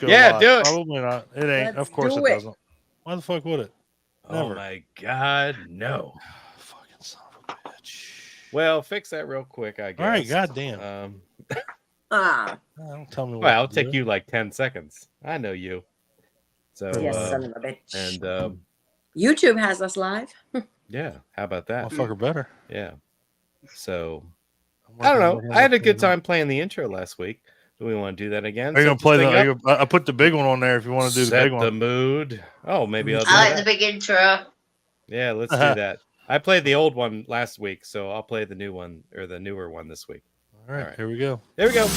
go Yeah, live. do it. Probably not. It ain't. Let's Of course do it it. doesn't. Why the fuck would it? Oh Never. my God, no. Fucking son of a bitch. Well, fix that real quick, I guess. All right, goddamn. Don't tell me what. Well, it'll to take do. you like 10 seconds. I know you. So, Yes, son of a bitch. and YouTube has us live. yeah, how about that? Motherfucker better. Yeah. So, I'm I don't working know. on I had a my good thing. time playing the intro last week. Do we want to do that again? Are you gonna Set play this thing the? up? I put the big one on there if you want to do the Set big one. the mood. Oh, maybe I'll do I like that. the big intro. Yeah, let's do that. I played the old one last week, so I'll play the new one or the newer one this week. All right, here we go. There we go.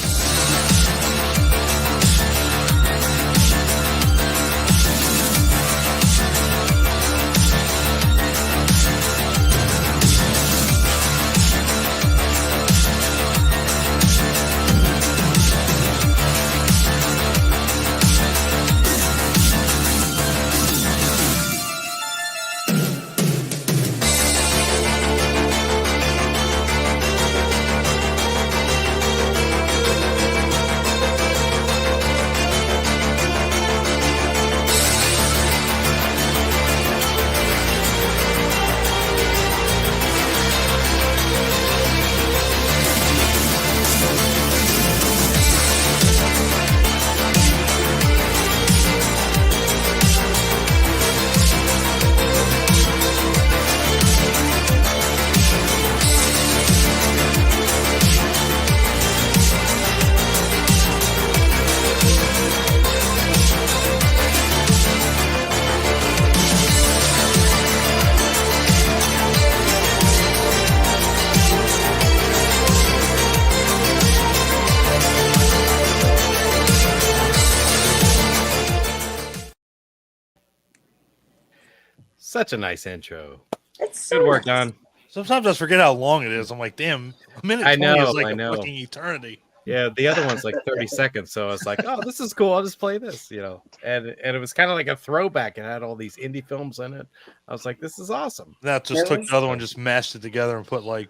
Such a nice intro. It's so Good work, nice. Don. Sometimes I forget how long it is. I'm like, damn, a minute I 20 know, is like I a know. fucking eternity. Yeah, the other one's like 30 seconds, so I was like, "Oh, this is cool. I'll just play this," And it was kind of like a throwback. It had all these indie films in it. I was like, "This is awesome." That just took the other one, just mashed it together and put like,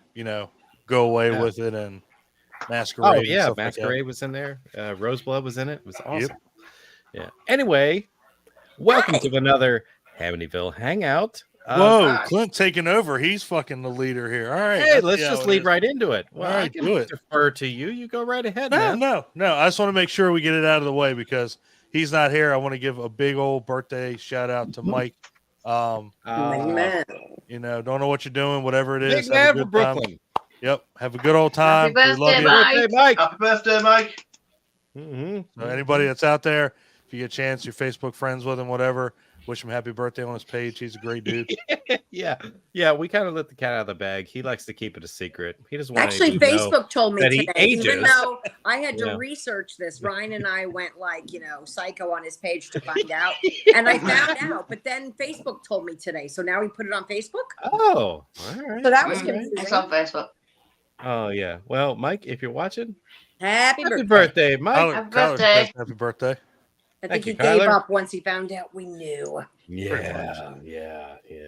Go Away with it and Masquerade. Oh and yeah, stuff like Masquerade was in there. Roseblood was in it. It was awesome. Yeah. Anyway, welcome to another Hamityville Hangout. Whoa, Clint taking over. He's fucking the leader here. All right. Hey, let's just lead right into it. Well, All right, I can do it. defer to you. You go right ahead, No, man. no. I just want to make sure we get it out of the way because he's not here. I want to give a big old birthday shout out to Mike. Man. Don't know what you're doing, whatever it is. Big man from Brooklyn. Yep. Have a good old time. Happy We love birthday, you. Mike. Happy birthday, Mike. Mm-hmm. So anybody that's out there, if you get a chance, you're Facebook friends with him, whatever, wish him happy birthday on his page. He's a great dude. Yeah. We kind of let the cat out of the bag. He likes to keep it a secret. He doesn't want Actually, anybody to know Facebook told me that he today, even ages. though I had to Yeah. research this. Ryan and I went like, psycho on his page to find out. And I found out, but then Facebook told me today. So now he put it on Facebook. Oh, all right. So that was all right. confusing. It's on Facebook. Oh yeah. Well, Mike, if you're watching, Happy happy birthday. birthday, Mike. Kyler birthday. says happy birthday. I Thank think you, he gave Kyler. up once he found out we knew. Yeah.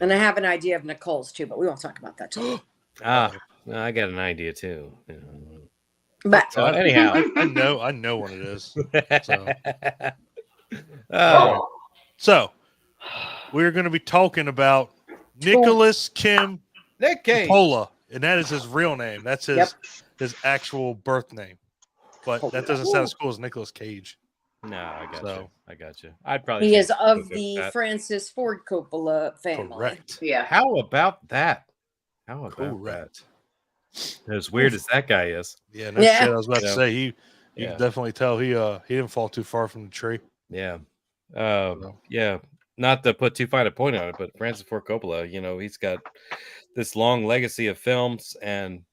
And I have an idea of Nicole's too, but we won't talk about that today. No, I got an idea too. But So anyhow, I know what it is. So, oh, so we're going to be talking about Nicholas Kim Nick Cage. Coppola, and that is his real name. That's his actual birth name. But that doesn't sound as cool as Nicolas Cage. No, I got So- you. I got you. I'd probably. he is change of it to the that. Francis Ford Coppola family. Correct. Yeah. How about that? How about Correct. that? As weird as that guy is. Yeah, no Yeah. shit. I was about to Yeah. say you Yeah. can definitely tell he didn't fall too far from the tree. Yeah. Yeah. Not to put too fine a point on it, but Francis Ford Coppola, he's got this long legacy of films, and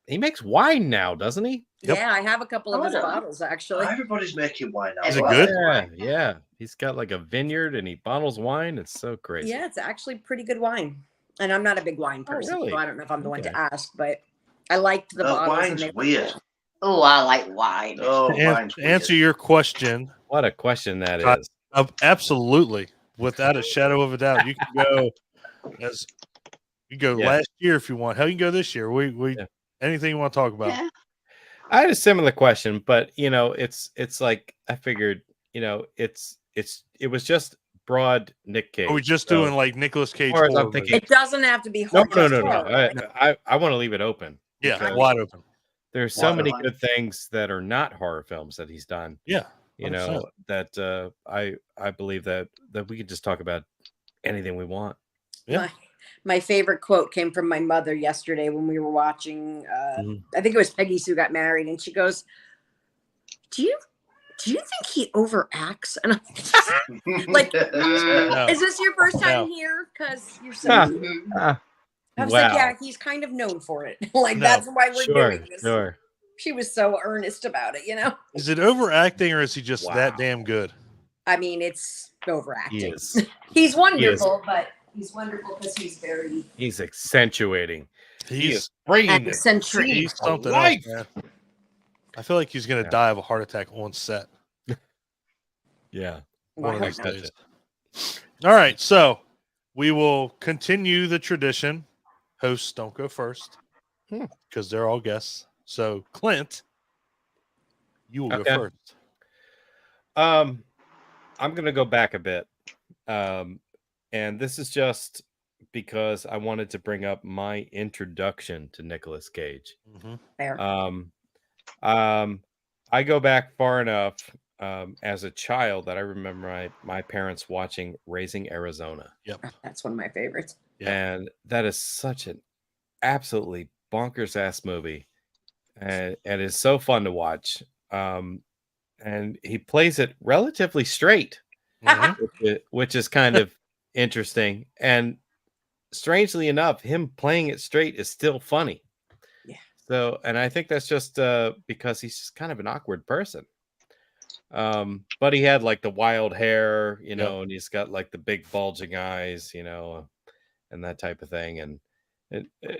he makes wine now, doesn't he? Yep. Yeah, I have a couple of Oh, his no. bottles actually. Everybody's making wine now. Is it good? Yeah. He's got like a vineyard and he bottles wine. It's so crazy. Yeah, it's actually pretty good wine. And I'm not a big wine person, really? so I don't know if I'm the one Okay. to ask, but I liked the bottles. and Wine's they were weird. cool. Oh, I like wine. Oh, To an- wine's to weird. answer your question, What a question that God. is. absolutely, without a shadow of a doubt, you can go as you go Yeah. last year if you want. Hell, you can go this year. We Yeah. anything you want to talk about. Yeah. I had a similar question, but it's like I figured it was just broad Nick Cage. Are we just So, doing like Nicolas Cage as far as horror I'm thinking, movies? It doesn't have to be no, hard. just no. horror. I want to leave it open. Yeah, because wide open. there's so Wide many open. good things that are not horror films that he's done. Yeah, You 100%. know that I believe that we could just talk about anything we want. Yeah. My favorite quote came from my mother yesterday when we were watching. Mhm. I think it was Peggy Sue Got Married, and she goes, "Do you think he overacts?" And I'm just, like, No. is this your first time No. here? Because you're so. Ah, I was wow. like, yeah, he's kind of known for it. Like No. that's why we're Sure, doing this. sure. She was so earnest about it, you know. Is it overacting or is he just that Wow. damn good? I mean, it's overacting. He is. He's wonderful, but he's wonderful because he's very He's accentuating. He He's is bringing it. eccentric. he's to something life. else, man. I feel like he's gonna Yeah. die of a heart attack on set Yeah. one of Wow. these days. All right, so we will continue the tradition. Hosts don't go first because they're all guests. So Clint, you will Okay. go first. I'm gonna go back a bit. And this is just because I wanted to bring up my introduction to Nicolas Cage. Mhm. Fair. I go back far enough as a child that I remember my parents watching Raising Arizona. That's one of my favorites. Yeah. And that is such an absolutely bonkers ass movie. And it's so fun to watch. And he plays it relatively straight, Mhm. which is kind of interesting. And strangely enough, him playing it straight is still funny. Yeah. So, and I think that's just because he's just kind of an awkward person. But he had like the wild hair, you know, and he's got like the big bulging eyes, you know, and that type of thing. And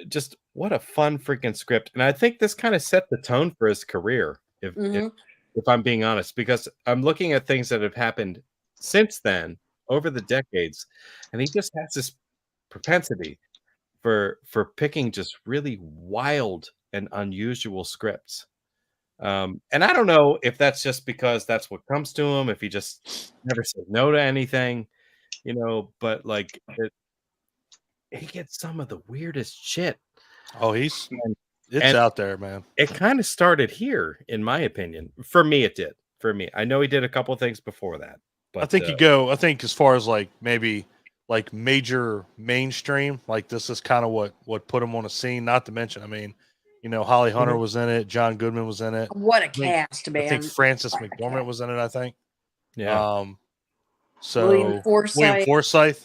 just what a fun freaking script. And I think this kind of set the tone for his career, if I'm being honest, because I'm looking at things that have happened since then over the decades, and he just has this propensity for picking just really wild and unusual scripts. And I don't know if that's just because that's what comes to him, if he just never said no to anything, you know, but like he gets some of the weirdest shit. Oh, it's and out there, man. It kind of started here, in my opinion. For me, it did. For me, I know he did a couple of things before that, but I think I think as far as like maybe like major mainstream, like this is kind of what put him on a scene. Not to mention, I mean, you know, Holly Hunter was in it, John Goodman was in it. What a cast, man! I think Frances What a McDormand cast. was in it. I think. yeah. So William Forsythe.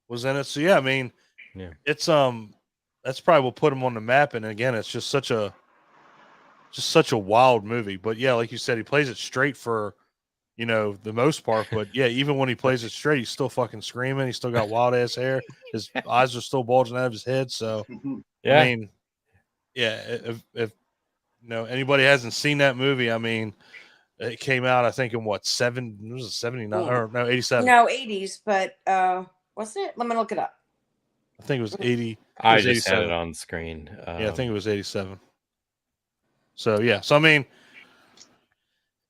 Was in it. So yeah, I mean, Yeah. it's that's probably what put him on the map. And again, it's just such a wild movie. But yeah, like you said, he plays it straight for, you know, the most part. But yeah, even when he plays it straight, he's still fucking screaming. He's still got wild ass hair. His eyes are still bulging out of his head. So Yeah. I mean, yeah, if you know anybody hasn't seen that movie, I mean, it came out I think in what 79 or no 87. No, 80s, but wasn't it? Let me look it up. I think it was 80. I was just had 87. it on screen. Yeah, I think it was 87. So yeah, so I mean,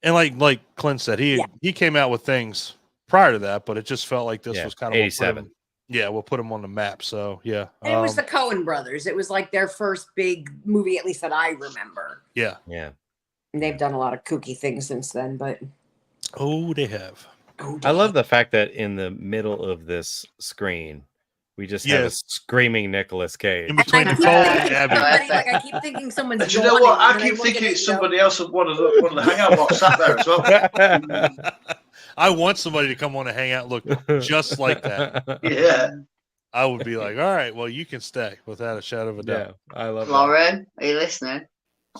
and like Clint said, he came out with things prior to that, but it just felt like this was kind of 87. We'll put him on the map. So yeah, And it was the Coen brothers. It was like their first big movie, at least that I remember. yeah. And they've done a lot of kooky things since then, but Oh, they have. I love the fact that in the middle of this screen, we just have a screaming Nicolas Cage. In between Nicole and Abby. Like I keep thinking someone's. And do you know what? I keep thinking it's somebody else at one of the hangout box sat there as well. I want somebody to come on and hang out, look just like that. Yeah. I would be like, all right, well, you can stay without a shadow of a doubt. Yeah, I love that. Lauren, are you listening?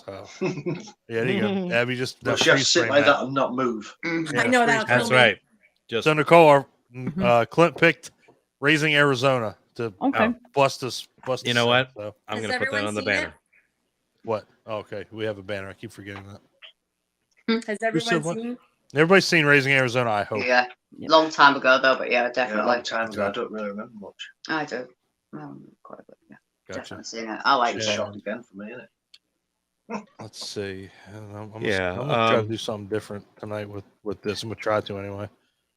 So, yeah, there you go. Abby just Well, she has to sit like that and not move. I know that. That's right. Just So Nicole, Clint picked Raising Arizona to bust us. You know what? So. I'm Has going to put that everyone on the seen banner. it? What? Oh, okay, we have a banner. I keep forgetting that. Has said everyone what? seen? Everybody's seen Raising Arizona, I hope. Yeah. Long time ago though, but yeah, Yeah, a definitely. long time ago. I don't really remember much. I do. Quite a bit. Yeah. Gotcha. Definitely seen it. I like It's it. shocked again for me, isn't it? Let's see. I'm Yeah, gonna try to do something different tonight with this. I'm gonna try to anyway.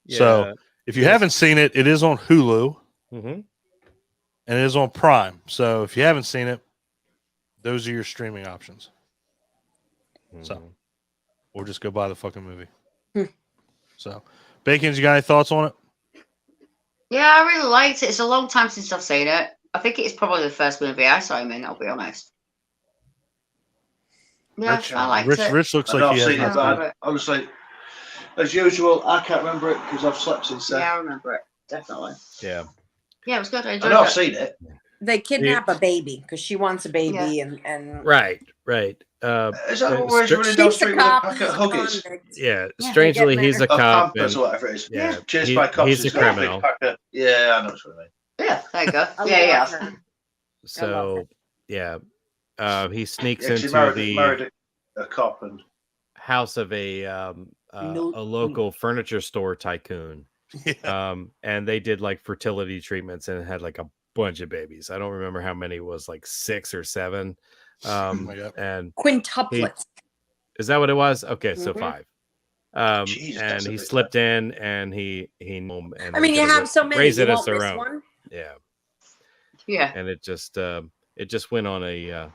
Yeah. So if you haven't seen it, it is on Hulu Mhm. and it is on Prime. So if you haven't seen it, those are your streaming options. So, Mhm. or just go buy the fucking movie. Hmm. So, Bacon, you got any thoughts on it? Yeah, I really liked it. It's a long time since I've seen it. I think it's probably the first movie I saw him in, I'll be honest. Yeah, Rich, I liked it. Rich looks I've like not he has seen it, not but seen it. honestly, as usual, I can't remember it because I've slept since then. Yeah, I remember it. Definitely. Yeah. Yeah, it was good. I I enjoyed know I've it. seen it. They kidnap a baby because she wants a baby, and Right. Is that what he's running down the she's a street with a cop. packet He's of a huggies? convict. Yeah. Yeah, Strangely, they get he's a Of cop. campers And, or whatever it is. yeah. Chased by cops. He's a He's got criminal. big packet. Yeah, I know what you mean. Yeah, there you go. I Yeah, love yeah. her. So, yeah. He sneaks Yeah, 'cause he into married a cop and house of a local furniture store tycoon. Yeah. And they did like fertility treatments and had like a bunch of babies. I don't remember how many it was, like 6 or 7. my God. And Quintuplets. is that what it was? Okay, so Mhm. 5. Jesus, And that's a he big slipped in and he and I mean, you have so many. raise You it as won't their miss own. one. Yeah. Yeah. And it just went on a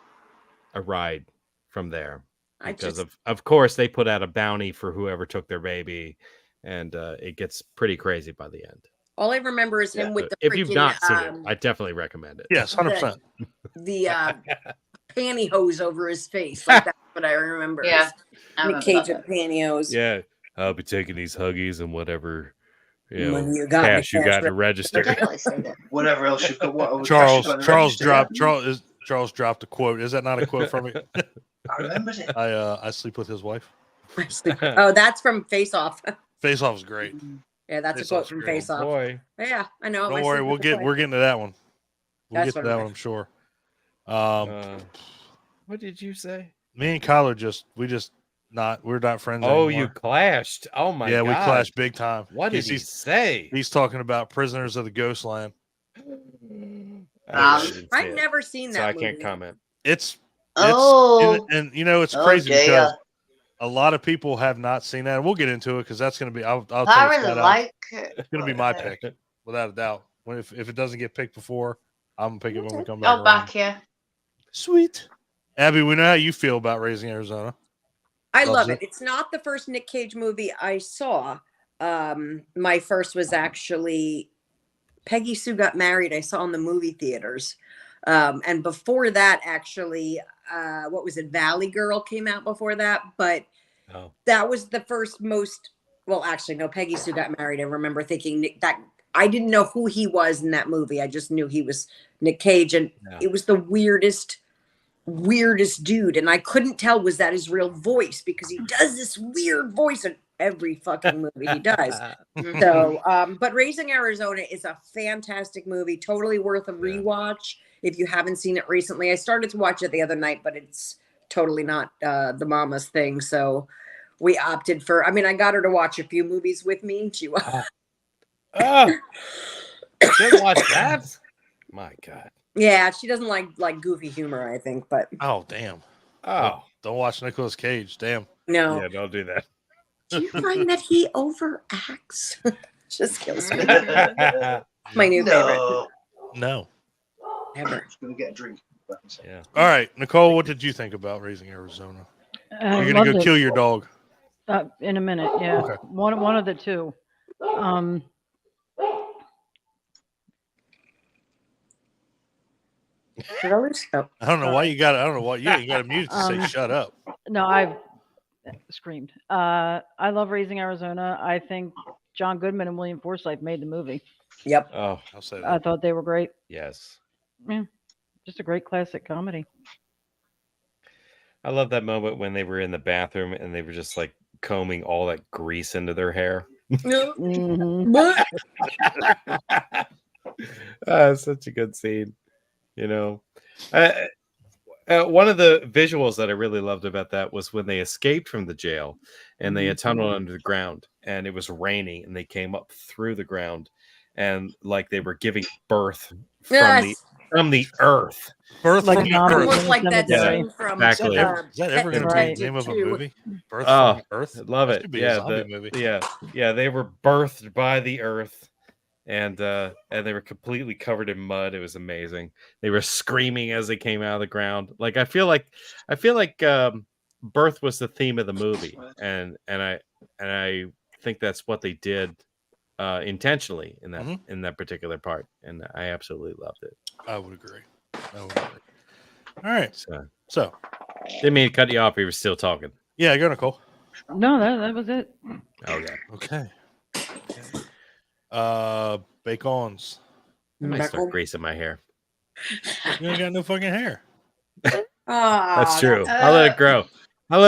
ride from there. Because of course they put out a bounty for whoever took their baby, and it gets pretty crazy by the end. All I remember is him with the If you've freaking, not seen it, I definitely recommend it. Yes, 100%. the pantyhose over his face. Like that's what I remember. Yeah. I Nick remember Cage that. with pantyhose. Yeah, I'll be taking these Huggies and whatever Money you got in the cash you got to I register. definitely seen it. whatever else you've got. What Charles Charles dropped a quote. Is that not a quote from me? I remembered it. I sleep with his wife. Oh, that's from Face Off. Face Off is great. Yeah, that's Face a quote Off's from great. Face Off. Boy. Yeah, I know. Don't worry, we're getting to that one. We'll That's get to what that I'm one, I'm sure. What did you say? Me and Kyle we're not friends Oh, anymore. you clashed. Oh my yeah, god. we clashed big time. What did he say? He's talking about Prisoners of the Ghostland. I've never seen that. So I movie. can't comment. It's Oh. and you know it's Oh, crazy dear. because a lot of people have not seen that. And we'll get into it because that's going to be. I'll tell I you really flat out, like it. it's going to be my pick without a doubt. If it doesn't get picked before, I'm gonna pick it when we come back. I'll around. back here. Sweet, Abby. We know how you feel about Raising Arizona. I Loves love it. It's not the first Nick Cage movie I saw. My first was actually Peggy Sue Got Married. I saw in the movie theaters. And before that, actually, what was it? Valley Girl came out before that. But that was the first actually, no, Peggy Sue Got Married. I remember thinking that I didn't know who he was in that movie. I just knew he was Nick Cage. And it was the weirdest dude. And I couldn't tell, was that his real voice? Because he does this weird voice in every fucking movie he does. So, but Raising Arizona is a fantastic movie. Totally worth a rewatch if you haven't seen it recently. I started to watch it the other night, but it's totally not the mama's thing. So we opted for, I got her to watch a few movies with me. She Didn't watch that? My God. Yeah, she doesn't like goofy humor, I think, but Oh damn! Oh, Don't watch Nicolas Cage. Damn. no. yeah, don't do that. Do you find that he overacts? Just kills me. My new favorite. No. Ever. I'm just gonna get a drink. Yeah. All right, Nicole. What did you think about Raising Arizona? You're gonna Loved go it. kill your dog. In a minute, yeah. Okay. One of the two. Did I lose? Oh. I don't know why you got. I don't know why you ain't got to mute to say shut up. No, I've screamed. I love Raising Arizona. I think John Goodman and William Forsythe made the movie. Yep. Oh, I'll say I that. thought they were great. yes. Just a great classic comedy. I love that moment when they were in the bathroom and they were just like combing all that grease into their hair. Mhm. Such a good scene. You know, one of the visuals that I really loved about that was when they escaped from the jail and they had tunneled under the ground and it was raining and they came up through the ground and like they were giving birth from Yes. from the earth. Birth Like from a the zombie. Earth. Almost Yeah. like that Cemetery. scene from Exactly. Is that ever Pet going to be Right. the name of a Detective 2. movie? Birth Oh, from the Earth? I love That it. should be a Yeah, zombie movie. yeah. They were birthed by the earth, and they were completely covered in mud. It was amazing. They were screaming as they came out of the ground. Like I feel like birth was the theme of the movie, and I think that's what they did intentionally in that particular part, and I absolutely loved it. I would agree. All right. So, Didn't mean to cut you off. We were still talking. yeah, go Nicole. No, that was it. Okay. Bacons. I might start greasing my hair. You ain't got no fucking hair. That's true. I'll let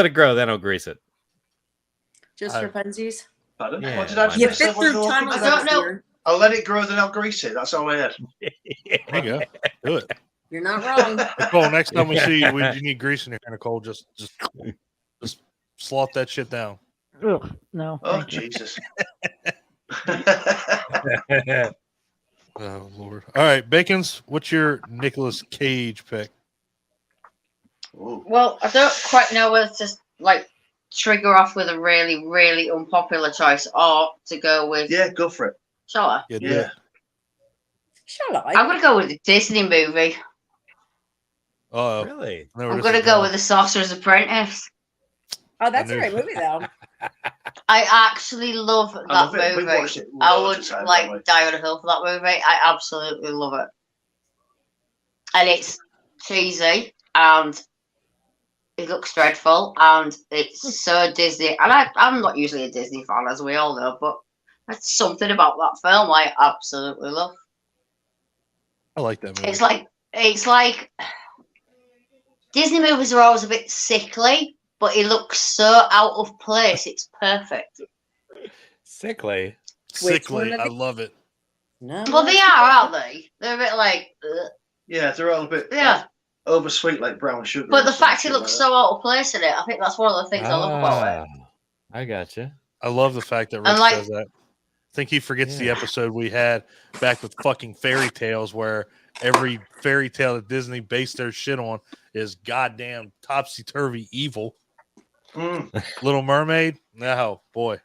it grow. Then I'll grease it. Just for funsies. Pardon? Yeah, What did I why You not? fit through tunnels. I don't know. Here. I'll let it grow, then I'll grease it. That's all I had. There you go. Do it. You're not wrong. Nicole, next time we see you, you need grease in your hair, Nicole. Just slot that shit down. Ugh, no. Oh, thank you. Jesus. Oh, Lord. All right, Bacons, what's your Nicolas Cage pick? Ooh. Well, I don't quite know whether to like trigger off with a really, really unpopular choice or to go with. Yeah, go for it. Shall I? Yeah. Yeah. Shall I? I'm gonna go with the Disney movie. Really? I'm gonna go with The Sorcerer's Apprentice. Oh, that's I a knew- great movie, though. I actually love that I love it. We movie. watched it I loads would of times, like haven't we? die on a hill for that movie. I absolutely love it. And it's cheesy and it looks dreadful and it's so Disney. And I'm not usually a Disney fan, as we all know, but there's something about that film I absolutely love. I like that movie. It's like Disney movies are always a bit sickly, but it looks so out of place. It's perfect. Sickly. Sickly. one of I the- love it. No. Well, they are, aren't they? They're a bit like, ugh. Yeah, they're all a bit Yeah. over sweet like brown sugar. But and the stuff, fact it shit looks like so out of place in it, I think that's one of the things I love about it. I gotcha. I love the fact that Rich And, like- says that. I think he forgets the Yeah. episode we had back with fucking fairy tales where every fairy tale that Disney based their shit on is goddamn topsy-turvy evil. that. Little Mermaid? No, boy.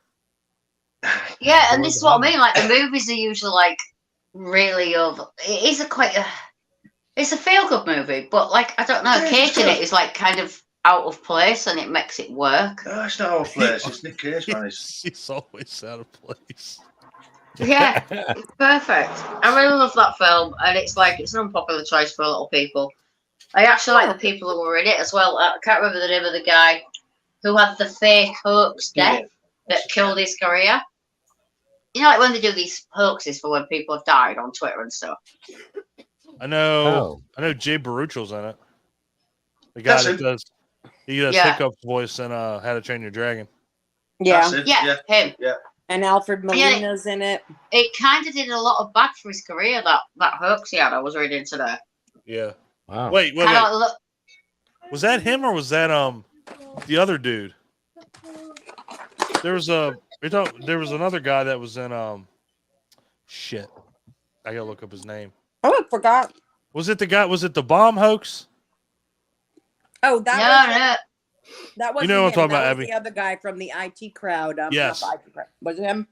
Yeah, and Lord this is what I Hummer. mean. Like the movies are usually like really over. It is it's a feel good movie, but like I don't know, Yeah, Cage it's in good. it is like kind of out of place, and it makes it work. Oh, it's not our place. It's Nick Cage, man. It's, He's always out of place. Yeah, it's perfect. I really love that film, and it's like it's an unpopular choice for a lot of people. I actually like the people who were in it as well. I can't remember the name of the guy who had the fake hoax death that killed his career. You know, like when they do these hoaxes for when people have died on Twitter and stuff. I know. Oh. I know Jay Baruchel's in it. The guy That's that him. does Yeah. Hiccup's voice in How to Train Your Dragon. Yeah. that's it. Yeah, him. And Alfred Yeah. Molina's in it. It kind of did a lot of bad for his career. That hoax he had. I was reading today. Yeah. Wow. Wait. Kind of look. Was that him or was that the other dude? There was another guy that was in shit. I gotta look up his name. Oh, I forgot. Was it the bomb hoax? Oh, No, that was You know what I'm him. talking That about, was Abby. the other guy from the IT crowd. Yes. Not the IT crowd. Was it him?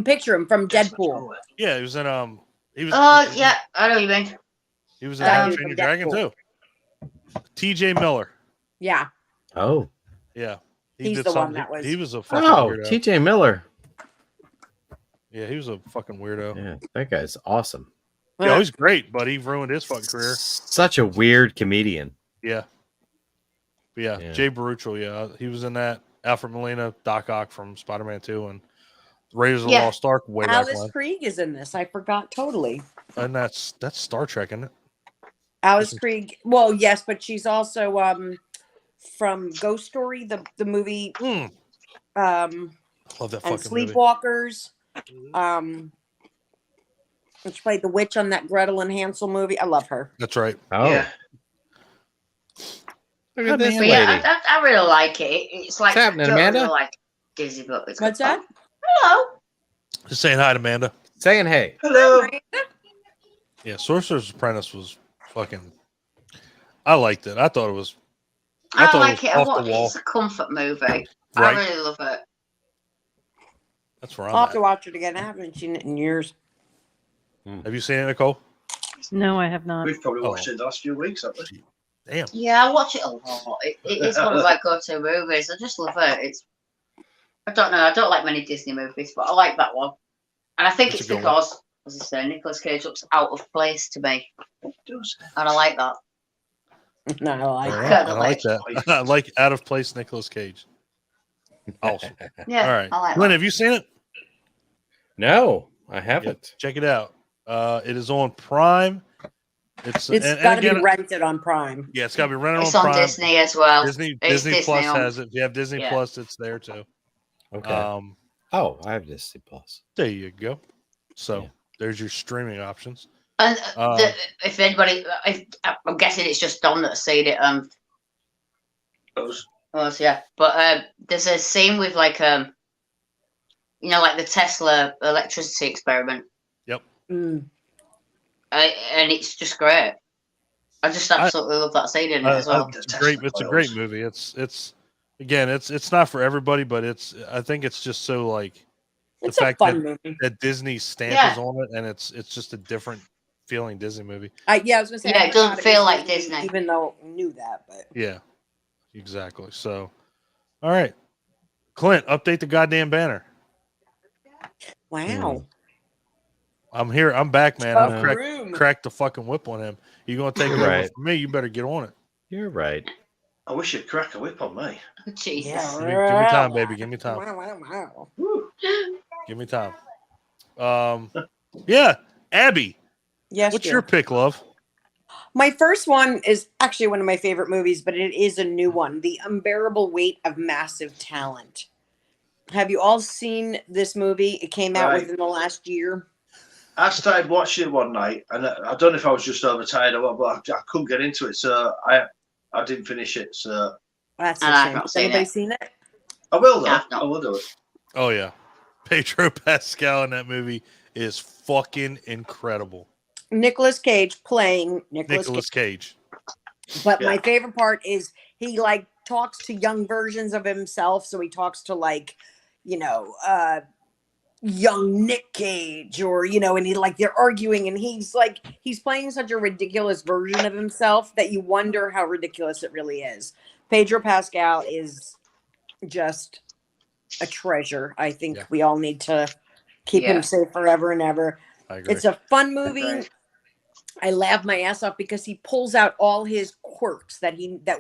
Picture him from Deadpool. Yeah, he was in he was Oh yeah, I know what you mean. he was in How to dude Train from Your Dragon Deadpool. too. TJ Miller. Yeah. Oh. Yeah. He's did the one something- that was- He was a fucking Oh, weirdo. TJ Miller. Yeah, he was a fucking weirdo. Yeah, that guy's awesome. Yeah, he's great, but he ruined his fucking career. Such a weird comedian. Yeah. But yeah, Yeah. Jay Baruchel, yeah. He was in that. Alfred Molina, Doc Ock from Spider-Man 2 and Raiders of the Yeah. Lost Ark way back Alice when. Krieg is in this. I forgot totally. And that's Star Trek, isn't it? Alice Krieg. Well, yes, but she's also from Ghost Story, the movie, Mm. and Love that fucking movie. Sleepwalkers. Which played the witch on that Gretel and Hansel movie. I love her. That's right. Oh. Yeah. Look at this But lady. yeah, I really like it. It's like What's happening, I don't Amanda? really like Disney, but it's What's good fun. that? Hello. Just saying hi to Amanda. Saying hey. Hello. Yeah, Sorcerer's Apprentice was fucking. I liked it. I thought it was. I thought like it it. was off the wall. It's a comfort movie. I Right. really love it. That's where I'll I'm have at. to watch it again. I haven't seen it in years. Have you seen it, Nicole? No, I have not. We've probably watched it in the last few weeks, haven't we? Damn. Yeah, I watch it a lot. It is one of my go-to movies. I just love it. I don't know. I don't like many Disney movies, but I like that one. And I think That's it's a good one. because, as I say, Nicolas Cage looks out of place to me. And I like that. No, I Fair like enough. kinda I like that. I like out of place Nicolas Cage. Awesome. Yeah, All right. I like Glenn, that. have you seen it? No, I Yeah, haven't. check it out. It is on Prime. It's and got to again, be rented on Prime. yeah, it's got to be rented It's on on Prime. Disney as well. Disney It's Disney Plus on- has it. If you have Disney Yeah. Plus, it's there too. Okay. Oh, I have Disney Plus. There you go. So Yeah. there's your streaming options. And Um, if anybody, I'm guessing it's just Don that's seen it. Those. Yeah. But there's a scene with like like the Tesla electricity experiment, Mm. and it's just great. I just absolutely love that scene in it as well. It's a great. It's a great movie. It's again. It's not for everybody, but I think it's just so like It's the a fact fun movie. that Disney's stamp Yeah. is on it, and it's just a different feeling Disney movie. I was gonna say. Yeah, I it doesn't forgot feel was like Disney. even though I knew that. But Yeah, exactly. So, all right, Clint, update the goddamn banner. wow, I'm here. I'm back, man. tough I'm room. cracked the fucking whip on him. You gonna take it over Right. from me? You better get on it. You're right. I wish you'd crack a whip on me. Jesus. Yeah, Give me time, baby. Give me time. Wow. Give me time. Yeah, Abby. Yes, What's dear. your pick, love? My first one is actually one of my favorite movies, but it is a new one, The Unbearable Weight of Massive Talent. Have you all seen this movie? It came out Right. within the last year. I started watching it one night, and I don't know if I was just overtired or what, but I couldn't get into it, so I didn't finish it. So That's a And I've shame. not Has seen anybody it. seen it? I will though. Yeah, no. I will do it. Oh yeah, Pedro Pascal in that movie is fucking incredible. Nicolas Cage playing Nicolas Nicolas Cage. Cage. But my Yeah. favorite part is he like talks to young versions of himself. So he talks to like, young Nick Cage or, and he like they're arguing and he's playing such a ridiculous version of himself that you wonder how ridiculous it really is. Pedro Pascal is just a treasure. I think Yeah. we all need to keep Yeah. him safe forever and ever. I agree. It's a fun movie. Agreed. I laugh my ass off because he pulls out all his quirks that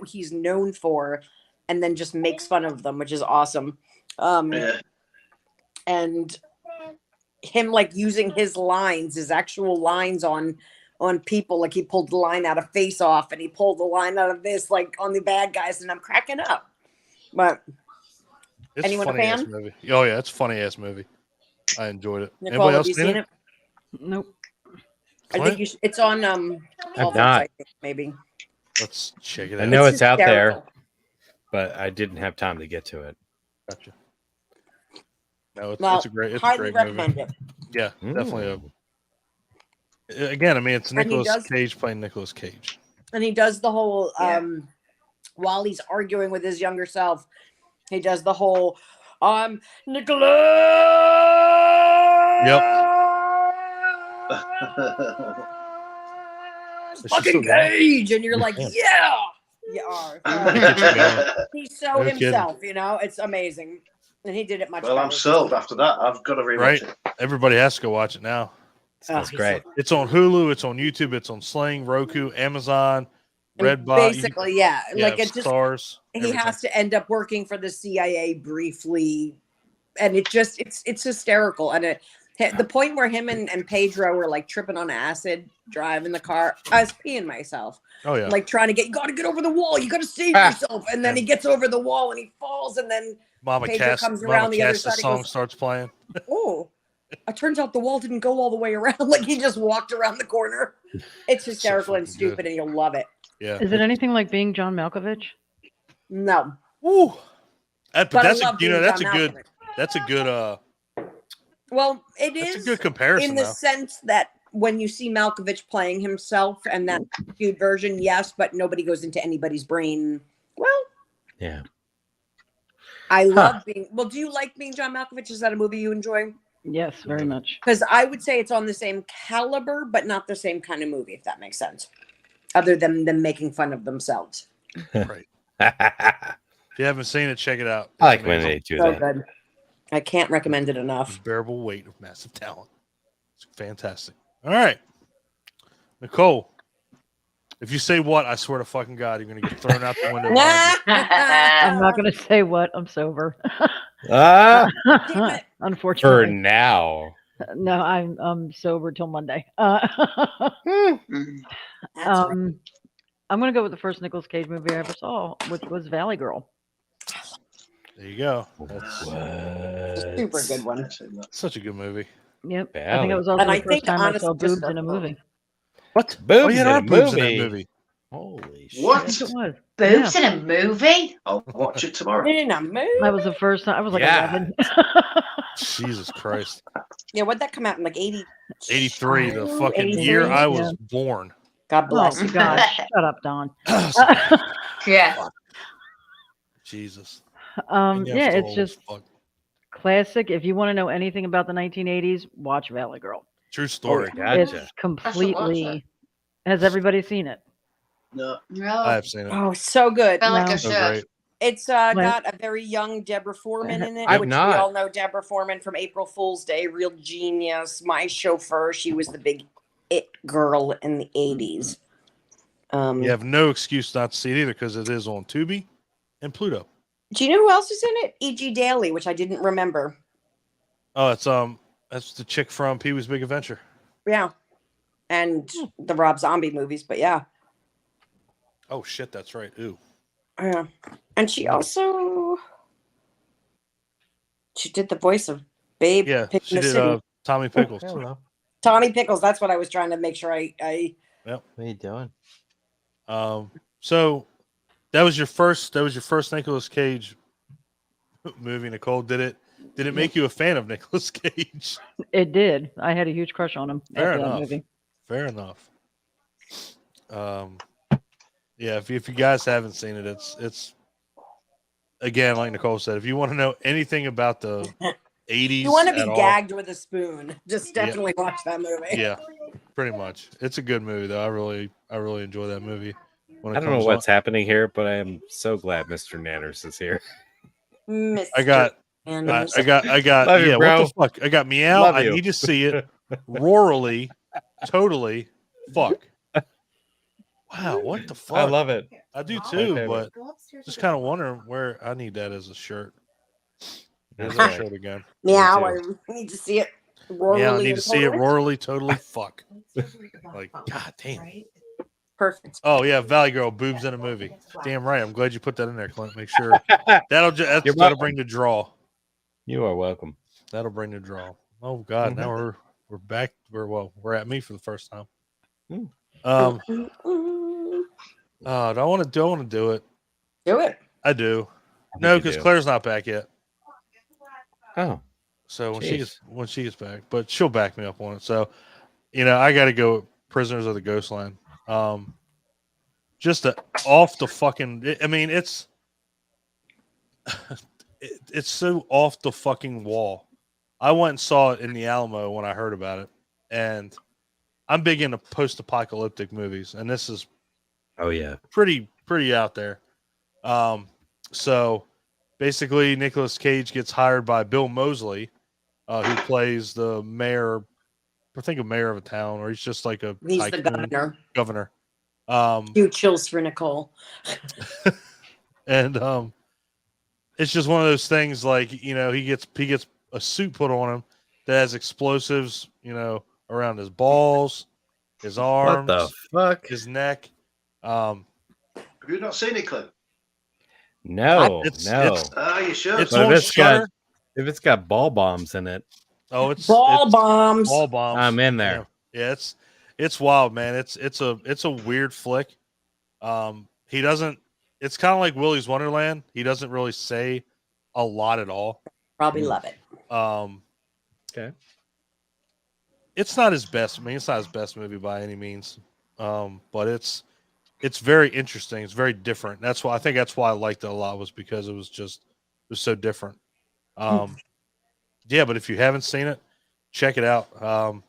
he's known for and then just makes fun of them, which is awesome. Yeah. And him like using his actual lines on people. Like he pulled the line out of Face Off and he pulled the line out of this, like on the bad guys, and I'm cracking up. But It's anyone a funny ass fan? movie. Oh yeah, it's a funny ass movie. I enjoyed it. Nicole, Anybody have else you seen it? Nope. I think you should, it's on Netflix, not. I think, maybe. Let's check it I out. know it's out there. hysterical. But I didn't have time to get to it. Gotcha. No, it's, Well, it's a great highly movie. recommend it. Yeah, definitely. Mm. Again, I mean, it's And he Nicolas does- Cage playing Nicolas Cage. And he does the whole Yeah. while he's arguing with his younger self, he does the whole Nicholas. It's Fucking just so long. Cage, and you're like, yeah, you are. He's so No kidding. himself, It's amazing, and he did it much. Well, I'm better. sold after that. I've got to rewatch Right? it. Everybody has to go watch it now. That's he's great. It's on Hulu. It's on YouTube. It's on Sling, Roku, Amazon, And Redbox. basically, yeah, like it just stars. he has to end up working for the CIA briefly, and it's hysterical. And the point where him and Pedro were like tripping on acid, driving the car, I was peeing myself, Oh yeah. like trying to you got to get over the wall, you got to save yourself, and then he gets over the wall and he falls, and then Mama Pedro Cass. comes Mama around the other Cass's side and song goes- starts playing. oh, it turns out the wall didn't go all the way around, like he just walked around the corner. It's hysterical and fucking good. stupid, and you'll love it. Yeah. Is it anything like being John Malkovich? No, Woo. But but that's I love a, that's a John good. Malkovich. That's a good. Well, it That's is a good comparison. in the though. sense that when you see Malkovich playing himself and that skewed version, yes, but nobody goes into anybody's brain. Well, Yeah. I love being. Well, do you like being John Malkovich? Is that a movie you enjoy? Yes, very much. Because I would say it's on the same caliber, but not the same kind of movie, if that makes sense. Other than them making fun of themselves. Right. I If you haven't seen it, check it out. It's like when amazing. they do So that. good. I can't recommend it enough. Unbearable weight of massive talent. It's fantastic. All right, Nicole. If you say what, I swear to fucking God, you're gonna get thrown out the window. I'm not going to say what. I'm sober. Ah, Damn it. for Unfortunately. now. No, I'm sober till Monday. That's right. I'm going to go with the first Nicolas Cage movie I ever saw, which was Valley Girl. There you go. That's It's a super good one. such a good movie. Yep. I Valley think it was also And I the first think, time I honestly, saw just boobs in a movie. What? Boobs Oh, yeah, in there a are boobs in that movie. movie. Holy What? shit. It was. Boobs in a movie? I'll watch it tomorrow. In a movie? That was the first time. I was like Yeah. 11. Jesus Christ. Yeah, what'd that come out in like 80? 83, the fucking 83? year I Yeah. was born. God bless. Oh, gosh. Shut up, Don. Yeah. Jesus. Yeah, it's just classic. If you want to know anything about the 1980s, watch Valley Girl. True story. Gotcha. It's completely. Has everybody seen it? No. No. I have seen it. Oh, so good. feel like No. I So should. great. It's got a very young Deborah Foreman in it, I've which not. we all know Deborah Foreman from April Fool's Day, real genius. My chauffeur, she was the big it girl in the 80s. You have no excuse not to see it either because it is on Tubi and Pluto. Do you know who else is in it? E.G. Daly, which I didn't remember. Oh, it's that's the chick from Pee-wee's Big Adventure. Yeah. And the Rob Zombie movies, but yeah. Oh shit, that's right. Ooh. Yeah. And she also did the voice of Babe Yeah, Pick in she the did City. Tommy Pickles. Hello. Tommy Pickles, that's what I was trying to make sure I What are you doing? So that was your first Nicolas Cage movie, Nicole. Did it make you a fan of Nicolas Cage? It did. I had a huge crush on him Fair after enough. that movie. Fair enough. Yeah, if you guys haven't seen it, it's again, like Nicole said, if you want to know anything about the 80s, you want to be at all, gagged with a spoon, just definitely watch that movie. yeah, pretty much. It's a good movie though. I really enjoy that movie. When it I don't know comes what's happening here, but I am so glad Mr. Nanners is here. on. I got Love you, yeah, bro. what the fuck? I got Meow. Love I you. need to see it. Rorally, totally fuck. Wow, what the fuck? I love it. I do My too, favorite. but just kind of wondering where I need that as a shirt. There's That's that right. shirt again. Meow, Me I too. need to see it. Yeah, I Roarily need to and see it totally. roarily, totally fuck. Like, god damn. Perfect. Oh yeah, Valley Girl, boobs in a movie. Damn right. I'm glad you put that in there, Clint. Make sure that'll You're that'll welcome. bring the draw. You are welcome. That'll bring the draw. Oh god, now we're back. We're at me for the first time. Mm. Mm-mm. Do I want to do it? Do it. I do. I No, think you because do. Claire's not back yet. Oh, So when Jeez. she gets back, but she'll back me up on it. So, I got to go with Prisoners of the Ghostland. Just off the fucking. I mean, it's it's so off the fucking wall. I went and saw it in the Alamo when I heard about it, and I'm big into post-apocalyptic movies, and this is oh yeah. pretty out there. So basically, Nicolas Cage gets hired by Bill Moseley, who plays the mayor. I think a mayor of a town, or he's just like a He's the tycoon governor. governor. Few chills for Nicole. And it's just one of those things. Like he gets a suit put on him that has explosives. Around his balls, his arms, What the fuck? his neck. Have you not seen it, Clint? No, It's- no. You should. It's But on if Shudder. it's got ball bombs in it, It's Ball bombs. ball bombs. I'm in there. Yeah, it's wild, man. It's a weird flick. He doesn't. It's kind of like Willy's Wonderland. He doesn't really say a lot at all. Probably love it. Okay. it's not his best. I mean, it's not his best movie by any means. But it's very interesting. It's very different. That's why I liked it a lot, was because it was so different. Yeah, but if you haven't seen it, check it out.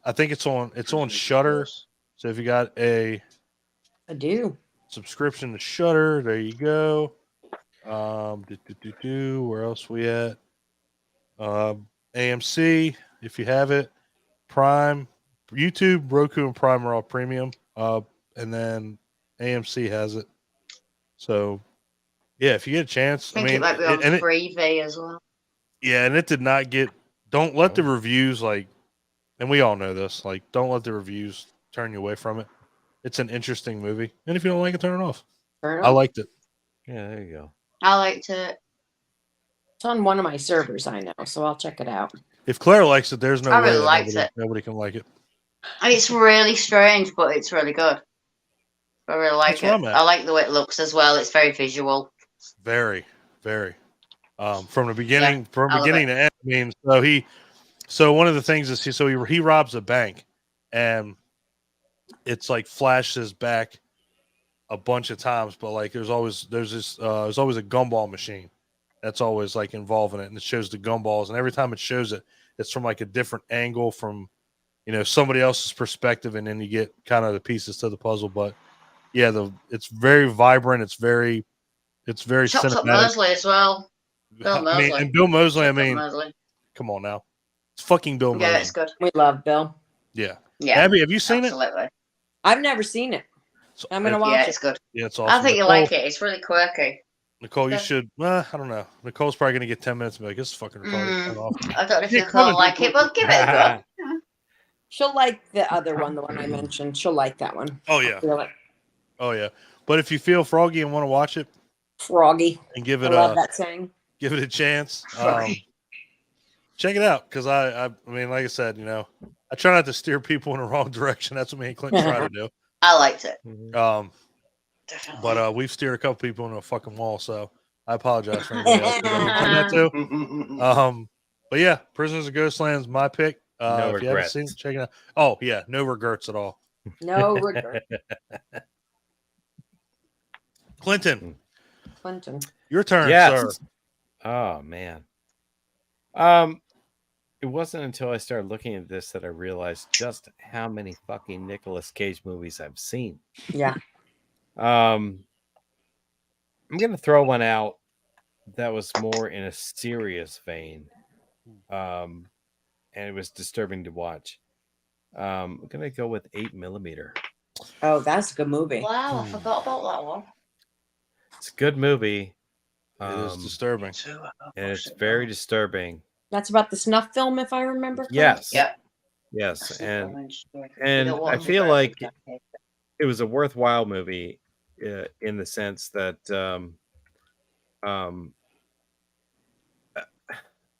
I think it's on Shudder. So if you got a I do. subscription to Shudder, there you go. Where else we at? AMC, if you have it. Prime, YouTube, Roku, and Prime are all premium. And then AMC has it. So, yeah, if you get a chance, I think it might be on Freevee as well. Yeah, and it did not get. Don't let the reviews and we all know this. Don't let the reviews turn you away from it. It's an interesting movie, and if you don't like it, turn it off. I liked it. Yeah, there you go. I liked it. It's on one of my servers, I know, so I'll check it out. If Claire likes it, there's no I way really that liked it. nobody can like it. It's really strange, but it's really good. I really like That's it. I like the way it looks as well. It's very visual. Very, very. From the beginning, I love to it. end. I mean, so one of the things is he robs a bank, and it's flashes back a bunch of times, but there's always a gumball machine that's always involved in it, and it shows the gumballs, and every time it shows it, it's from a different angle from somebody else's perspective, and then you get kind of the pieces to the puzzle. But yeah, it's very vibrant. It's very Chops up cinematic. Mosley as well. Bill Mosley. I mean, and Bill Mosley. Chops I up mean, Mosley. come on now, it's fucking Bill Mosley. Yeah, it's good. We love Bill. Yeah. Yeah. Abby, have you seen Absolutely. I've never seen it. it? I'm gonna Yeah, watch it's it. good. Yeah, it's awesome. I think you'll like it. It's really quirky. Nicole, you Yeah. should. I don't know. Nicole's probably gonna get 10 minutes and be like, "This is fucking retarded." Turn it off. I don't know if Yeah, you'll come on, like it, but give it a go. She'll like the other one, the one I mentioned. She'll like that one. Oh yeah. Feel it. Oh yeah. But if you feel froggy and want to watch it Froggy. and give I it love that saying. give it a chance, Sorry. check it out. Because I mean, like I said, I try not to steer people in the wrong direction. That's what me and Clinton try to do. I liked it. Definitely. But we've steered a couple people into a fucking wall, so I apologize for anybody else that we've done that too. But yeah, Prisoners of Ghostland's my pick. No if you haven't seen it, check it out. Oh yeah, no regrets at all. No regret. Clinton, Clinton. your turn, Yes. sir. Oh man. It wasn't until I started looking at this that I realized just how many fucking Nicolas Cage movies I've seen. Yeah. I'm gonna throw one out that was more in a serious vein. And it was disturbing to watch. I'm gonna go with 8mm. Oh, that's a good movie. Wow, I forgot about that one. It's a good movie. It is disturbing. And it's very disturbing. That's about the snuff film, if I remember. Yes. Yeah. Yes. And And I feel like it was a worthwhile movie in the sense that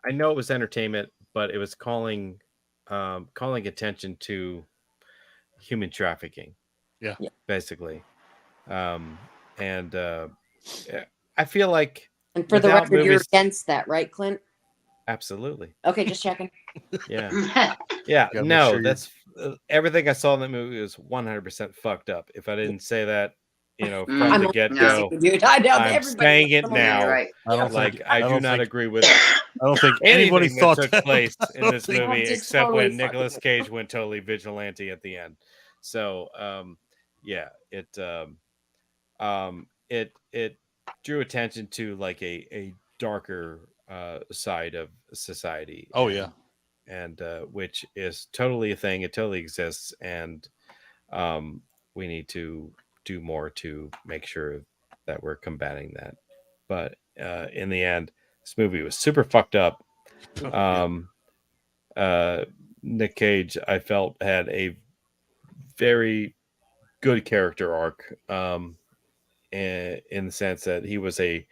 I know it was entertainment, but it was calling attention to human trafficking. Yeah. Basically. And I feel like, And for the without record, you're movies- against that, right, Clint? absolutely. Okay, just checking. Yeah. Yeah. Gotta make No, sure you're- that's everything I saw in that movie was 100% fucked up. If I didn't say that, from I'm the only get teasing go, you, dude. I know I'm everybody saying knows it the movie. now. Right. I don't like think, I I do don't not think- agree with I don't think anybody anything thought that took that place I in don't this think- movie, I'm just except totally when Nicolas Cage went totally vigilante at the end. So, yeah, it drew attention to like a darker side of society. Oh yeah. And which is totally a thing. It totally exists, and we need to do more to make sure that we're combating that. But in the end, this movie was super fucked up. Nick Cage, I felt, had a very good character arc, in the sense that he was a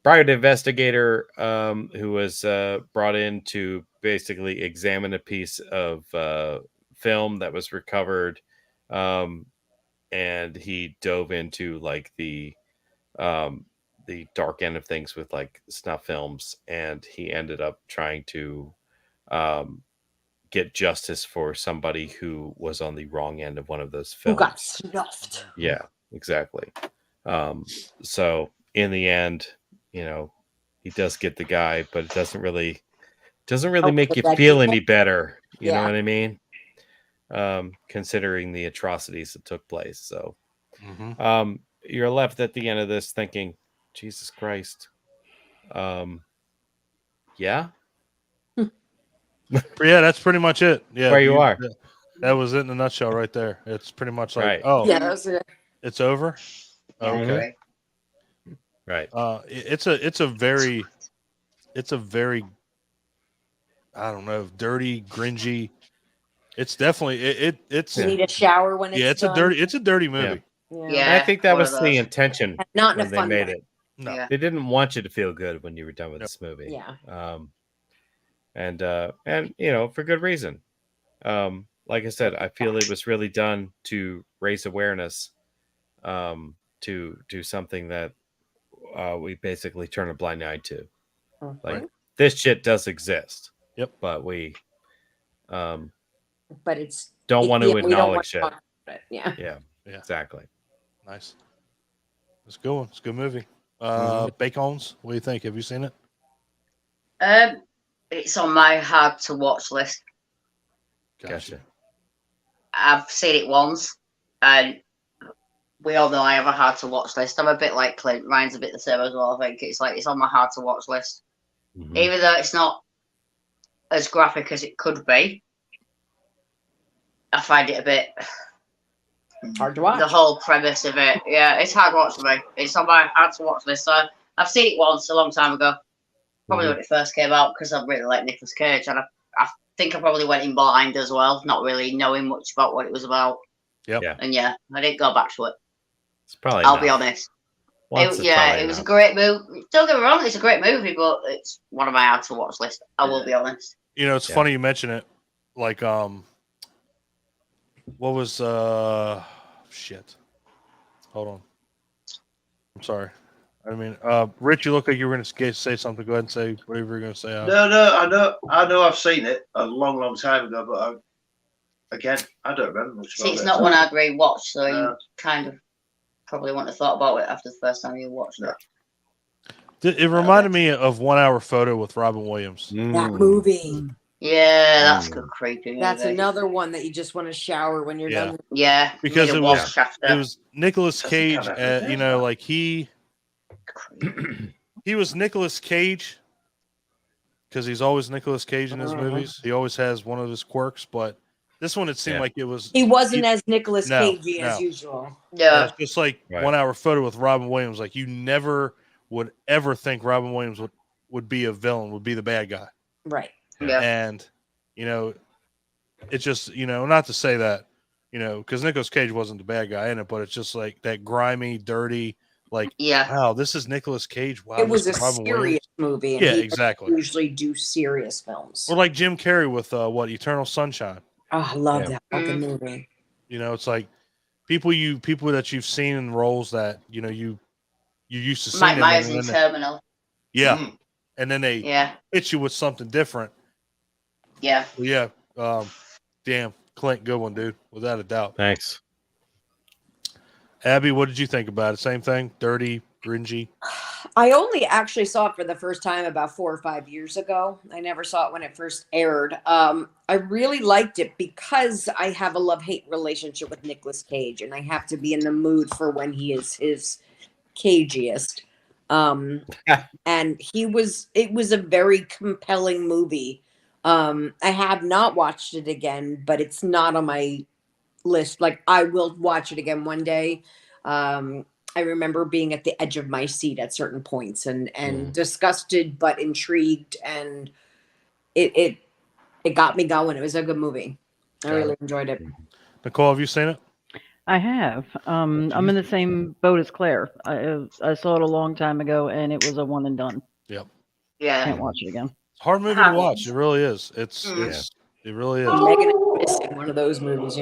private investigator who was brought in to basically examine a piece of film that was recovered, and he dove into like the dark end of things with like snuff films, and he ended up trying to get justice for somebody who was on the wrong end of one of those Who films. got snuffed? Yeah, exactly. So in the end, he does get the guy, but it doesn't really make you feel any better. You know what I mean? Considering the atrocities that took place. So you're left at the end of this thinking, Jesus Christ. Yeah. Yeah, that's pretty much it. Yeah, Where you are. That was it in a nutshell right there. It's pretty much like, Right. oh, Yeah, that was it. it's over. Yeah, Okay. Right. It's a very, I don't know, dirty, gringy. It's definitely it's You need a shower when it's done. it's a dirty movie. Yeah. And I think that one was of the those. intention Not in a when they fun made way. it. No. Yeah. They didn't want you to feel good when you were done with this movie. Yeah. And for good reason. Like I said, I feel it was really done to raise awareness to something that we basically turn a blind eye to. Like, this shit does exist. Yep. But we But it's don't want to we don't want acknowledge to it. talk about it. Yeah. Yeah, exactly. Nice. It's a good one. It's a good movie. Mhm. Bacons, what do you think? Have you seen it? It's on my hard to watch list. Gotcha. I've seen it once, and we all know I have a hard to watch list. I'm a bit like Clint. Ryan's a bit the same as well. I think it's on my hard to watch list, Mhm. even though it's not as graphic as it could be. I find it a bit Hard to watch. the whole premise of it. Yeah, it's hard to watch for me. It's on my hard to watch list. So I've seen it once a long time ago, probably when it first came out, because I really like Nicolas Cage, and I think I probably went in blind as well, not really knowing much about what it was about. Yep. Yeah. And I didn't go back to it. It's probably I'll be honest. Once It was a great movie. Don't get me wrong, it's a great movie, but it's one of my hard to watch list. I will be honest. It's funny you mention it. Like, what was shit? Hold on. I'm sorry. I mean, Rich, you look like you were going to say something. Go ahead and say whatever you're going to say. No, I know I've seen it a long time ago, but I don't remember much about See, it's it. not one I'd rewatch, so you kind of probably wouldn't have thought about it after the first time you watched it. It reminded me of 1 Hour Photo with Robin Williams. That movie. Yeah, that's good creepy. That's movie. another one that you just want to shower when you're done. Yeah, Because need it a was wash after. it was Nicolas Doesn't Cage. come out. Like he was Nicolas Cage because he's always Nicolas Cage in his movies. He always has one of his quirks, but this one it seemed like it was. He wasn't as Nicolas No, Cagey as no. usual. Yeah, It's just like Right. 1 Hour Photo with Robin Williams. Like you never would ever think Robin Williams would be a villain, would be the bad guy. Right. yeah. And it's just not to say that because Nicolas Cage wasn't the bad guy in it, but it's just like that grimy, dirty, like Yeah. wow, this is Nicolas Cage. Wow, It was this a is Robin serious Williams. movie. And Yeah, he exactly. usually do serious films. Or like Jim Carrey with Eternal Sunshine. Oh, I love Yeah. that fucking movie. It's like people that you've seen in roles that you used to see. Mike Myers in Terminal. Yeah, and then they Yeah, hit you with something different. yeah. Yeah. Damn, Clint, good one, dude, without a doubt. Thanks. Abby, what did you think about it? Same thing, dirty, gringy. I only actually saw it for the first time about 4 or 5 years ago. I never saw it when it first aired. I really liked it because I have a love-hate relationship with Nicolas Cage, and I have to be in the mood for when he is his cagiest. And it was a very compelling movie. I have not watched it again, but it's not on my list. Like, I will watch it again one day. I remember being at the edge of my seat at certain points and disgusted but intrigued, and it got me going. It was a good movie. I really enjoyed it. Nicole, have you seen it? I have. I'm in the same boat as Claire. I saw it a long time ago, and it was a one and done. Yep. Yeah. Can't watch it again. Hard movie to watch. It really is. It really is. Megan is missing one of those movies,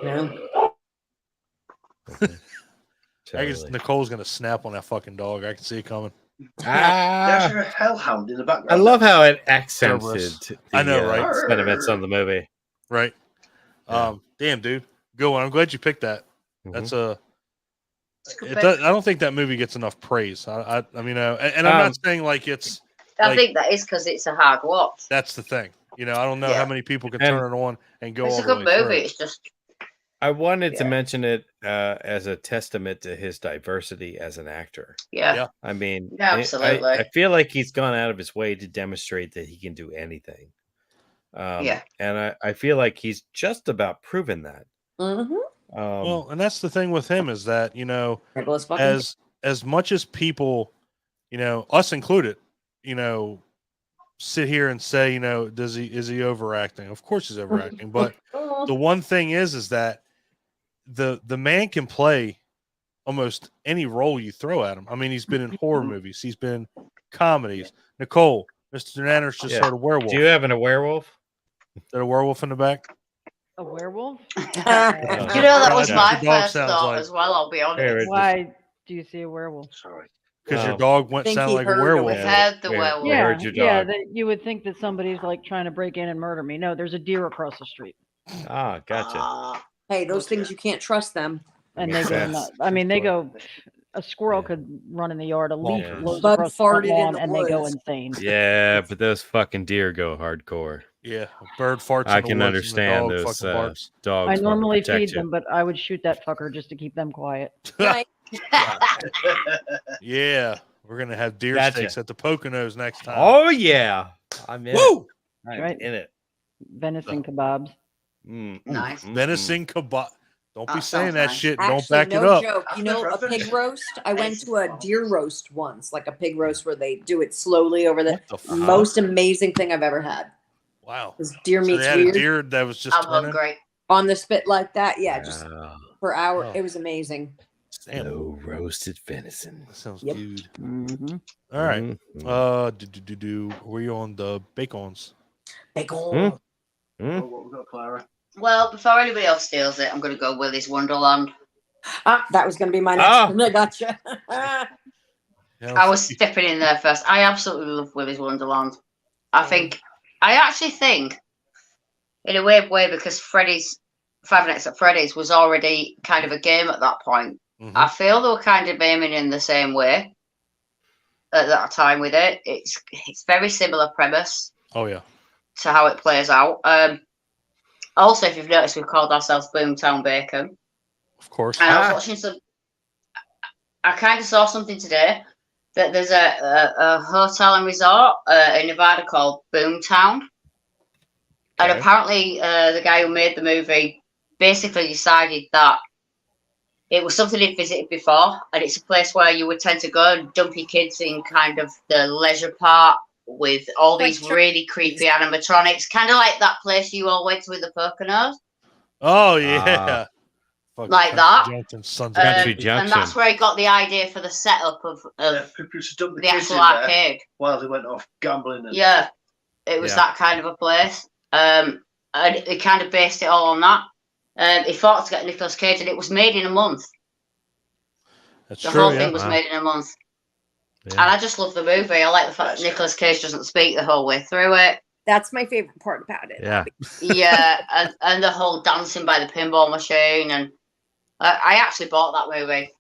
I guess Nicole's gonna snap on that fucking dog. I can see it coming. There's a hellhound in the background. I love how it accented Cerberus. the I know, right? sentiments of the movie. Right. Yeah. Damn, dude. Good one. I'm glad you picked that. Mhm. That's a. good It pick. does, I don't think that movie gets enough praise. I mean, and I'm not saying like it's. I like- think that is because it's a hard watch. That's the thing. You know, I don't know Yeah. how many people can And- turn it on and go It's all a the good way movie. through. It's just I wanted to Yeah. mention it as a testament to his diversity as an actor. Yeah. I mean, Yeah, absolutely. I feel like he's gone out of his way to demonstrate that he can do anything. Yeah. And I feel like he's just about proven that. Mm-hmm. Well, and that's the thing with him is that, you know, as much as people, you know, us included, you know, sit here and say, you know, is he overacting? Of course he's overacting, but the one thing is that the man can play almost any role you throw at him. I mean, he's been in horror movies, he's been comedies. Nicole, Mr. Nanners just heard a werewolf. Do you have a werewolf? Is there a werewolf in the back? A werewolf? You know, that was Yeah. my Your dog first sounds thought like- as well. I'll be honest. Here, Why do you see a werewolf? Sorry. Because your Oh. dog went Think sound he like a heard a werewolf. We heard the werewolf. We Yeah, heard your yeah. dog. That you would think that somebody's like trying to break in and murder me. No, there's a deer across the street, Ah, gotcha. Hey, those things you can't trust them. and Makes they go sense. nuts. I mean, they Sure. go. A squirrel Yeah. could run in the yard. A leaf Yeah. blows Bud across the farted in lawn, the and they go woods. insane. Yeah, but those fucking deer go hardcore. Yeah, a bird farts. I in the can woods understand and the dog those fucking barks. dogs. I want to normally protect feed you. them, but I would shoot that fucker just to keep them quiet. Right. Yeah, we're gonna have deer Gotcha. steaks at the Poconos next time. Oh yeah, I'm in. Woo! It. I'm Right. in it. Venison kebabs. Nice. Venison kebab. Don't be That saying sounds that nice. shit. And don't Actually, back no it up. joke. You know, a I've never pig roast. I went to a Nice. deer roast once, like a pig roast where they do it slowly over the What the fuck? most amazing thing I've ever had. Wow. This deer So meat's they had a weird deer that was just I'm turning. hungry. on the spit like that. Yeah, just Wow. for hours. Oh. It was amazing. Damn, No roasted venison. that sounds Yep. good. Mm-hmm. All right. Mhm. Were you on the bacons? Bacon. Hmm? Oh, what we got, Clara? Well, before anybody else steals it, I'm going to go Willy's Wonderland. Ah, that was going to be my next Ah. one. I gotcha. Yeah, I was stepping in there first. I absolutely love Willy's Wonderland. I actually think, in a weird way, because Freddy's Five Nights at Freddy's was already kind of a game at that point. Mhm. I feel they were kind of aiming in the same way at that time with it. It's very similar premise Oh yeah. to how it plays out. Also, if you've noticed, we've called ourselves Boomtown Bacon. Of course. And I was watching some. I kind of saw something today that there's a hotel and resort in Nevada called Boomtown, and Okay. apparently the guy who made the movie basically decided that it was something he'd visited before, and it's a place where you would tend to go and dump your kids in kind of the leisure part with all Like these really creepy animatronics, kind of like that place you all went to with the Poconos. Oh yeah. Fucking Like Country that. Junction, sons of Country bitches. Junction. And that's where he got the idea for the setup of People used to dump the the kids actual in there arcade. while they went off gambling. And Yeah, it was Yeah. that kind of a place. And he kind of based it all on that. He fought to get Nicolas Cage, and it was made in a month. That's The true. whole Yeah. thing was Wow. made in a month. Yeah. And I just love the movie. I like the fact that Nicolas Cage doesn't speak the whole way through it. That's my favorite part about it. Yeah. Yeah, and the whole dancing by the pinball machine. And I actually bought that movie.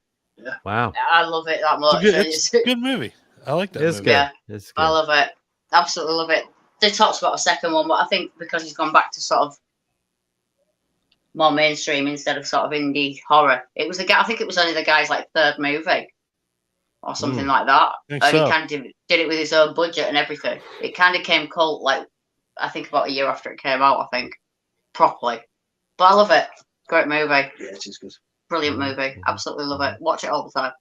Wow. I love it that much. It's a good movie. I like that It's movie. good. Yeah. It's I good. love it. Absolutely love it. They talked about a second one, but I think because he's gone back to sort of more mainstream instead of sort of indie horror. It was I think it was only the guy's like third movie or something like that. Think And so. he kind of did it with his own budget and everything. It kind of came cult like I think about a year after it came out, I think. Properly. But I love it. Great movie. yeah, it is good. Brilliant Mhm, movie. mhm, Absolutely love it. Watch it all the time.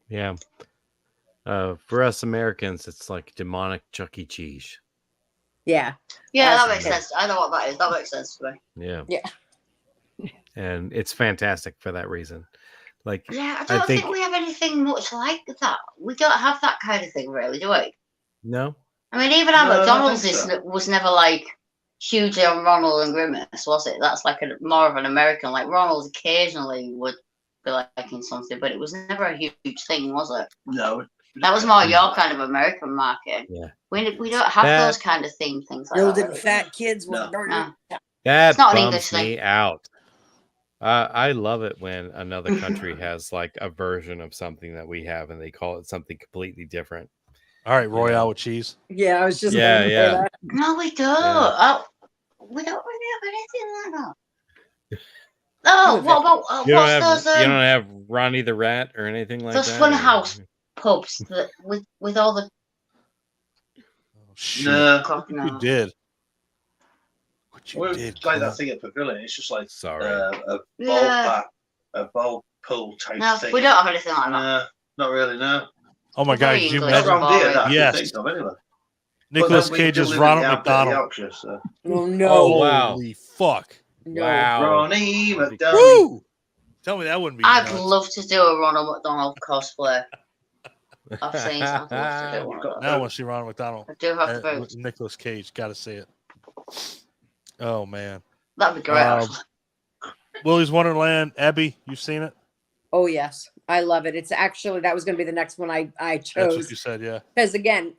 Yeah. For us Americans, it's like demonic Chuck E. Cheese. Yeah. Yeah, that That's makes sense. I know what that is. That makes sense to me. Yeah. Yeah. And it's fantastic for that reason. Like, Yeah, I I don't think think- we have anything much like that. We don't have that kind of thing, really, do we? no. I mean, even our No, I don't McDonald's think so. was never like hugely on Ronald and Grimace, was it? That's like more of an American. Like Ronald's occasionally would be liking something, but it was never a huge thing, was it? No. That was more your kind of American market. Yeah. We don't have That- those kind of theme things like Building that. Really. fat kids with No. burger. No. That It's not an bums English thing. me out. I love it when another country has like a version of something that we have, and they call it something completely different. All right, Royale know. with cheese. Yeah, I was just Yeah, gonna say yeah. that. No, we don't. Yeah. Oh, we don't really have anything like that. Oh, have what it. about You don't what's have those you don't have Ronnie the Rat or anything like those that. fun or- house pubs that with all the Oh, shoot. No, God, You no. did. What you well, did, it's like that Clint. thing at Pavilion. It's just like Sorry. a ball pool type No, thing. we don't have anything like that. No, not really. No, Oh my We're God, very did you English. not imagine around here. That I can Yes. think of anyway. Nicolas But then we Cage do as live in Ronald the outbit of McDonald? Yorkshire, so. Oh no. Oh, wow. Holy fuck. No. Wow. Ronnie That'd be McDonald. Woo! Tell me that wouldn't be I'd nuts. love to do a Ronald McDonald cosplay. I've seen. I'd love to do one of those. Now I want to see Ronald McDonald. I do have to vote. Nicolas Cage. Got to see it. Oh, man. That'd be great. Actually. Willy's Wonderland. Abby, you've seen it? Oh yes, I love it. It's actually that was going to be the next one I That's what chose you said, yeah. because again,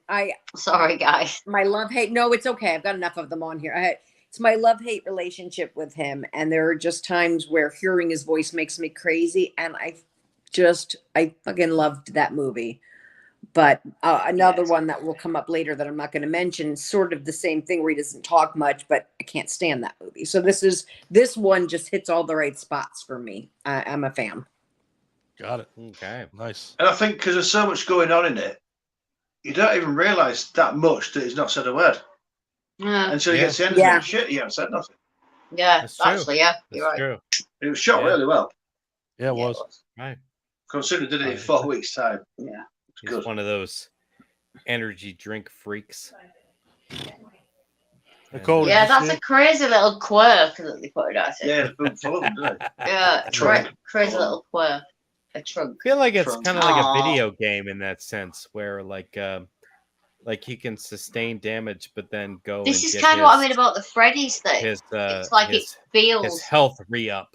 Sorry, guys. my love hate. No, it's okay. I've got enough of them on here. It's my love hate relationship with him, and there are just times where hearing his voice makes me crazy, and I fucking loved that movie. But another one that will come up later that I'm not going to mention, sort of the same thing where he doesn't talk much, but I can't stand that movie. So this one just hits all the right spots for me. I'm a fan. Got it. Okay. Nice. And I think because there's so much going on in it, you don't even realise that much that he's not said a word. Yeah, Until you Yeah. get to the end Yeah. of it, shit, he hasn't said nothing. yeah. That's true. Actually, yeah, That's you're right. true. It was shot Yeah. really well, Yeah, it was. Right. considering they did it in Yeah. 4 weeks' time. Yeah. It's He's good. one of those energy drink freaks. Nicole, Yeah, did you that's see a it? crazy little quirk that they put it at it. Yeah, boom full of them, didn't it? Yeah, Trunk. crazy little quirk. A trunk. I feel like it's Trunk. kind of like Aw. a video game in that sense, where like he can sustain damage, but then go. This and is get kind of what I his- mean about the Freddy's thing. His It's like his, it feels. his health re-up.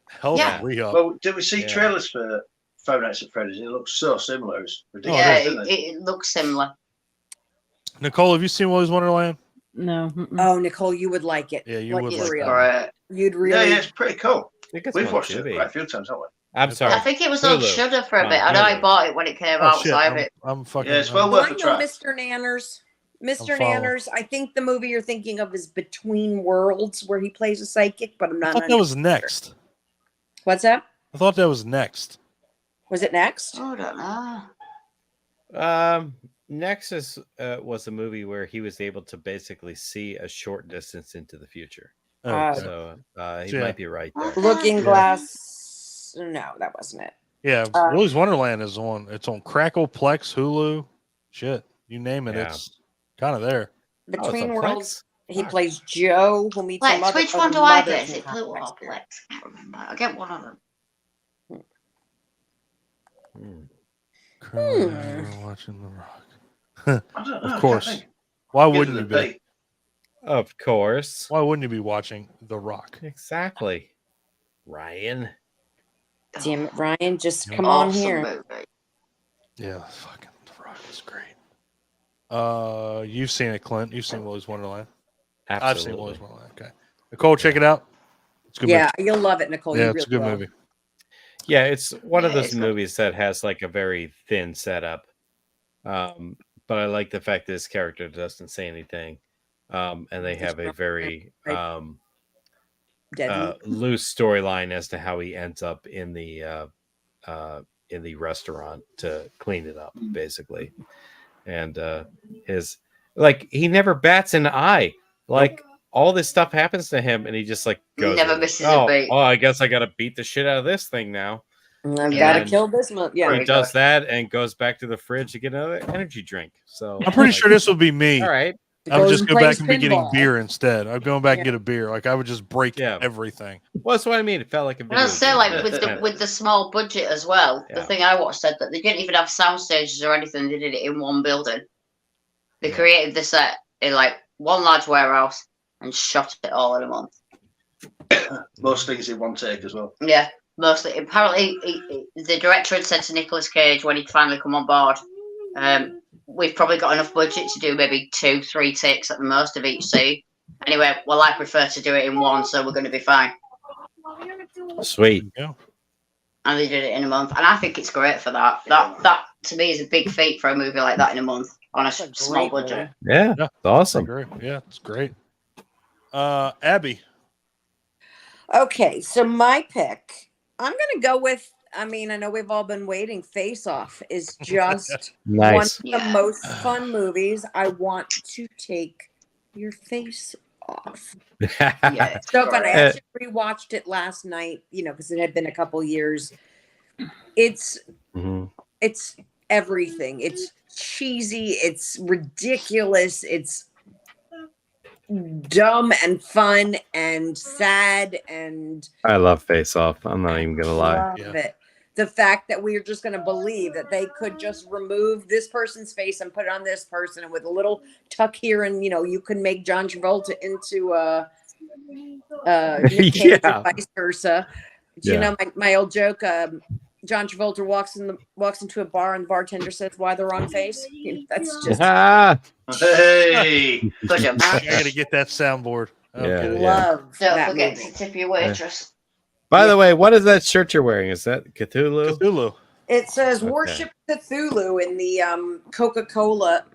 Health Yeah. re-up. Well, did we see Yeah. trailers for Five Nights at Freddy's? It looks so similar. It's ridiculous, Yeah, isn't it? it looks similar. Nicole, have you seen Willy's Wonderland? No. mm-mm. Oh, Nicole, you would like it. Yeah, you Like, would for like real. that. Right. You'd Yeah, really. yeah, it's pretty cool. I think it's We've on watched it Tubi. quite a few times, haven't we? I'm sorry. I think it was on Hulu. Shudder for a On bit. I know I Hulu. bought it when it came Oh, out, shit. so I have it. I'm fucking. Yeah, it's well Do worth I a know try. Mr. Nanners? Mr. following. Nanners, I think the movie you're thinking of is Between Worlds, where he plays a psychic, but I'm I not. thought that was next. What's that? I thought that was next. Was it next? Oh, I don't know. Nexus was a movie where he was able to basically see a short distance into the future. Oh, Uh, okay. So he Yeah. might be right there. Looking Yeah. Glass. No, that wasn't it. Yeah, Uh, Willy's Wonderland is on. It's on Crackle, Plex, Hulu. Shit, you name it, Yeah. it's kind of there. Oh, it's Between on Worlds, Plex? he plays Joe, who meets a Plex, mother. which a one do I mother get? Is from it Pluto or complex care. Plex? I can't remember. I get one of them. Hmm. Currently watching The Rock. I don't know. Of I course. can't think. Why Give wouldn't it you a be? B. Of course. Why wouldn't you be watching The Rock? Exactly. Ryan. Damn it, Ryan! Just Yeah. come on Awesome here. movie. Yeah, fucking The Rock is great. You've seen it, Clint. You've seen Willy's Wonderland. I've seen Absolutely. Willy's Wonderland. Okay, Nicole, check it out. It's a good. Yeah, you'll love it, Nicole. movie. Yeah, You it's a really good will. movie. Yeah, it's one of Yeah, those it's good. movies that has like a very thin setup. But I like the fact that his character doesn't say anything. And they have a very Deadly. loose storyline as to how he ends up in the restaurant to clean it up, basically. And his he never bats an eye. Like all this stuff happens to him, and he just like goes. Never with it. misses a beat. Oh, I guess I got to beat the shit out of this thing now. I've yeah. got to kill this one. Yeah. He does that and goes back to the fridge to get another energy drink. So I'm pretty like, sure this would be me. All right. I would Goes just and go back plays and be getting pinball. beer instead. I'm going back and Yeah. get a beer. Like I would just break Yeah. everything. Well, that's what I mean. It felt like a video. I say game. like with the small budget as well. Yeah. The thing I watched said that they didn't even have sound stages or anything. They did it in one building. They Yeah. created the set in like one large warehouse and shot it all in a month. Most things in one take as well. Yeah, mostly. Apparently, the director had said to Nicolas Cage when he'd finally come on board, "We've probably got enough budget to do maybe 2-3 takes at the most of each scene." Anyway, well, I prefer to do it in one, so we're going to be fine. Sweet. Yeah. And they did it in a month, and I think it's great for that. That to me is a big feat for a movie like that in a month on a That's a small great budget. movie. Yeah, Yeah. it's awesome. Great. Yeah, it's great. Abby. Okay, so my pick, I'm gonna go with. I mean, I know we've all been waiting. Face Off is just one Nice. of the most fun movies. I want to take your face off. Yeah, it's So fun. I great. actually rewatched it last night. You know, because it had been a couple years. It's Mhm. it's everything. It's cheesy. It's ridiculous. It's dumb and fun and sad and I love Face Off. I'm not even gonna lie. love Yeah. it. The fact that we're just going to believe that they could just remove this person's face and put it on this person, and with a little tuck here, and you can make John Travolta into Nick Cage Yeah. and vice versa. Do you know my old joke? John Travolta walks into a bar and the bartender says, "Why the wrong face?" That's just Ah, Hey, Good job. I gotta get that soundboard. Yeah. love Don't that forget movie. to tip your waitress. by the way, what is that shirt you're wearing? Is that Cthulhu? Cthulhu. It says Okay. "Worship Cthulhu" in the Coca-Cola.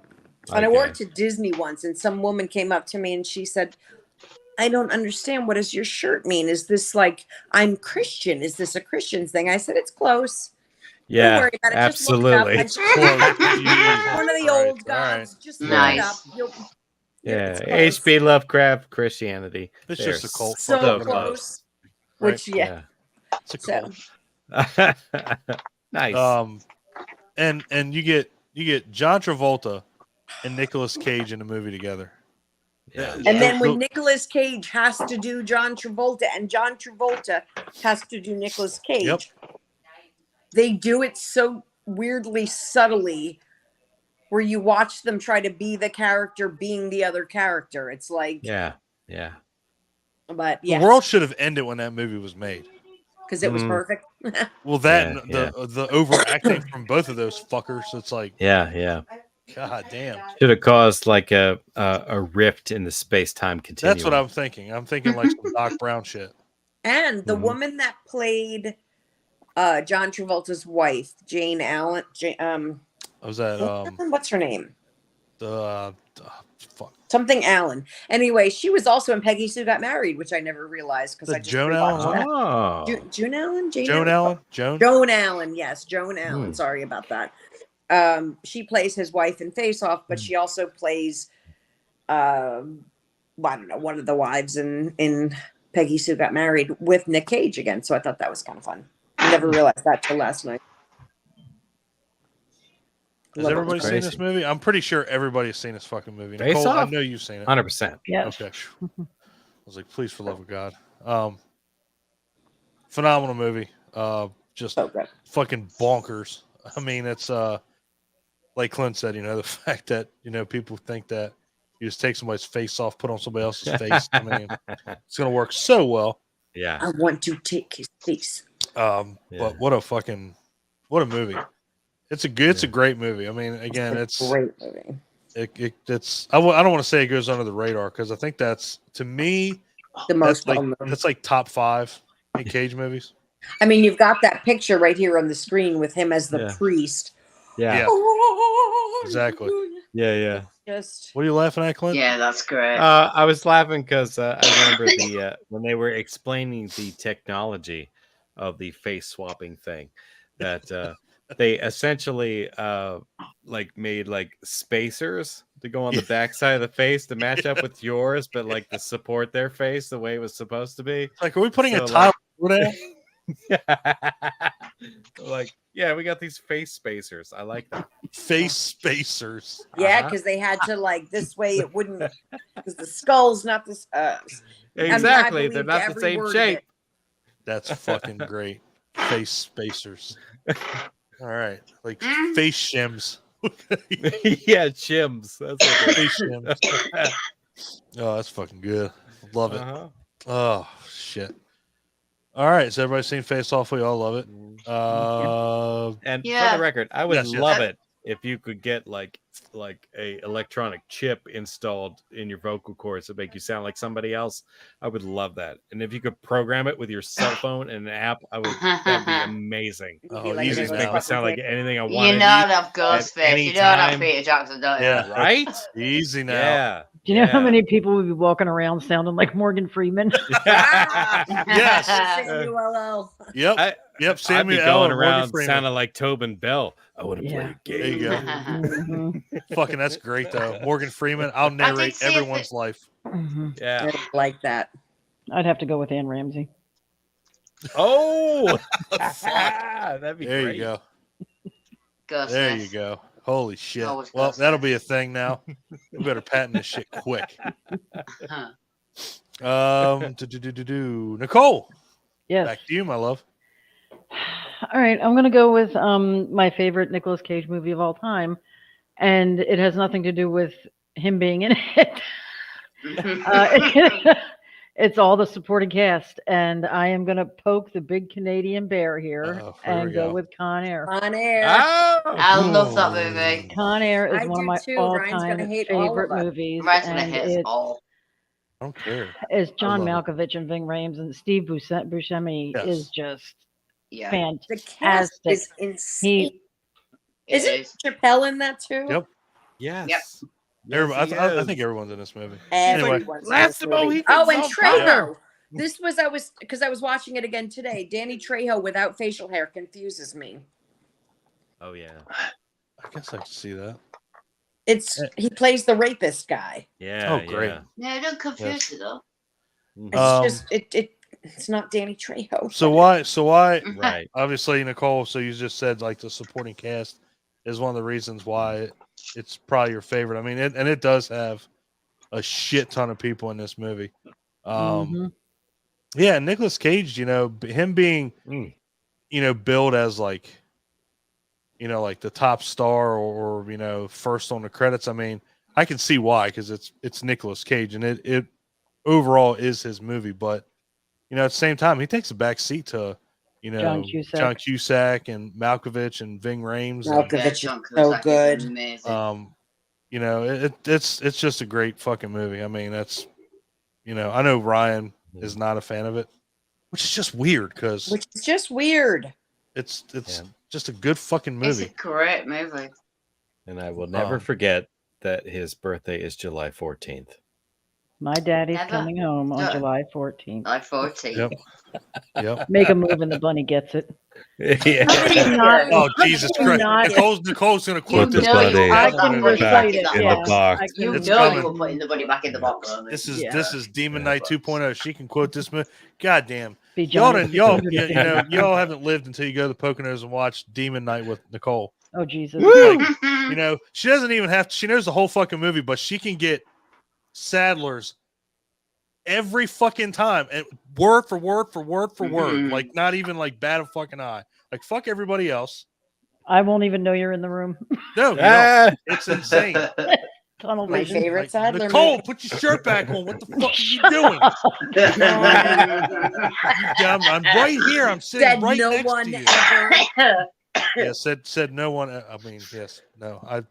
And I wore it Okay. to Disney once, and some woman came up to me and she said, "I don't understand. What does your shirt mean? Is this like I'm Christian? Is this a Christian thing?" I said, "It's close. Don't Yeah, worry about it. Just look it up." absolutely. And Close. one of the Right, old gods. Just look it Nice. up. Yeah, it's close. H.P. Lovecraft, Christianity. It's They're just a cult. So so close. Right? Which yeah. It's a So cult. Nice. And you get John Travolta and Nicolas Cage in a movie together. Yeah. and then when Look- Nicolas Cage has to do John Travolta and John Travolta has to do Nicolas Cage, Yep. they do it so weirdly subtly where you watch them try to be the character being the other character. It's like, Yeah. but The yeah, world should have ended when that movie was made. because it was Mm. perfect. Well, that Yeah, and the overacting from both of those fuckers. It's like, Yeah. god damn. Should have caused like a rift in the space-time continuum. That's what I'm thinking. I'm thinking like some Doc Brown shit. And the Mhm. woman that played John Travolta's wife, Jane Allen, Was that what's her name? fuck? Something Allen. Anyway, she was also in Peggy Sue Got Married, which I never realized because The I just Joan rewatched Allen that. Oh. June Allen? Joan Allen? Joan? Joan Allen, yes, Joan Allen. Hmm. Sorry about that. She plays his wife in Face Off, but she also plays, I don't know, one of the wives in Peggy Sue Got Married with Nick Cage again. So I thought that was kind of fun. I never realized that till last night. Has Love it. everybody seen Crazy. this movie? I'm pretty sure everybody's seen this fucking movie. Face Nicole, I Off? know you've seen it. 100%. Yes. Okay. I was like, please, for love of God. Phenomenal movie. Just So good. fucking bonkers. I mean, it's like Clint said, the fact that people think that you just take somebody's face off, put on somebody else's face. I mean, it's gonna work so well. Yeah. I want to take his face. Yeah. But what a movie. It's a great movie. I mean, again, it's Great movie. it's I don't want to say it goes under the radar because I think that's, to me, The most that's like well known. that's like top 5 Nick Cage movies. I mean, you've got that picture right here on the screen with him as the Yeah. priest. Yeah. Exactly. Yeah. Just What are you laughing at, Clint? Yeah, that's great. I was laughing because I remember when they were explaining the technology of the face swapping thing, that they essentially made like spacers to go on the backside of the face to match up with yours, but like to support their face the way it was supposed to be. Like, are we putting So, a tile over there? Like, yeah, we got these face spacers. I like that. Face spacers. yeah, Uh-huh. because they had to like this way it wouldn't because the skull's not this. Exactly. They're believed not the every same word of shape. it. That's fucking great. Face spacers. All right, like face shims. Yeah, chims. That's what they're- Face shims. Oh, that's fucking good. Love it. Uh-huh. Oh shit. All right, so everybody's seen Face Off. We all love it. And Yeah. for the record, I would Yes, yes. love it if you could get like a electronic chip installed in your vocal cords to make you sound like somebody else, I would love that. And if you could program it with your cell phone and an app, that'd be amazing. You'd be Oh, like easy Nicolas now. Make me sound like Cage. anything I You wanted. know I'd have at Ghostface. any You know I'd have time. Peter Jackson, don't you? Yeah. Right? Easy now. Yeah. Do you know how yeah. many people would be walking around sounding like Morgan Freeman? Yes. Samuel. Yep. Yep. I'd be Samuel L. going and Morgan around Freeman. sounding like Tobin Bell. I want to play Yeah. a There game. you go. Mhm, Fucking, that's great though. Morgan Freeman. I'll narrate see if everyone's life. mhm. Yeah. Like that. I'd have to go with Anne Ramsey. Oh, that'd be There great. you go. Ghostface. There you go. Holy shit. Always Well, Ghostface. that'll be a thing now. We better patent this shit quick. Huh. Nicole, Yes. back to you, my love. All right, I'm going to go with my favorite Nicolas Cage movie of all time, and it has nothing to do with him being in it. It's all the supporting cast, and I am going to poke the big Canadian bear here Oh, here we and go go. with Con Air. On air. Oh, I love that movie. Con Air is I one of do my too. Ryan's gonna all-time hate all of favorite us. movies, Ryan's gonna and hit us it all. I don't care. is John love it. Malkovich and Ving Rhames, and Steve Buscemi Yes. is just Yeah. The cast fantastic. is insane. It Isn't is. Chappelle in that too? Yep. yes. Yep. Everybody, I yes. think everyone's in this movie. Everyone's in Last this of all, movie. he Oh, thinks and on fire. Trejo. This was because I was watching it again today. Danny Trejo without facial hair confuses me. Oh yeah. I guess I can see that. He plays the rapist guy. Yeah. Oh, great. yeah. No, don't confuse it though. It's Um, just it's not Danny Trejo. So why? Right. Obviously, Nicole. So you just said like the supporting cast is one of the reasons why it's probably your favorite. I mean, it does have a shit ton of people in this movie. Mhm. Yeah, Nicolas Cage. Him being billed as like the top star or first on the credits. I mean, I can see why, because it's Nicolas Cage and it overall is his movie, but at the same time he takes a back seat to John Cusack. John Cusack and Malkovich and Ving Rhames. Malkovich John is so Cusack is good. amazing. It's just a great fucking movie. I mean, that's I know Ryan is not a fan of it, which is just weird because Which is just weird. it's Yeah. just a good fucking It's movie. a great movie. And I will never forget that his birthday is July 14th. My daddy's Never. coming home on No. July 14th. Like 14. Yep. Yep. Make a move and the bunny gets it. yeah. Not- Oh Jesus Christ! not- Nicole's gonna quote You this. know movie. you I put can that bunny recite back it. in that in Yeah, the box. I You can It's know coming. you were putting the bunny back in the box. This is Yeah. this is Demon Yeah. Knight 2.0. She can quote this movie. God damn. be Y'all Johnny didn't, y'all Depp. y'all haven't lived until you go to the Poconos and watch Demon Knight with Nicole. Oh Jesus! Like, she doesn't even have to, she knows the whole fucking movie, but she can get Sadler's every fucking time and word for word for word for word. Mhm. Like not even like bat a fucking eye. Like fuck everybody else. I won't even know you're in the room. No, you don't. Ah, It's insane. Tunnel My vision. favorite Like, Sadler Nicole, movie. put your shirt back on. What the fuck are you doing? I'm right here. I'm sitting Said right no next one to you. ever. Yeah, said no one. I mean, yes, no,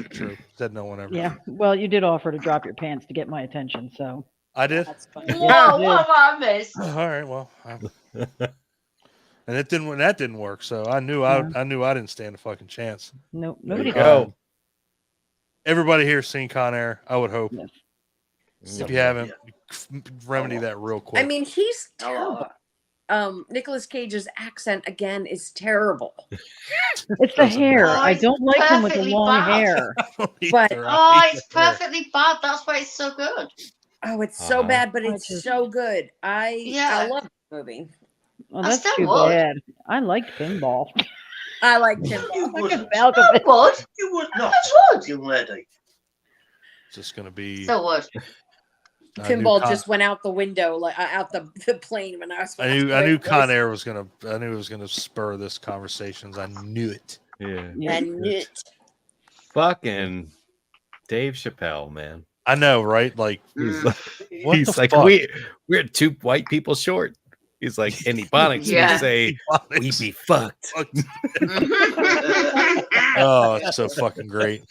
true. Said no one ever. Yeah. Well, you did offer to drop your pants to get my attention, so I did. That's funny. Whoa, what have I missed? All right, well, and it didn't. When that didn't work, so I knew I didn't stand a fucking chance. no, There nobody you does. go. Everybody here seen Con Air. I would hope. Yes. If you haven't, remedy that real quick. I mean, he's Oh, terrible. Nicolas Cage's accent again is terrible. It's the Doesn't hair. matter. I don't like him with the Perfectly long bad. hair. but- Oh, it's perfectly bad. That's why it's so good. Oh, it's so Uh-huh. bad, but I it's just- so good. I Yeah. love the movie. Well, I that's still too would. bad. I liked pinball. I like him. You Look would, at Malcolm. Would. you would not, young lady. It's just gonna be. So would. I knew Pinball Con- just went out the window, like out the plane when I was. I knew watching Con it. Air was gonna. I knew it was gonna spur this conversations. I knew it. Yeah. Yeah. I knew it. Fucking Dave Chappelle, man. I know, right? Like, He's Mm. like, What he's the like fuck? we're two white people short. He's like, in Ebonics, Yeah. we say, we be fucked. Oh, it's so fucking great.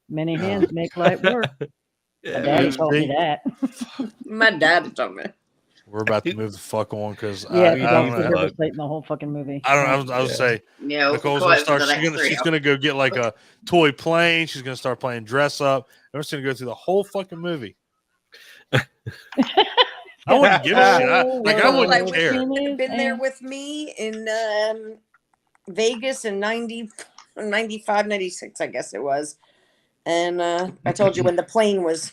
Many hands make light work. My daddy It's told me big. that. My dad told me. We're about to move the fuck on because Yeah, I you don't don't know. sit here recitating the whole fucking movie. I would say Yeah, we'll Nicole's go gonna out for start. the next She's 3 gonna go get like a toy plane. She's gonna start playing dress up. And we're just gonna go through the whole fucking movie. I wouldn't give a shit. I wouldn't I wish care. you had been there with me in Vegas in 95, 96, I guess it was. And I told you when the plane was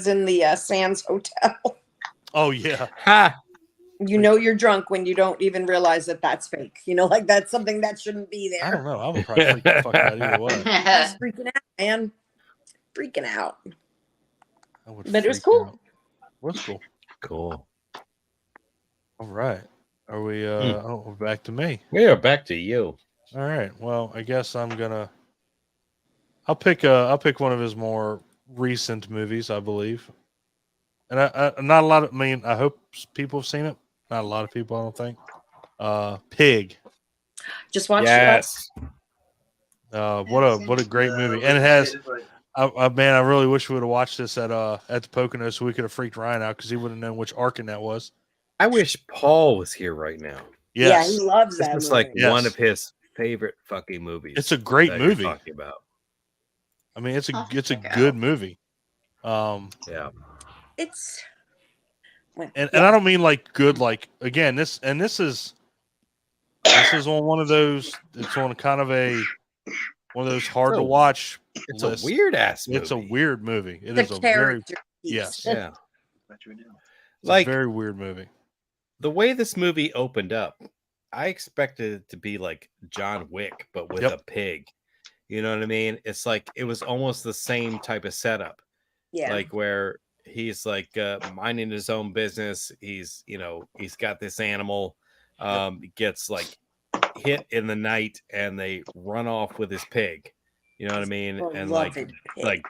in the Sands Hotel. Oh yeah. Ha! You know you're drunk when you don't even realize that that's fake. You know, like that's something that shouldn't be I don't there. know. I would probably freak the fuck out either way. I was freaking out, man. Freaking out. I would But it was freak cool. out. What's cool? Cool. All right. Are we? Oh, we're back to me. We are back to you. All right. Well, I guess I'll pick one of his more recent movies, I believe. And I not a lot of. I mean, I hope people have seen it. Not a lot of people, I don't think. Pig. Just watch Yes. What a great movie, and it has. Man, I really wish we would have watched this at the Pocono so we could have freaked Ryan out because he would have known which Arkin that was. I wish Paul was here right now. Yes. Yeah, he loves This that is movie. like Yes. one of his favorite fucking movies. It's a great that you're movie. talking about. I mean, it's a I'll it's a check it good out. movie. Yeah. It's And I don't mean like good, like again, this is on one of those. It's on kind of one of those hard to watch. It's lists. a weird ass movie. It's a weird movie. It the is a very character yes, piece. Yeah. it's Like a very weird movie. the way this movie opened up, I expected it to be like John Wick, but with Yep. a pig. You know what I mean? It's like it was almost the same type of setup. Yeah. Like where he's like minding his own business. He's got this animal, gets like hit in the night and they run off with his pig. You know what I mean? And like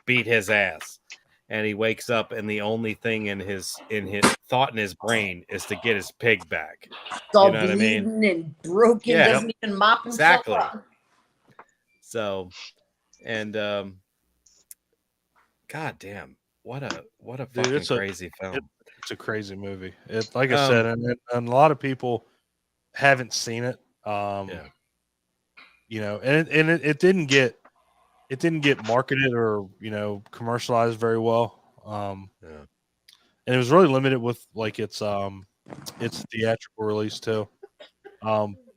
beat his ass. And he wakes up and the only thing in his thought in his brain is to get his pig back. It's all you know what I bleeding mean? and broken, Yeah. doesn't even mop himself Exactly. up. So, and god damn, what a Dude, fucking it's a- crazy film. It's a crazy movie. It, like I said, and a lot of people haven't seen it. Yeah. You know, and it didn't get marketed or commercialized very well. Yeah. And it was really limited with like its theatrical release too.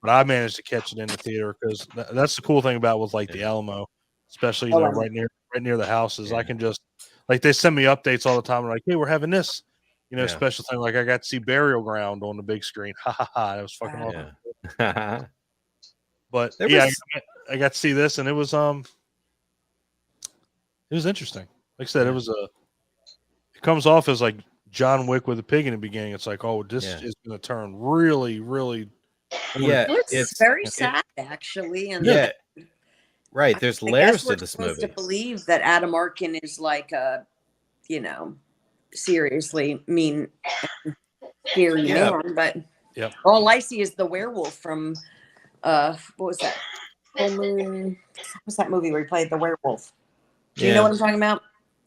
But I managed to catch it in the theater because that's the cool thing about with like the Alamo, especially right near the houses. I can just like they send me updates all the time. Like, hey, we're having this, special thing. Like I got to see Burial Ground on the big screen. Ha ha ha! That was fucking awesome. Yeah. But I got to see this, and it was interesting. Like I said, it comes off as like John Wick with a pig in the beginning. It's like, oh, this is going to turn really, really. Yeah, It's very sad, actually. And right. There's I layers guess to we're this supposed movie. to believe that Adam Arkin is like a, seriously mean, scary man. But all I see is the werewolf from, what was that? Full Moon. What's that movie where he played the werewolf? Do you know what I'm talking about?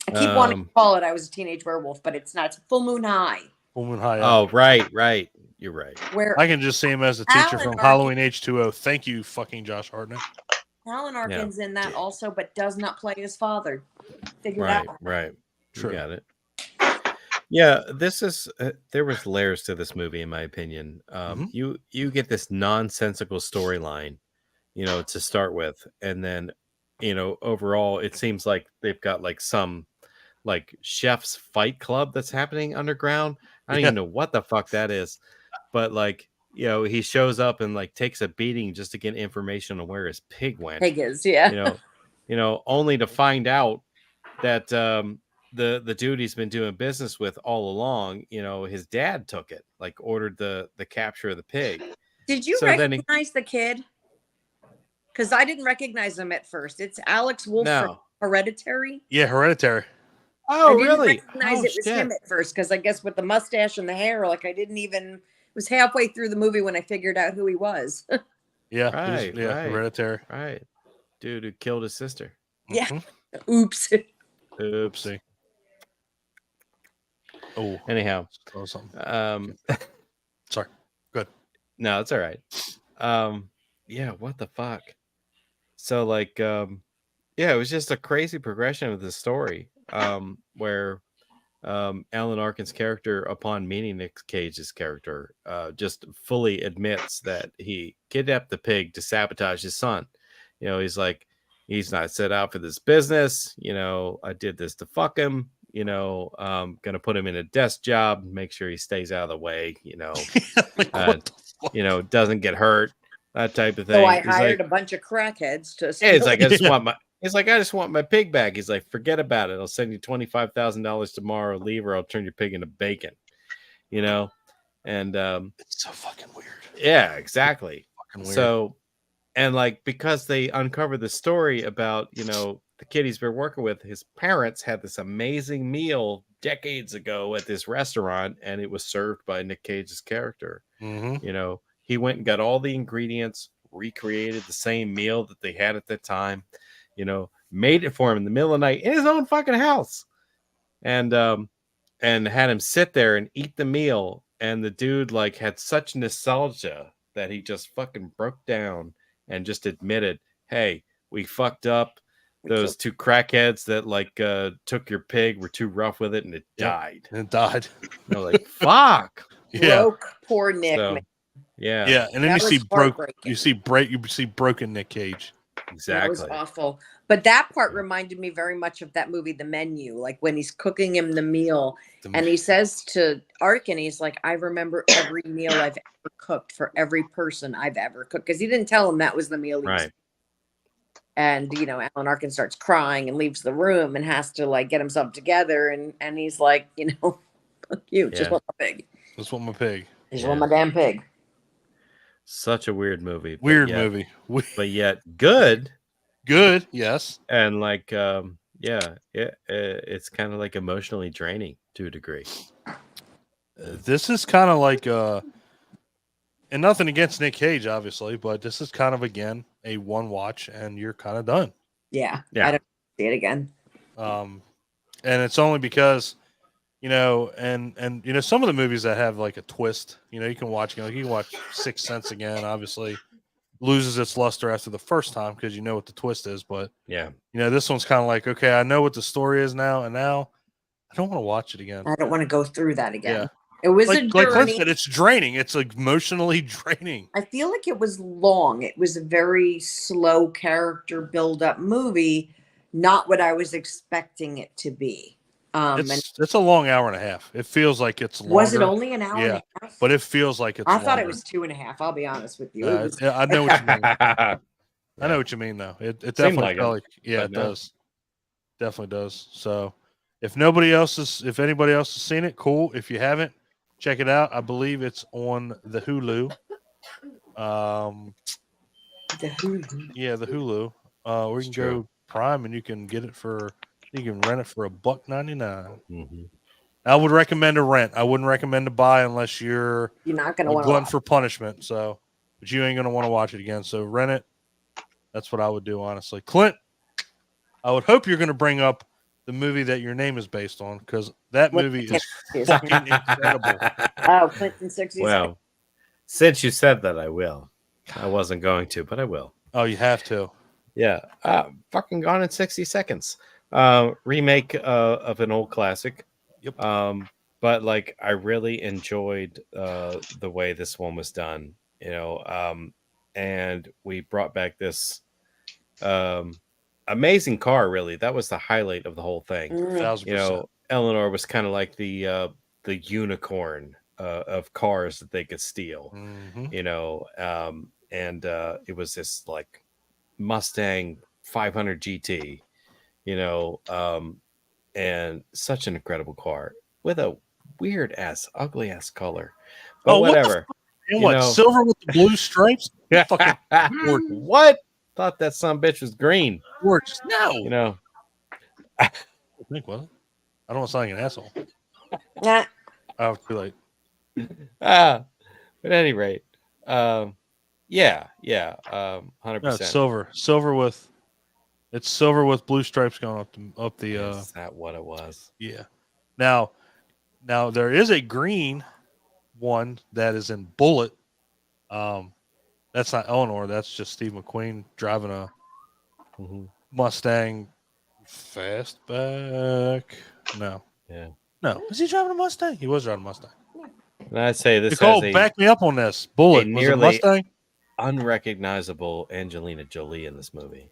I keep wanting to call it I Was a Teenage Werewolf, but it's not. It's Full Moon High. Full Moon High. Oh, right. You're right. Where I can just see him as a teacher from Halloween H2O. Thank you, fucking Josh Hartnett. Alan Arkin's in that also, but does not play his father. Figure it out. Right. True. You got it. Yeah, this is there was layers to this movie, in my opinion. You get this nonsensical storyline, to start with, and then, overall, it seems like they've got like some like chef's fight club that's happening underground. I don't even know what the fuck that is, but like, he shows up and like takes a beating just to get information on where his pig went. Pig is, only to find out that the dude he's been doing business with all along, his dad took it, like ordered the capture of the pig. Did you recognize the kid? Because I didn't recognize him at first. It's Alex Wolff from Hereditary. Yeah, Hereditary. Oh, I didn't really? recognize Oh, it was him shit. at first because I guess with the mustache and the hair, like I didn't even. It was halfway through the movie when I figured out who he was. Yeah, Right, right. Hereditary. Right. Dude who killed his sister. Yeah. Mhm. Oops. Oops. Oopsie. Oh, Anyhow, saw something. Sorry. Good. no, it's all right. Yeah, what the fuck? So like yeah, it was just a crazy progression of the story. Where Alan Arkin's character, upon meeting Nick Cage's character, just fully admits that he kidnapped the pig to sabotage his son. You know, he's like, he's not set out for this business. You know, I did this to fuck him. You know, gonna put him in a desk job, make sure he stays out of the way. You know, Like, uh, what the fuck? you know, doesn't get hurt, that type of thing. So I He's hired like, a bunch of crackheads to. yeah, he's steal like, I it. just want my. He's like, I just want my pig back. He's like, forget about it. I'll send you $25,000 tomorrow. Leave, or I'll turn your pig into bacon. You know, and It's so fucking weird. yeah, exactly. Fucking weird. So, and like because they uncovered the story about, you know, the kid he's been working with, his parents had this amazing meal decades ago at this restaurant, and it was served by Nick Cage's character. Mhm. You know, he went and got all the ingredients, recreated the same meal that they had at the time, you know, made it for him in the middle of the night in his own fucking house, and had him sit there and eat the meal. And the dude like had such nostalgia that he just fucking broke down and just admitted, hey, we fucked up. Those two crackheads that like took your pig were too rough with it, and it Yep. died. And it died. I was like, fuck. Yeah. Broke poor Nick. So, man. yeah, Yeah. And then That you see was broke. heartbreaking. You see broken Nick Cage. That was exactly. awful. But that part reminded me very much of that movie, The Menu, like when he's cooking him the meal and he says to Arkin, he's like, I remember every meal I've ever cooked for every person I've ever cooked. Because he didn't tell him that was the meal he was. Right. And, you know, Alan Arkin starts crying and leaves the room and has to like get himself together. And he's like, you know, fuck you, just Yeah. want my pig. Just want my pig. Just Yeah. want my damn pig. Such a weird movie. but Weird yet- movie. But yet good. Good. Yes. And like yeah, it's kind of like emotionally draining to a degree. This is kind of like and nothing against Nick Cage, obviously, but this is kind of again a one watch and you're kind of done. Yeah. Yeah. I don't see it again. And it's only because, you know, and you know, some of the movies that have like a twist, you know, you can watch, you know, you can watch Sixth Sense again, obviously loses its luster after the first time because you know what the twist is, but Yeah. you know, this one's kind of like, okay, I know what the story is now, and now I don't want to watch it again. I don't want to go through that again. Yeah. It was a Like Clint journey. said, it's draining. It's like emotionally draining. I feel like it was long. It was a very slow character build-up movie, not what I was expecting it to be. And It's a long hour and a half. It feels like it's longer. was it only an hour Yeah, and a half? but it feels like it's I thought longer. it was 2.5. I'll be honest with you. It was- Yeah, I know what you mean. Yeah. I know what you mean, though. It Seemed definitely like felt it, like, yeah, but it no. does. Definitely does. So, if anybody else has seen it, cool. If you haven't, check it out. I believe it's on the Hulu. The Hulu. Yeah, the Hulu. Or you can true. go Prime and you can get it for, you can rent it for $1.99. Mhm. I would recommend a rent. I wouldn't recommend to buy unless you're You're not going a to want glutton to. for punishment. So, but you ain't gonna want to watch it again. So rent it. That's what I would do, honestly. Clint, I would hope you're gonna bring up the movie that your name is based on, because that What movie the is heck fucking incredible. Oh, Clinton 60. Well, since you said that, I will. I wasn't going to, but I will. Oh, you have to. Yeah. Fucking Gone in 60 Seconds. Remake of an old classic. Yep. But like I really enjoyed the way this one was done, you know. And we brought back this amazing car, really. That was the highlight of the whole thing. 1,000%. You know, Eleanor was kind of like the unicorn of cars that they could steal. Mhm. You know, and it was this like Mustang 500 GT, you know, and such an incredible car with a weird ass, ugly ass color. But Oh, what the whatever. And You what, know- silver with the blue stripes? Fucking gorgeous. What? Thought that son bitch was green. Gorgeous. No. You know, I think, was it? I don't want to sound like an asshole. Nah. Oh, too late. At any rate, yeah, 100%. No, it's silver. It's silver with blue stripes going up the. Is that what it was? Yeah. Now there is a green one that is in bullet. That's not Eleanor. That's just Steve McQueen driving a Mustang Fastback. No. Yeah. No. Is he driving a Mustang? He was driving a Mustang. And I'd say this Nicole, has back me up on this. Bullet was it a Mustang? Unrecognizable Angelina Jolie in this movie.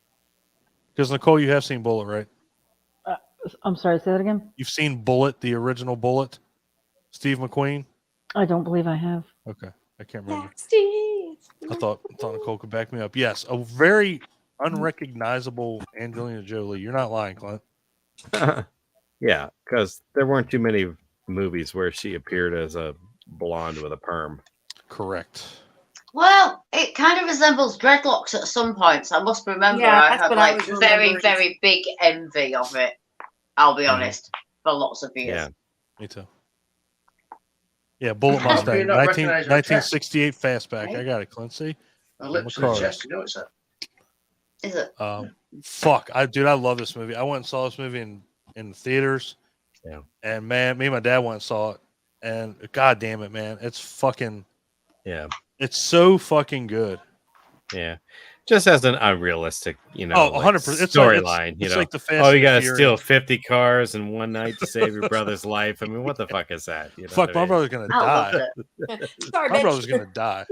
Because Nicole, you have seen Bullet, right? I'm sorry, say that again? You've seen Bullet, the original Bullet? Steve McQueen? I don't believe I have. Okay. I can't remember. I thought Nicole could back me up. Yes, a very unrecognizable Angelina Jolie. You're not lying, Clint. Yeah, because there weren't too many movies where she appeared as a blonde with a perm. Correct. Well, it kind of resembles dreadlocks at some points. I must remember Yeah, I that's had what I like was very, remembering. very big envy of it. I'll be honest, for lots of years. Yeah. Me too. Yeah, Bullet How do you Mustang, not recognize her 1968 Fastback. I got it, Clint. See? Her lips and her chest, you know it's that. Is it? Fuck, I love this movie. I went and saw this movie in the theaters. Yeah. And man, me and my dad went and saw it, and god damn it, man, it's fucking. Yeah. It's so fucking good. Yeah. Just as an unrealistic, 100%. Storyline, It's like the Fast you and got to Furious. steal 50 cars in one night to save your brother's life. I mean, what the fuck is that? You know Fuck, what my I mean? brother's gonna I loved die. it. Sorry, My bitch. brother's gonna die.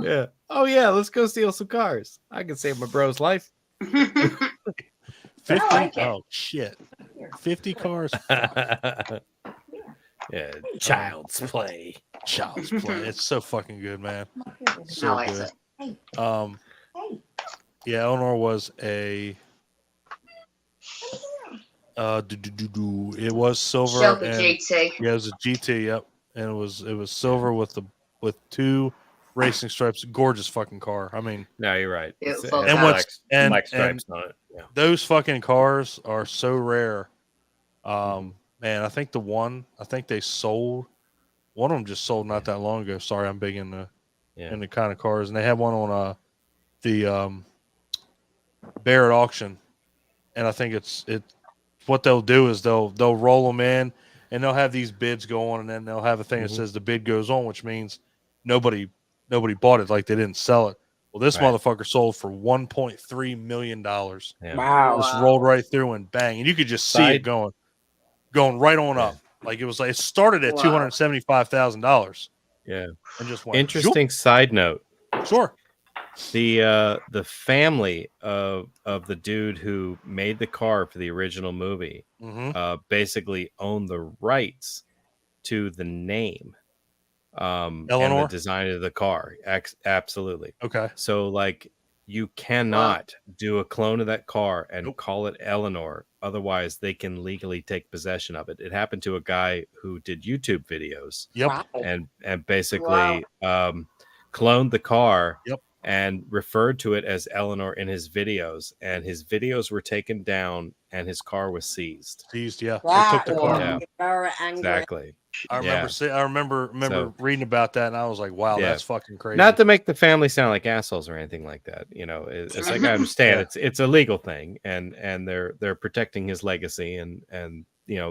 Yeah. Oh, yeah. Let's go steal some cars. I can save my bro's life. 50. like it. Oh shit. 50 cars. Yeah. Child's play. Child's play. It's so fucking good, man. So I like good. it. Yeah, Eleanor was a it was silver Shelby and GT. yeah, it was a GT, yep. And it was silver with two racing stripes. Gorgeous fucking car. I mean, No, you're right. Beautiful. And what's- and- black stripes on it. Yeah. those fucking cars are so rare. Man, I think they sold one of them just sold not that long ago. Sorry, I'm big in the kind of cars, and they had one on the Barrett auction, and I think it's what they'll do is they'll roll them in, and they'll have these bids go on, and then they'll have a thing that says the bid goes on, which means nobody bought it, like they didn't sell it. Well, this Right. motherfucker sold for $1.3 million. Yeah. Wow. Just rolled right through and bang, and you could just see it going right on up. Like it started at Wow. $275,000 Yeah. and just went Interesting side note. zoop. Sure. The family of the dude who made the car for the original movie Mm-hmm. basically owned the rights to the name and Eleanor? the design of the car. Absolutely. Okay. So like you cannot do a clone of that car and call it Eleanor, otherwise they can legally take possession of it. It happened to a guy who did YouTube videos Yep. Wow. and basically cloned the car Yep. and referred to it as Eleanor in his videos, and his videos were taken down and his car was seized. Seized. Yeah. That They took the car. would Yeah. be very angry. Exactly. I remember So- reading about that, and I was like, wow, Yeah. that's fucking crazy. Not to make the family sound like assholes or anything like that. It's like I understand it's a legal thing, and they're protecting his legacy, and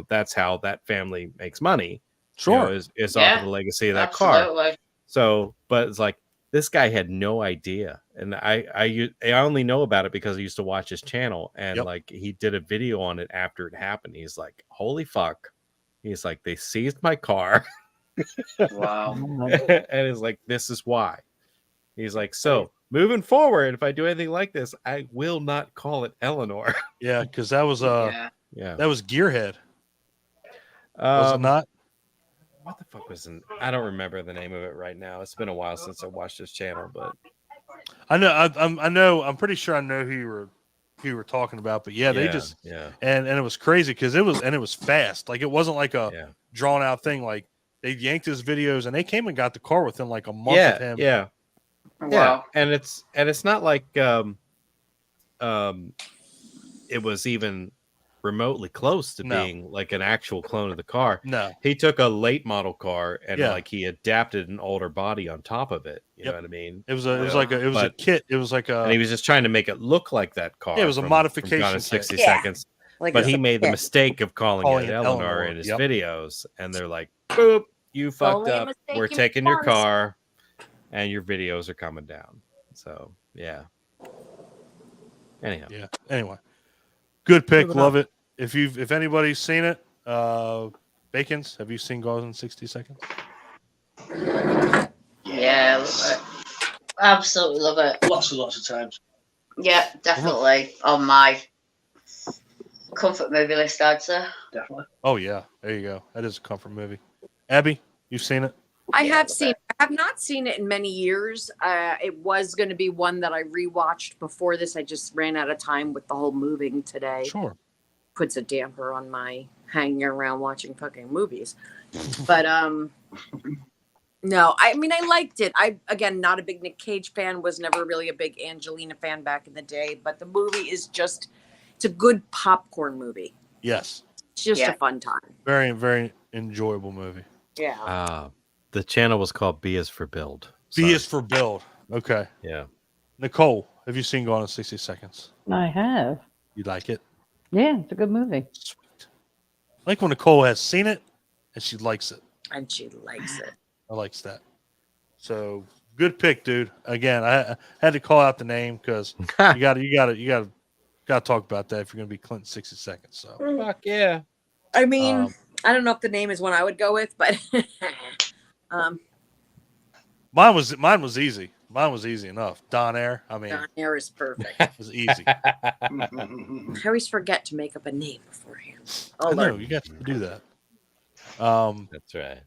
that's how that family makes money. Sure. Is Yeah. off of the legacy of that car. Absolutely. So, but it's like this guy had no idea, and I only know about it because I used to watch his channel, and Yep. like he did a video on it after it happened. He's like, "Holy fuck!" He's like, "They seized my car," Wow. and it's like, "This is why." He's like, "So moving forward, if I do anything like this, I will not call it Eleanor." Yeah, because that was Yeah. Yeah. that was Gearhead, was it not? What the fuck was I don't remember the name of it right now. It's been a while since I watched this channel, but I know. I'm pretty sure I know who you were talking about. But yeah, they just and it was crazy because it was fast. Like it wasn't like a drawn out thing. Like they yanked his videos and they came and got the car within like a month of him. Yeah. Wow. And it's not like it was even remotely close to No. being like an actual clone of the car. No. He took a late model car and Yeah. like he adapted an older body on top of it. You Yep. know what I mean? It was a kit. It was like And he was just trying to make it look like that car. Yeah, it was a from modification Gone in kit. 60 Yeah. seconds. Like But it's he a made the kit. mistake of calling Calling it it Eleanor Eleanor, in his yep. videos. And they're like, boop, you fucked Only a up. mistake We're in taking your cars. car and your videos are coming down. So, yeah. Anyhow. Yeah. Anyway, good pick. Moving Love it. If anybody's seen it, Bacon's, have you seen Gone in 60 Seconds? Yeah, love it. Absolutely love it. Lots and lots of times. Yeah, definitely on my comfort movie list, I'd say. Definitely. Oh yeah, there you go. That is a comfort movie. Abby, you've seen it? I Yeah, have love seen. it. I have not seen it in many years. It was going to be one that I rewatched before this. I just ran out of time with the whole moving today. Sure. Puts a damper on my hanging around watching fucking movies. But no, I mean I liked it. Again not a big Nick Cage fan. Was never really a big Angelina fan back in the day. But the movie is just. It's a good popcorn movie. Yes. It's just Yeah. a fun time. Very, very enjoyable movie. Yeah. The channel was called B is for Build. B Sorry. is for build. Okay. Yeah. Nicole, have you seen Gone in 60 Seconds? I have. You like it? Yeah, it's a good movie. Sweet. I like when Nicole has seen it and she likes it. And she likes it. I likes that. So good pick, dude. Again, I had to call out the name because you got to talk about that if you're gonna be Clinton 60 Seconds. So Fuck yeah. I mean, I don't know if the name is one I would go with, but mine was easy. Mine was easy enough. Don Air. I mean, Don Air is perfect. it was easy. I always forget to make up a name beforehand. Oh, I know Lord. you got to do that. That's right.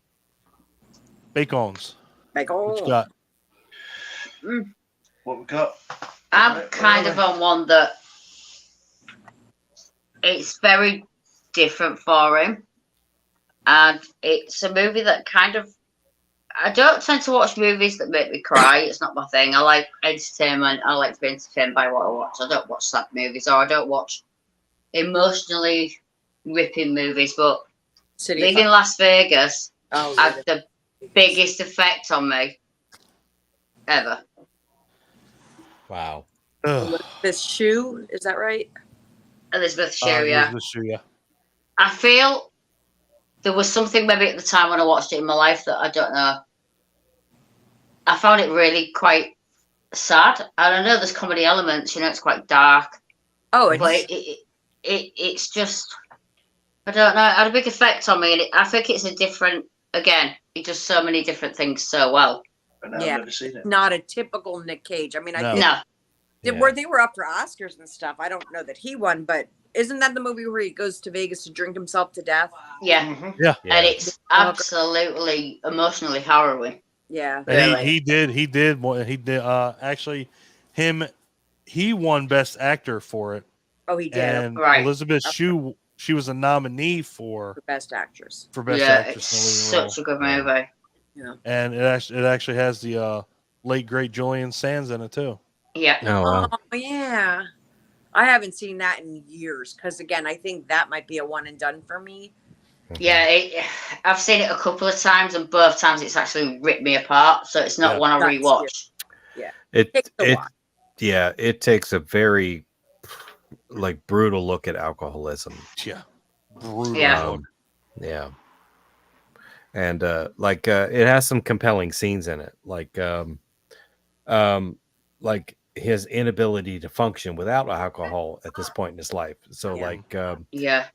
Bacons. Like, What you oh, got? What we got? I'm kind of on one that it's very different for him. And it's a movie that kind of, I don't tend to watch movies that make me cry. It's not my thing. I like entertainment. I like to be entertained by what I watch. I don't watch sad movies or I don't watch emotionally ripping movies. But City of Leaving Fire. Las Vegas Oh, had the biggest effect on me ever. Wow. Ugh. This shoe, is that right? Elizabeth Shue, yeah. Elizabeth Shue, yeah. I feel there was something maybe at the time when I watched it in my life that I don't know. I found it really quite sad. And I know there's comedy elements, it's quite dark. Oh, But it's, it's just, I don't know, it had a big effect on me. And I think it's a different, again, he does so many different things so well. And I've Yeah. never seen it. not a typical Nick Cage. I mean, I No. think No, they were up for Oscars and stuff. I don't know that he won, but isn't that the movie where he goes to Vegas to drink himself to death? yeah. Mhm. Yeah. And it's absolutely emotionally harrowing. Yeah. And Really? he did actually he won Best Actor for it. Oh, he did. And Right. Elizabeth Shue, she was a nominee for For Best Actress. Best Yeah, Actress it's in a leading such a good movie. role. And it actually has the late great Julian Sands in it too. Yeah. Oh, wow. Oh, yeah. I haven't seen that in years because, again, I think that might be a one and done for me. Yeah, I've seen it a couple of times, and both times it's actually ripped me apart. So it's not Yeah. one I That's rewatch. Takes a while. It takes a very like brutal look at alcoholism. Yeah. Brutal. Yeah. Yeah. And it has some compelling scenes in it. Like his inability to function without alcohol at this point in his life. So Yeah. Yeah.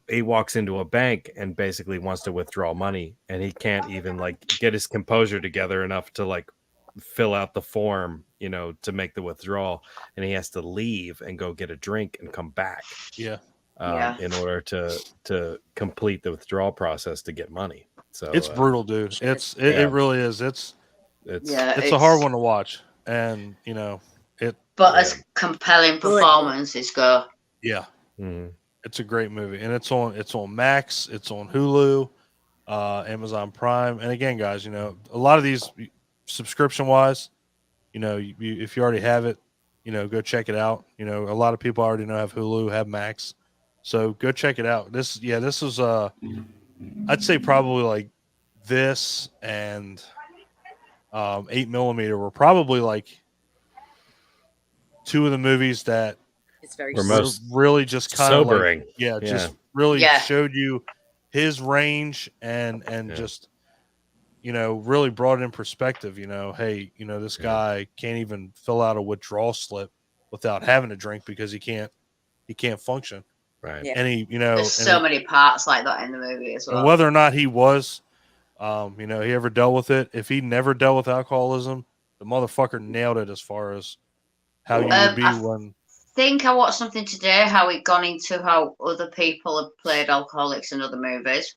he walks into a bank and basically wants to withdraw money and he can't even like get his composure together enough to like fill out the form, to make the withdrawal, and he has to leave and go get a drink and come back Yeah. Yeah. in order to complete the withdrawal process to get money. So It's brutal, dude. Yeah. It really is. It's Yeah. a hard one to watch. And But as compelling performances go. yeah. Mhm. It's a great movie, and it's on Max, it's on Hulu, Amazon Prime, and again, guys, a lot of these subscription wise, if you already have it, go check it out. A lot of people already know have Hulu, have Max, So go check it out. This was I'd say probably like this and 8mm were probably like two of the movies that It's very We're were most really just kind of like sobering. just really Yeah. showed you his range and Yeah. just really brought it in perspective. Hey, this guy can't even fill out a withdrawal slip without having a drink because he can't function. Right. Yeah. And he There's so many parts like that in the movie as and well. whether or not he was he ever dealt with it, if he never dealt with alcoholism, the motherfucker nailed it as far as how you would be when I think I watched something today how it gone into how other people have played alcoholics in other movies.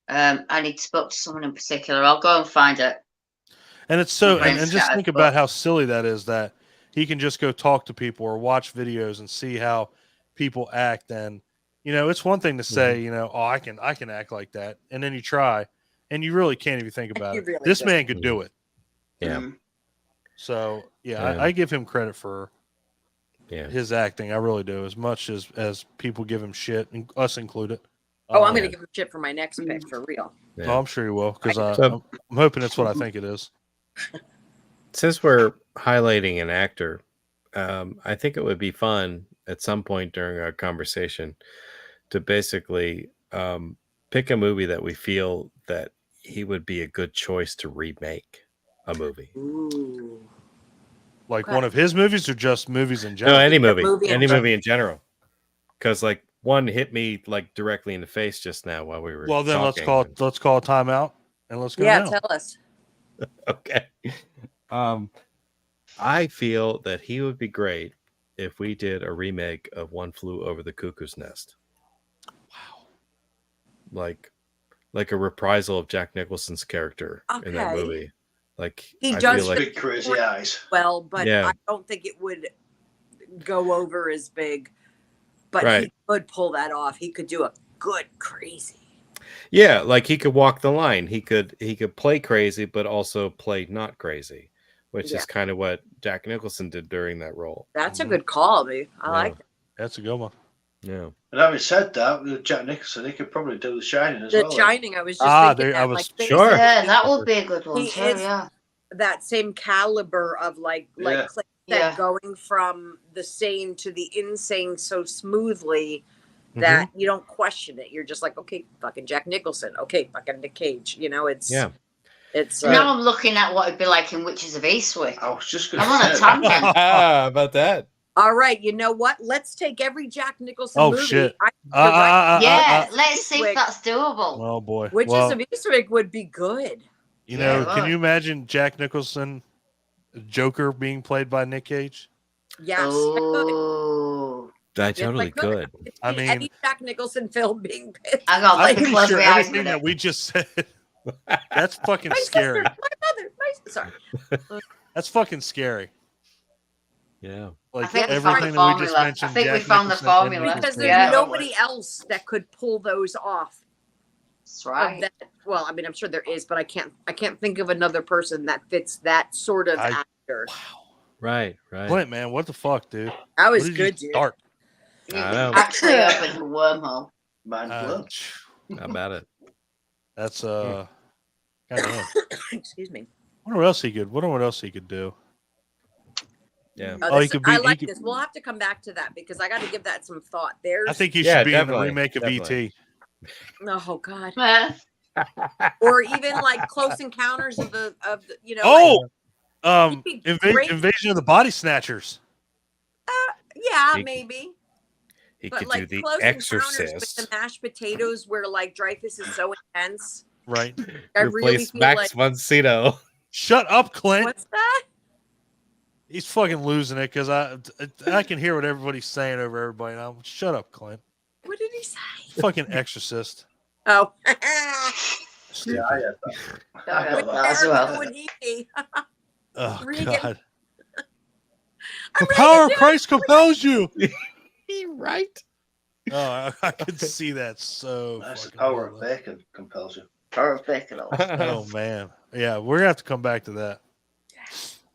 And he spoke to someone in particular. I'll go and find it. And it's so, Brain and just scattered, think but- about how silly that is, that he can just go talk to people or watch videos and see how people act. And, it's one thing to say, oh, I can act like that. And then you try and you really can't even think about You it. really This don't. man could do it. Yeah. Mhm. So Yeah. I give him credit for Yeah. his acting. I really do, as much as people give him shit, and us included. Oh, I'm Um, gonna give him shit for my next pick for real. Yeah. Oh, I'm sure you will, because So- I'm hoping it's what I think it is. Since we're highlighting an actor, I think it would be fun at some point during our conversation to basically pick a movie that we feel that he would be a good choice to remake a movie. Ooh. Like Okay. one of his movies or just movies in No, general? any movie, movie in any general. movie in general. Because like one hit me like directly in the face just now while we were. Well, then let's talking. call a timeout and let's go Yeah, now. tell us. Okay. I feel that he would be great if we did a remake of One Flew Over the Cuckoo's Nest. Wow. Like a reprisal of Jack Nicholson's character in that Okay. movie. Like He I does feel like Big crazy eyes. Well, but Yeah. I don't think it would go over as big. But Right. he could pull that off. He could do a good crazy. yeah, like he could walk the line. He could play crazy, but also play not crazy, which Yeah. is kind of what Jack Nicholson did during that role. That's a Mhm. good call, dude. I Yeah. like that. That's a good one. Yeah. And having said that, with Jack Nicholson, he could probably do The Shining as The well. Shining, I was just Ah, thinking there- that, I was- like, Sure. basically Yeah, that would be a good one He too. is- Yeah. that same caliber of like Yeah. Clint Yeah. said, going from the sane to the insane so smoothly Mm-hmm. that you don't question it. You're just like, okay, fucking Jack Nicholson. Okay, fucking Nick Cage. It's Yeah. it's Now I'm looking at what it'd be like in Witches of Eastwick. I was just going I'm on a to say. tangent. How about that? all right. You know what? Let's take every Jack Nicholson Oh, movie. shit. I think you're right. Yeah, let's see Eastwick. if that's doable. Oh boy. Witches Well, of Eastwick would be good. you Yeah, know, can right. you imagine Jack Nicholson, Joker, being played by Nick Cage? Yes, I could. Oh, I Yes, totally could. could. It's I the- mean- any Jack Nicholson film being pitched. I got I'm like pretty close sure my eyes everything with that it. we just said. That's fucking My scary. sister, my mother, sorry. That's fucking scary. Yeah. Like I think we found everything the that we just formula. mentioned. I think we Jack found the Nicholson and formula. Nick Because Cage. there's Yeah. nobody else that could pull those off. That's Of right. that. Well, I mean, I'm sure there is, but I can't think of another person that fits that sort of I- actor. Right. Right. Clint, man, what the fuck, dude? That was What did good, you dude. start? You I know. actually opened a wormhole. Mind Uh, blown. How about it? That's goddamn. Excuse me. Wonder what else he could. Wonder what else he could do. Yeah. Oh, he This- could be- I he like could- this. We'll have to come back to that because I got to give that some thought. There's. I think he Yeah, should be in the definitely, remake of definitely. ET. Oh God. Eh, Or even like Close Encounters of the Oh, He'd be great. Invasion of the Body Snatchers. yeah, He- maybe. He But could like do The Close Encounters with Exorcist. the mashed potatoes, where like Dreyfus is so intense. Right. I really Replace feel Max like von Sydow. Shut up, Clint. what's that? He's fucking losing it because I can hear what everybody's saying over everybody now. Shut up, Clint. What did he say? Fucking Exorcist. Oh. Yeah, I had that. I got With that as Erica well. Wanini. Oh Regan. God. I'm The ready power to of do it. Christ compels you. Right. Oh, I could see that so. That's the fucking power of well. bacon compels you. Perfect. Oh man, yeah, we're gonna have to come back to that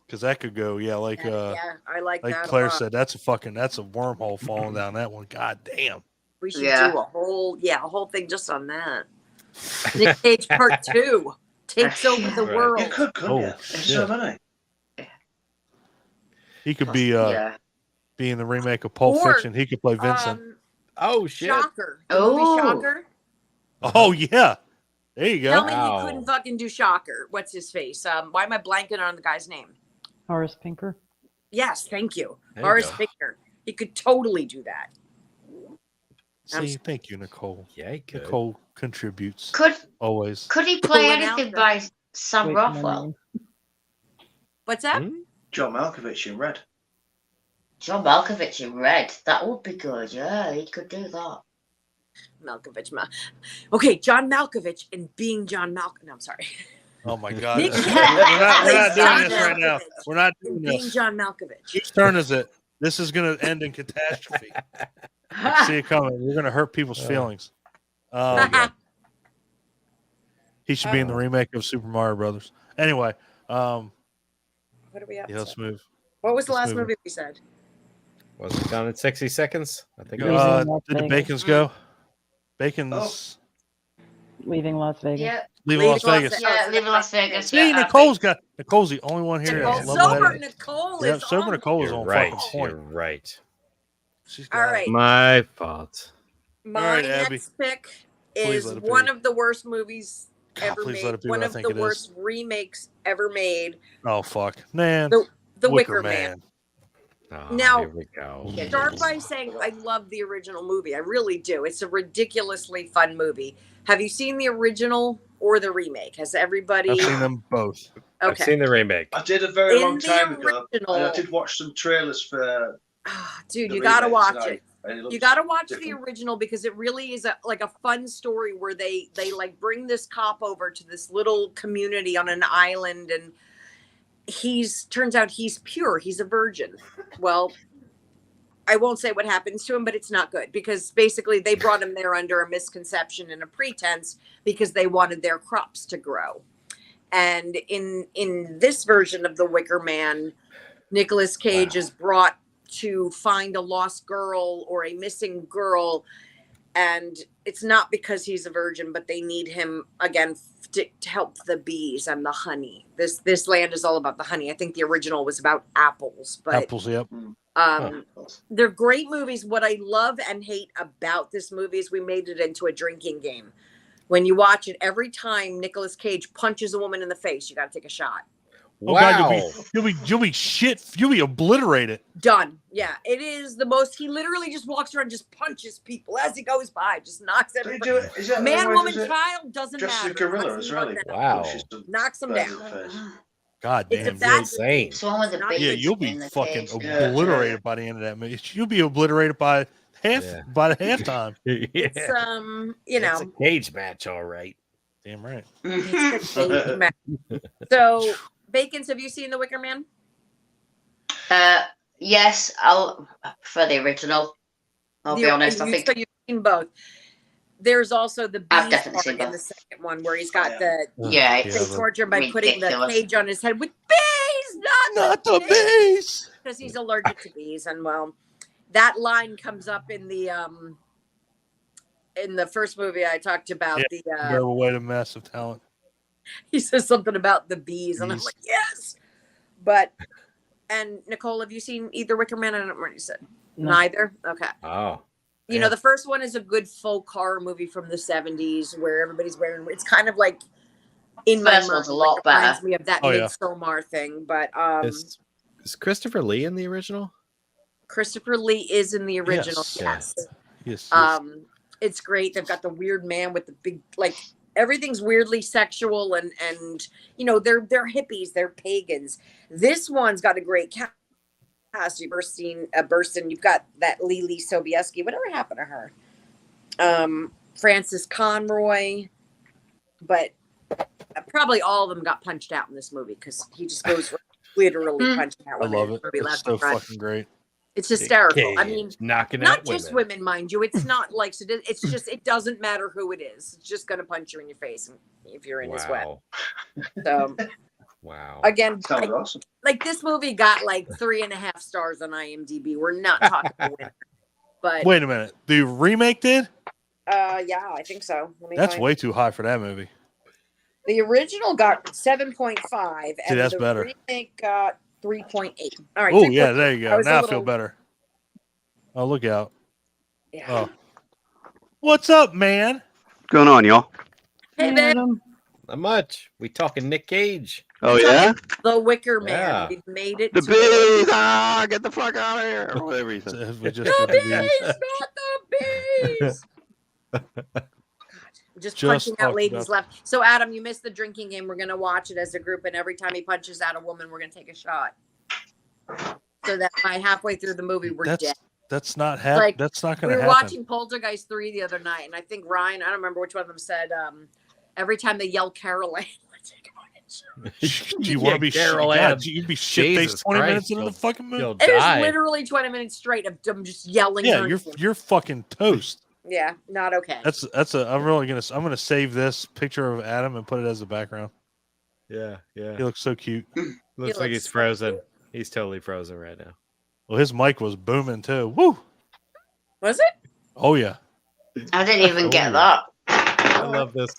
because that could go, like Yeah, I like like that. Claire a lot. said, that's a wormhole falling down that one. God damn. We should Yeah. do a whole thing just on that. Nick Cage Part 2 takes over the Right. world. You could, couldn't Oh, you? There's so shit. many. He could be Yeah. be in the remake of Pulp Or, Fiction. He could play Vincent. Oh shit! Shocker. The movie Oh. Shocker. Oh yeah, there you Tell go. me Wow. he couldn't fucking do Shocker. What's his face? Why am I blanking on the guy's name? Horace Pinker. Yes, thank you. There you Horace go. Pinker. He could totally do that. See, thank you, Nicole. Yeah, he could. Nicole contributes Could always. he play Pulling out anything the- by Sam Wait for my Rockwell? name. What's that? Hmm? John Malkovich in Red. John Malkovich in Red. That would be good. Yeah, he could do that. Malkovich. Okay, John Malkovich and being John Malkovich. No, I'm sorry. Oh my God, Nick we're Cage not plays doing John this right now. Malkovich We're not and doing being this. John Malkovich. Whose turn is it? This is going to end in catastrophe. I see it coming. We're going to hurt people's feelings. There you go. He should be in the remake of Super Mario Brothers. Anyway, What are we up yeah, to? let's move. What was the let's last move. movie we said? Was it done in 60 seconds? I think. it Leaving was. Las Did the Vegas. Bacons go? Bacons Leaving Las Vegas. Yeah, leaving Las Leaving Vegas. Las- yeah, leaving Las Vegas. See, Yeah, Nicole's the only one here. Nicole, that's Nicole- level-headed. sober Nicole Yeah, is sober on. Nicole is You're on right. fucking You're point. right. She's All got it. right. My fault. My All right, Abby. next pick Please is let it be. one of the worst movies God, ever please let made. it be One what I of think the it is. worst remakes ever made. Oh fuck, man. The Wicker Man. Oh, Now- here we go. Start by saying I love the original movie. I really do. It's a ridiculously fun movie. Have you seen the original or the remake? Has everybody? I've seen them both. I've Okay. seen the remake. I did a very In long the time ago, original- and I did watch some trailers for. Dude, the you got to remakes, watch and it. and You looks got to watch the different. original because it really is like a fun story where they like bring this cop over to this little community on an island, and turns out he's pure. He's a virgin. Well, I won't say what happens to him, but it's not good because basically they brought him there under a misconception and a pretense because they wanted their crops to grow. And in this version of the Wicker Man, Nicolas Cage Wow. is brought to find a lost girl or a missing girl, and it's not because he's a virgin, but they need him again to help the bees and the honey. This land is all about the honey. I think the original was about apples, but Apples, yep. they're great movies. What I love and hate about this movie is we made it into a drinking game. When you watch it, every time Nicolas Cage punches a woman in the face, you got to take a shot. Oh Wow. God, you'll be obliterated. Done. Yeah, it is the most. He literally just walks around, just punches people as he goes by, just knocks Did he everybody. do it? Is that Man, the way woman, does it? child doesn't Just matter. the gorilla Knocks as them well. down. Wow. Pushes them Knocks them birds down. in the face. God It's a damn. bad- Insane. It's one with the Yeah, big Yeah, you'll be in the fucking cage. obliterated by the end of that movie. You'll be obliterated by the halftime. Yeah. It's you know, It's a cage match, all right. Damn right. it's a cage match. So, Bacons, have you seen The Wicker Man? Yes, I'll for the original. I'll be honest. I think so. You've seen both. There's also the I've bees definitely part seen in the both. second one where he's got Yeah. the yeah, they it's torture him by putting the ridiculous. cage on his head with bees, Not the base. because he's allergic to bees. And well, that line comes up in the first movie I talked about. Yeah. The Terrible way to massive talent. he says something about the bees, and I'm Bees. like, yes. But and Nicole, have you seen either Wicker Man? I don't remember what you said. No. Neither. Okay. Oh. You know, the first one is a good folk horror movie from the 70s where everybody's wearing. It's kind of like in my First mind, one's a lot it reminds better. me of that Oh, yeah. Midsommar thing. But Is Christopher Lee in the original? Christopher Lee is in the original. Yes. Yes. Yes. It's great. They've got the weird man with the big, like everything's weirdly sexual, and you know they're hippies, they're pagans. This one's got a great cast. Burstyn. You've got that Lily Sobieski. Whatever happened to her? Francis Conroy, but probably all of them got punched out in this movie because he just goes literally punching out. I women love in it. the movie It's left so and right. fucking great. It's hysterical. I mean, knocking not out just women, mind you. It's not like it's just it doesn't matter who it is. It's just gonna punch you in your face if you're in his way. Wow. So Wow. again, Sounds awesome. like this movie got like 3.5 stars on IMDb. We're not talking a winner. But Wait a minute. The remake did? yeah, I think so. Let me That's find- way too high for that movie. The original got 7.5, and that's the better. remake got 3.8. All right. Oh, 3.8. yeah, there you go. was a Now I little- feel better. Oh, look out. Yeah. Oh. What's up, man? What's going on, y'all? Hey, Hey, babe. Adam. Not much. We talking Nick Cage. Oh, It's yeah? The Wicker Man. Yeah. We've made it The to bees! Ah, get the fuck out of here! Or whatever he said. We just the did the bees. bees, not the bees. God, just Just punching out talked ladies about- left. So, Adam, you missed the drinking game. We're going to watch it as a group, and every time he punches out a woman, we're going to take a shot. So that by halfway through the movie, we're dead. That's not Like, That's not We going to were happen. watching Poltergeist 3 the other night, and I think Ryan, I don't remember which one of them said, every time they yell Carol Ann, let's take a shot. Do you want to be Carol shit? Ann. God, you'd be shit Jesus faced 20 Christ, minutes into the you'll- fucking movie. You'll It was die. literally 20 minutes straight of them just yelling. Yeah, her you're name. you're fucking toast. Yeah, not okay. I'm gonna save this picture of Adam and put it as the background. Yeah, He yeah. looks so cute. Looks He like looks he's so frozen. cute. He's totally frozen right now. Well, his mic was booming too. Woo! Was it? Oh yeah. I didn't even get that. I love this.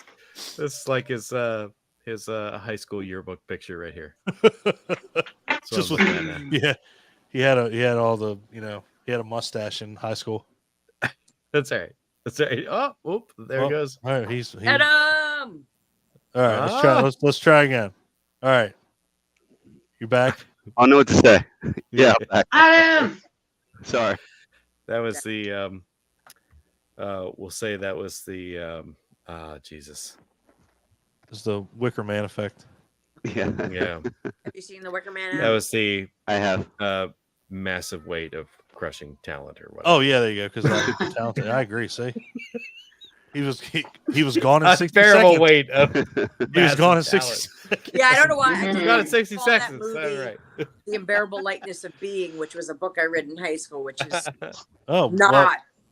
This is like his high school yearbook picture right here. That's Just what with, I'm looking at now. yeah, he had all the he had a mustache in high school. That's all right. That's all right. Oh, whoop, there Well, he goes. All right, Adam. all right. Let's try. Ah. Let's try again. All right, you back? I don't know what to say. Yeah, back. Adam! Sorry. That was the we'll say that was the Jesus. It's the Wicker Man effect. Yeah, Yeah. Have you seen The Wicker Man? That was the I have. massive weight of crushing talent or whatever. Oh yeah, there you go. Because talented. I agree. See, he was gone in 60 unbearable seconds. weight of He was gone in massive 60 talent. seconds. Yeah, I don't know why. I Mhm. just Got in 60 call that seconds. All movie right. The Unbearable Lightness of Being, which was a book I read in high school, which is Oh, not well,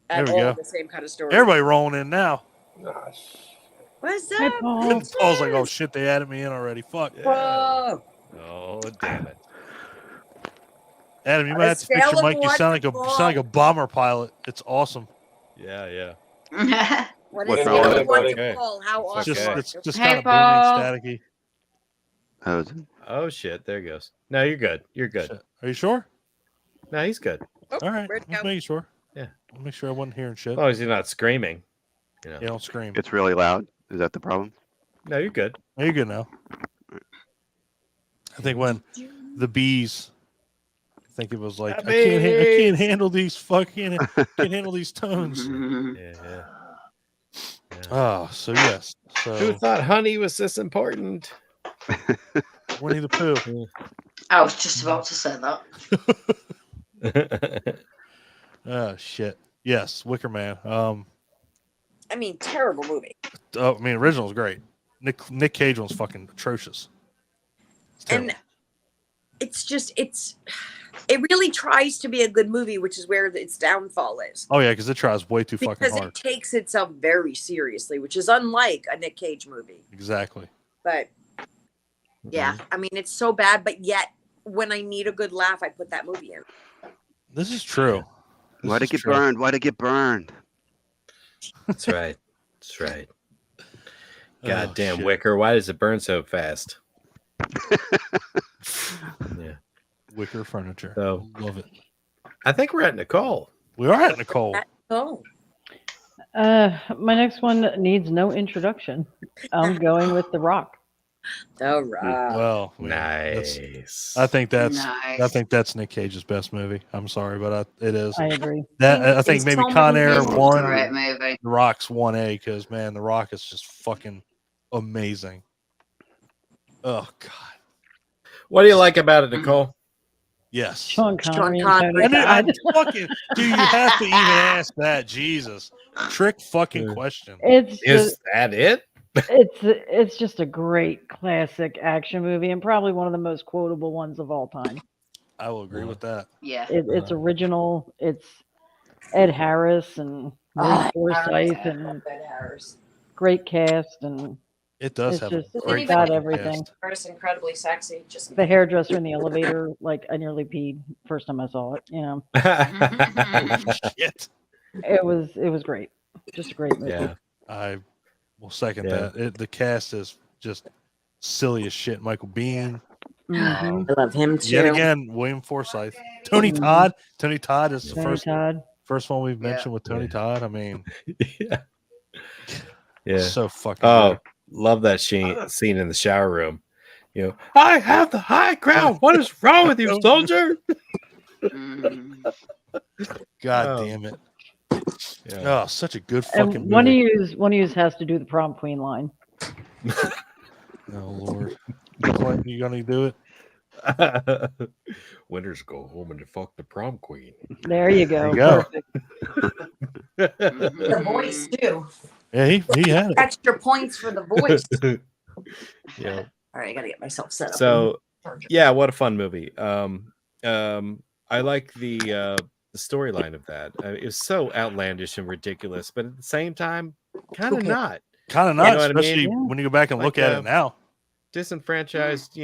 at there we all go. the same kind of story. everybody rolling in now. What's Hi, up? Paul. Paul's like, oh shit, they added me in already. Fuck. Whoa. Oh, damn it. Adam, you On might a have to fix scale your of mic. You one sound to like a bomber pilot. It's awesome. Yeah, yeah. What What's is wrong it? with it, One buddy? to Paul. How It's awesome. okay. It's just Hey, kind of booming, Paul. staticky. I was, Oh, shit. There he goes. No, you're good. You're good. Shit. Are you sure? No, he's good. Oh, All right, where'd it just go? making sure. Yeah. I'll make sure I wasn't hearing shit. As long as you're not screaming. You know. Yeah, don't scream. it's really loud. Is that the problem? No, you're good. Are you good now? I think when the bees, I think it was like I can't handle these fucking can't handle these tones. Yeah, yeah. Oh, so yes, Who so thought honey was this important? Winnie the Pooh. I was just about to say that. Oh shit. Yes, Wicker Man. I mean, terrible movie. I mean, original's great. Nick Cage one's fucking atrocious. It's terrible. And it really tries to be a good movie, which is where its downfall is. Oh yeah, because it tries way too fucking Because hard. it takes itself very seriously, which is unlike a Nick Cage movie. Exactly. But yeah, I mean, it's so bad, but yet when I need a good laugh, I put that movie in. This is true. This Why'd is it get true. burned? Why'd it get burned? That's right. That's right. God Oh, damn, shit. Wicker. Why does it burn so fast? Yeah. Wicker furniture. So- Love it. I think we're at Nicole. We are at Nicole. Oh, My next one needs no introduction. I'm going with The Rock. the Rock. Well, yeah, that's- Nice. I think Nice. that's Nick Cage's best movie. I'm sorry, but it is. I agree. That I think It's maybe so Con many Air movies. one, Great movie. The Rock's 1A because man, The Rock is just fucking amazing. Oh god, What do you like about it, Nicole? yes. Sean Connery. Sean and Connery. Tony I Todd. fucking do you have to even ask that? Jesus, trick fucking question. It's Is just, that it? it's just a great classic action movie and probably one of the most quotable ones of all time. I will agree with that. Yeah. It's original. It's Ed Harris and Lee Forsythe and great cast, and It does It's have just- a it's great got fucking everything. cast. Artist incredibly sexy. Just the hairdresser in the elevator. Like I nearly peed first time I saw it. You know, Shit. It was great. Just a great movie. Yeah. I will second Yeah. that. The cast is just silly as shit. Michael Biehn. Mhm. I love him too. Yet again, William Forsythe. Tony Mhm. Todd. Tony Todd is the Tony Todd. first one we've Yeah. mentioned with Tony Yeah. Todd. I mean, Yeah. Yeah. so fucking Oh, love that scene in the shower room. I have the high ground. What is wrong with you, soldier? Mm. good. God Oh. damn it. Yeah. Oh, such a good fucking And one of movie. yous has to do the prom queen line. Oh Lord. Clint, you gonna do it? Winners go home and fuck the prom queen. There you go. There you go. Perfect. The voice too. Yeah, he had it. Extra points for the voice. Yeah. All right, I gotta get myself set up. So yeah, what a fun movie. I like the storyline of that. It was so outlandish and ridiculous, but at the same time, kind of Okay. not. Kind of You not, know what I mean? especially Yeah. when you go back and look Like, at it now. Disenfranchised,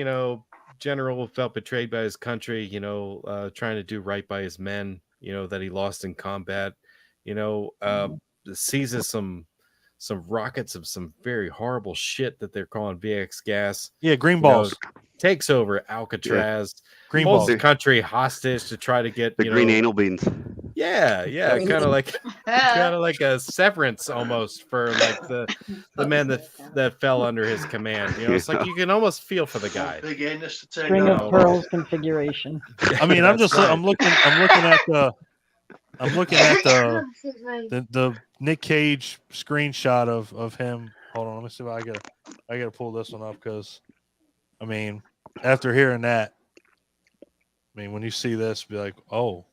general felt betrayed by his country, trying to do right by his men, that he lost in combat, seizes some rockets of some very horrible shit that they're calling VX gas. Yeah, green you know, balls. takes over Alcatraz, Green holds balls. the country hostage to try to get The green anal beans. Yeah, Green kind of like a severance almost for like the men that fell under his command. It's like you can almost feel for the guy. Big anus to take String that of off. pearls configuration. I mean, I'm That's just right. I'm looking at the Nick Cage screenshot of him. Hold on, let me see if I gotta pull this one up because I mean, after hearing that, I mean, when you see this, be like, oh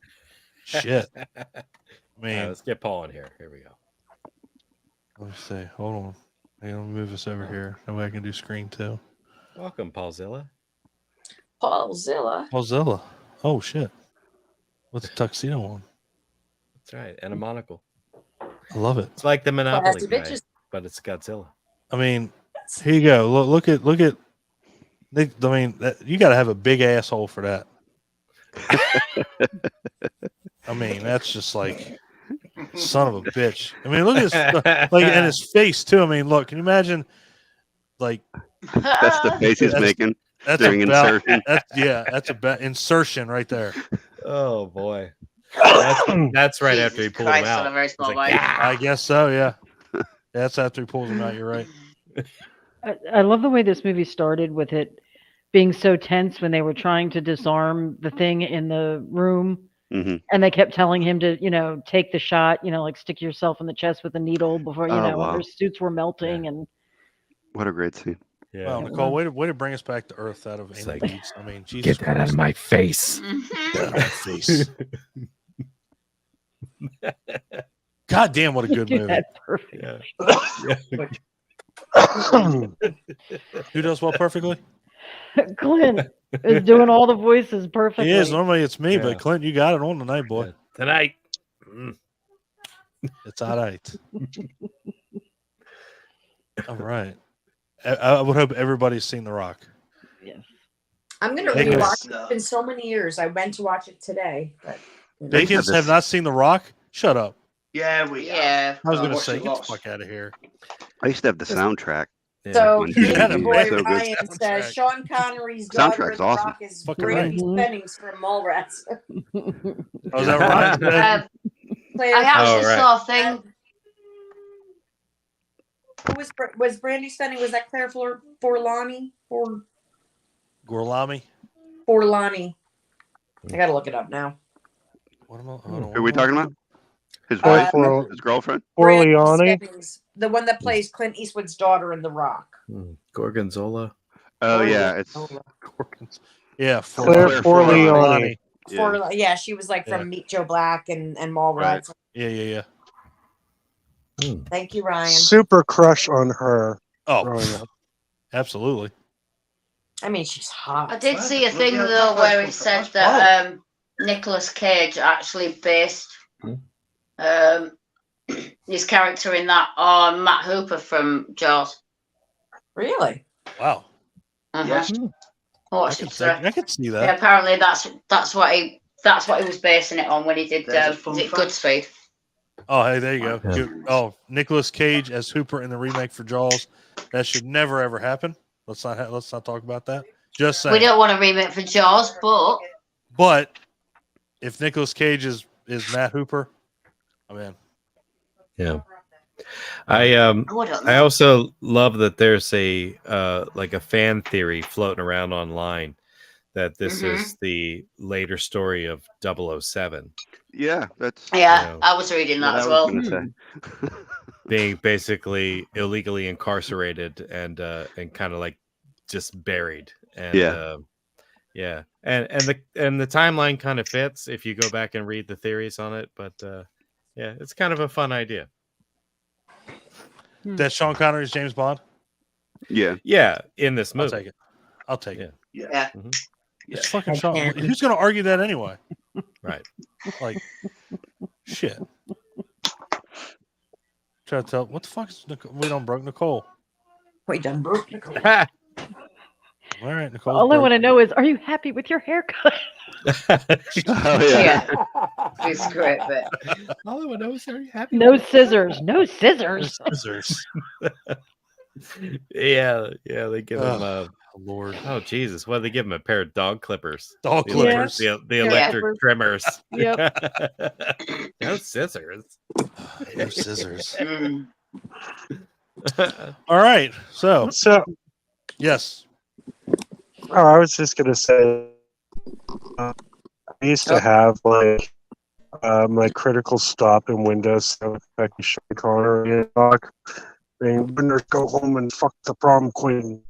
shit. I All mean, right, let's get Paul in here. Here we go. let me see. Hold on. Hey, let me move this over here. That way I can do screen too. Welcome, Paulzilla. Paulzilla. Paulzilla. Oh shit. With the tuxedo on. That's right, and a monocle. I love it. It's like the Monopoly Classy guy, bitches. but it's Godzilla. I mean, here you go. Look at Nick. I mean, you got to have a big asshole for that. I mean, that's just like son of a bitch. I mean, look at his and his face too. I mean, look. Can you imagine? Like That's the face he's making during insertion. That's about insertion right there. Oh boy, that's right after he Jesus pulled him Christ, out. on a very He's small like, bite. "Yeah." I guess so. Yeah, that's after he pulls him out. You're right. I love the way this movie started with it being so tense when they were trying to disarm the thing in the room. Hmm. And they kept telling him to, take the shot, like stick yourself in the chest with a needle before, Oh, and wow. their suits were melting. And What a great scene. Yeah. Well, Nicole, way to bring us back to earth out of It's any like, needs. I mean, Jesus Get that out Christ. of my face. Get out of my face. God damn, what a good do movie. that perfect. Yeah. Who does what perfectly? Clint is doing all the voices perfectly. He is. Normally it's me, Yeah. but Clint, you got it on tonight, boy. Yeah. Tonight. It's all right. All right. I would hope everybody's seen The Rock. Yes. I'm gonna Hey, rewatch guys. it. It's been so many years. I went to watch it today, but Bacons this- have not seen The Rock? Shut up. Yeah, Yeah. I was going to watched say, it get the lots. fuck out of here. I used to have the soundtrack. Yeah. so When You had a boy bad so good. Ryan soundtrack. says Sean Connery's daughter in Soundtrack's The awesome. Rock is Fucking Brandy right. Spennings from Mallrats. Oh, is that right? Claire, I actually Oh, right. saw a thing. who was Brandy Spenning? Was that Claire Forlani? Gorlami? Forlani. I gotta look it up now. What am I? Hold on, Who are we talking about? His Uh, wife? for His girlfriend? Brandy Orleani. Spennings, the one that plays Clint Eastwood's daughter in The Rock. Gorgonzola. Oh, yeah. It's Gorkins. Yeah, Claire Claire Forleani. Yeah, she was like from Meet Joe Black and Mallrats. Yeah. Thank you, Ryan. Super crush on her Oh, growing up. absolutely. I mean, she's hot. I did Wow, see a look thing at though that where place. it said that Nicolas Cage actually based his character in that on Matt Hooper from Jaws. Really? Wow. Uh-huh. Yes. I could see Yeah, that. apparently that's what he was basing it on when he did There's a fun is it fact. Goodspeed. Oh, hey, there you go. Yeah. Oh, Nicolas Cage as Hooper in the remake for Jaws. That should never ever happen. Let's not talk about that. Just saying. We don't want a remake for Jaws, But if Nicolas Cage is Matt Hooper, I mean, yeah. I also love that there's a like a fan theory floating around online that this is the later story of 007. Yeah, that's I was reading that as well. Being basically illegally incarcerated and kind of like just buried. And yeah. And the timeline kind of fits if you go back and read the theories on it, but yeah, it's kind of a fun idea. That's Sean Connery's James Bond? Yeah, in this movie. I'll take it. Yeah. Mm-hmm. It's fucking Sean. Who's going to argue that anyway? Right. Like, shit. Try to tell. What the fuck is Nicole? We done broke Nicole. We done broke Nicole. All right, Nicole. All I want to know is, are you happy with your haircut? Yeah. It's great, but all I want to know is, are you happy? No scissors. No scissors. Scissors. Yeah, they give him Lord. Oh Jesus! What do they give him? A pair of dog clippers. Dog clippers. The electric trimmers. Yep. No scissors. No scissors. All right. So yes. Oh, I was just gonna say, I used to have like my critical stop in Windows. So I can show Connor and talk. Winners go home and fuck the prom queen.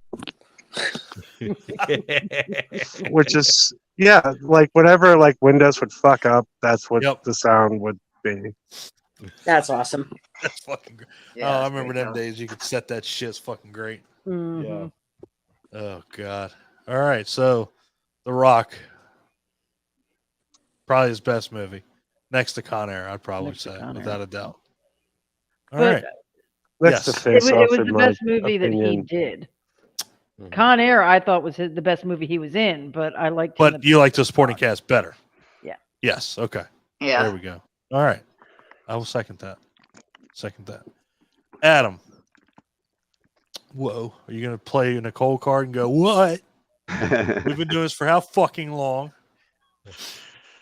Which is like whatever like Windows would fuck up, that's what the sound would be. That's awesome. That's fucking great. Yeah, I remember them days. You could set that shit. It's fucking great. Mm-hmm. Oh God. All right. So, The Rock, probably his best movie, next to Con Air. I'd probably say, without a doubt. All right. That's the face it off was in the my best movie opinion. that he did. Con Air, I thought was the best movie he was in, but I liked. But you liked the supporting cast better. Yeah. Yes. Okay. Yeah. There we go. All right. I will second that. Adam. Whoa. Are you going to play a Nicole card and go, what? We've been doing this for how fucking long?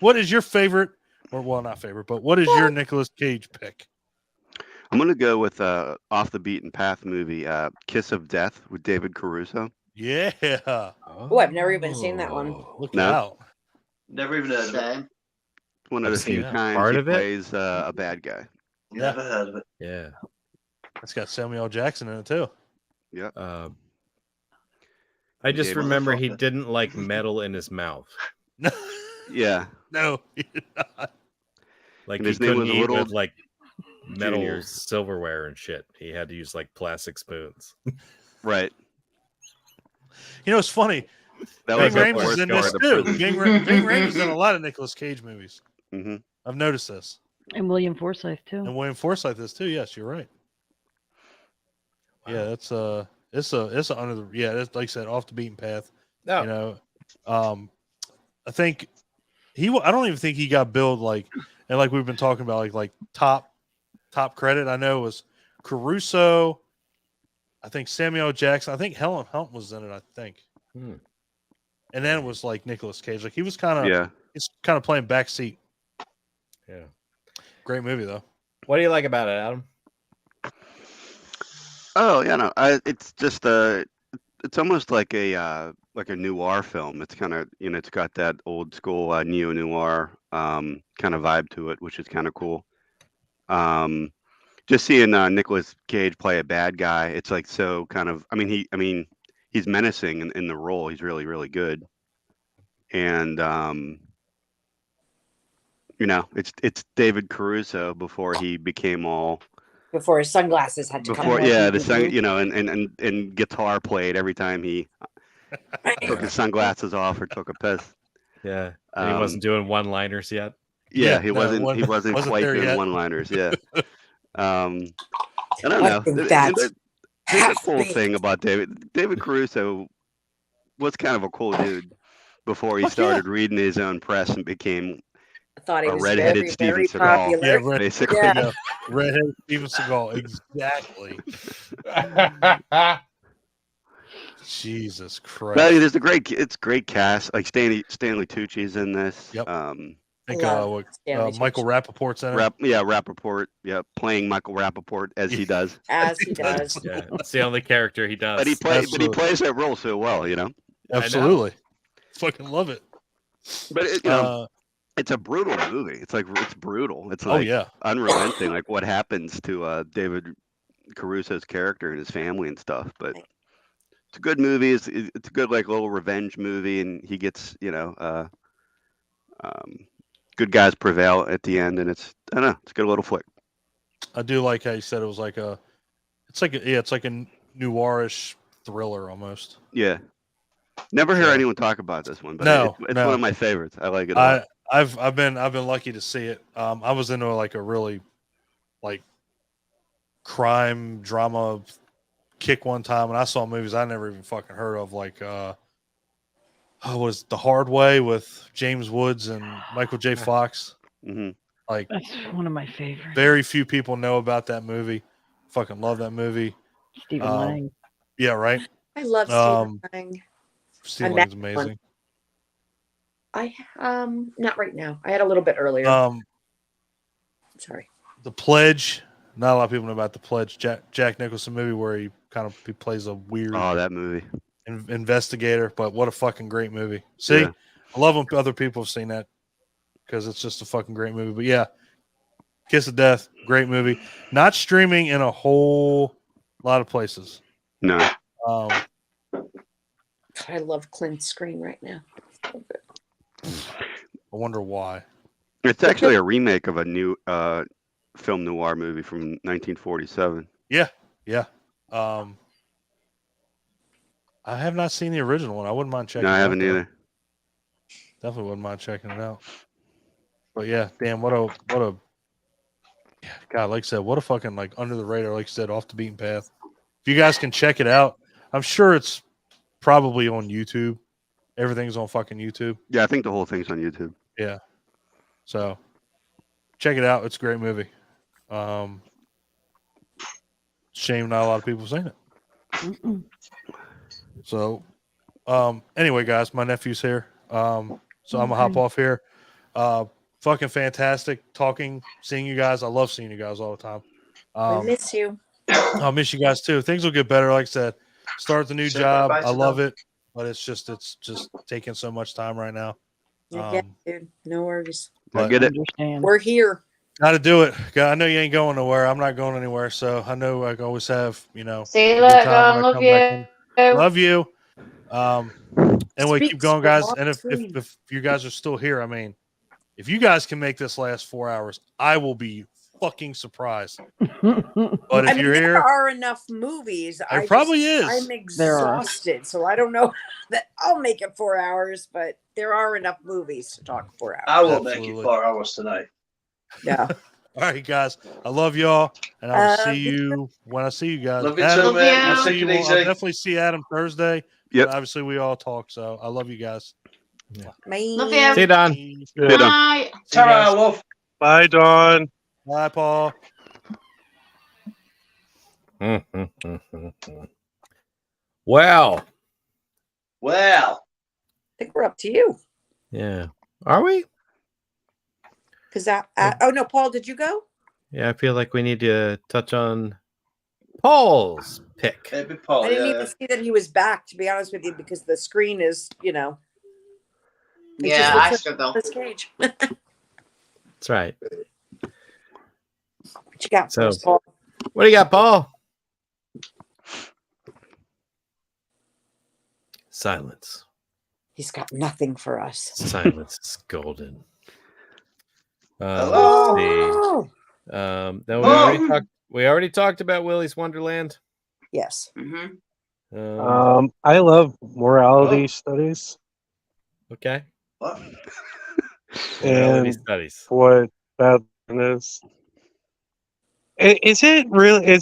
What is your favorite, or well, not favorite, but what is your Nicolas Cage pick? I'm going to go with Off the Beaten Path movie, Kiss of Death with David Caruso. Yeah. Oh, I've never even seen that one. Look out. Never even heard of it. One of the few times he plays a bad guy. Never heard of it. Yeah. It's got Samuel L. Jackson in it too. Yeah. I just remember he didn't like metal in his mouth. Yeah. No, he did not. Like he couldn't eat with like metal silverware and shit. He had to use like plastic spoons. Right. You know, it's funny. Ving Rhames is in this too. Ving Rhames is in a lot of Nicolas Cage movies. Mm-hmm. I've noticed this. And William Forsythe too. And William Forsythe is too. Yes, you're right. Wow. Yeah, that's it's under the that's like I said, off the beaten path. No. You know, I think I don't even think he got billed like, and like we've been talking about like top credit. I know was Caruso. I think Samuel Jackson. I think Helen Hunt was in it. I think. And then it was like Nicolas Cage. Like he was kind of he's kind of playing backseat. Yeah. Great movie though. What do you like about it, Adam? Oh yeah, no. It's just it's almost like a noir film. It's kind of it's got that old school neo noir kind of vibe to it, which is kind of cool. Just seeing Nicolas Cage play a bad guy, it's like so kind of. I mean he's menacing in the role. He's really really good, and it's David Caruso before he became all. Before his sunglasses had to come off. Yeah, the sun, and guitar played every time he took his sunglasses off or took a piss. Yeah, and he wasn't doing one-liners yet. Yeah, he wasn't quite doing one-liners. Yeah. I don't know. The cool thing about David Caruso was kind of a cool dude before he started reading his own press and became thought he A was redheaded very, Steven very Seagal. popular. Yeah, red, basically. Yeah. yeah, redhead Steven Seagal. Exactly. Jesus But Christ. there's it's great cast. Like Stanley Tucci's in this. Yep. I think Love Stanley Michael Tucci. Rappaport's in it. Rappaport. Yeah, playing Michael Rappaport as he does. As he does. Yeah, it's the only character he does. But he Absolutely. plays that role so well, you know. Absolutely. Fucking love it. But it's a brutal movie. It's brutal. It's like unrelenting. Like what happens to David Caruso's character and his family and stuff. But it's a good movie. It's a good like little revenge movie, and he gets good guys prevail at the end, and it's I don't know. It's a good little flick. I do like how you said it was like it's like a noirish thriller almost. Yeah. Never hear anyone talk about this one, but it's one of my favorites. I like it a lot. I've been lucky to see it. I was into like a really like crime drama kick one time, and I saw movies I never even fucking heard of, like was The Hard Way with James Woods and Michael J. Fox. Mm-hmm. Like That's one of my favorites. very few people know about that movie. Fucking love that movie. Stephen Lang. Yeah, right. I love Stephen Lang. Stephen Lang's amazing. I not right now. I had a little bit earlier. Sorry. The Pledge. Not a lot of people know about The Pledge. Jack Nicholson movie where he plays a weird that movie investigator, but what a fucking great movie. See, I love when other people have seen that because it's just a fucking great movie. But yeah, Kiss of Death, great movie. Not streaming in a whole lot of places. No. I love Clint's screen right now. I wonder why. It's actually a remake of a new film noir movie from 1947. Yeah. I have not seen the original one. I wouldn't mind checking it out. No, I haven't either. Definitely wouldn't mind checking it out. But yeah, damn, what a God, like I said, what a fucking like under the radar, like you said, off the beaten path. If you guys can check it out, I'm sure it's probably on YouTube. Everything's on fucking YouTube. Yeah, I think the whole thing's on YouTube. Yeah. So check it out. It's a great movie. Shame not a lot of people have seen it. So anyway, guys, my nephew's here. So I'm gonna hop off here. Fucking fantastic seeing you guys. I love seeing you guys all the time. I miss you. I'll miss you guys too. Things will get better. Like I said, start the new job. I love it, but it's just taking so much time right now. Dude, no worries. I get it. We're here. Got to do it. I know you ain't going nowhere. I'm not going anywhere. So I know I always have, See you a good later. time when I Love come you. back in. Love you. Anyway, keep going, guys. And if you guys are still here, I mean, if you guys can make this last 4 hours, I will be fucking surprised. But if you're here, there are enough movies. There probably is. I'm exhausted, so I don't know that I'll make it 4 hours, but there are enough movies to talk 4 hours. I will make it 4 hours tonight. Yeah. All right, guys. I love y'all, and I'll see you when I see you guys. Love you Adam, too, man. I'll Take it easy. I'll definitely see Adam Thursday. Yep. Obviously, we all talk, so I love you guys. Yeah. Love you. See you, Don. Bye. Ta-ra, love. Bye, Dawn. Bye, Paul. Well, I think we're up to you. yeah. Are we? Because oh no, Paul, did you go? Yeah, I feel like we need to touch on Paul's pick. Maybe Paul, I didn't even see that he was back, to be honest with you, because the screen is, it Yeah, just I looks struggle. like this cage. That's right. What you got for us, Paul? What do you got, Paul? Silence. He's got nothing for us. Silence is golden. Oh, No, we already talked about Willy's Wonderland. yes. Mm-hmm. I love morality studies. Okay. What? Morality And studies. what that is. Is it really?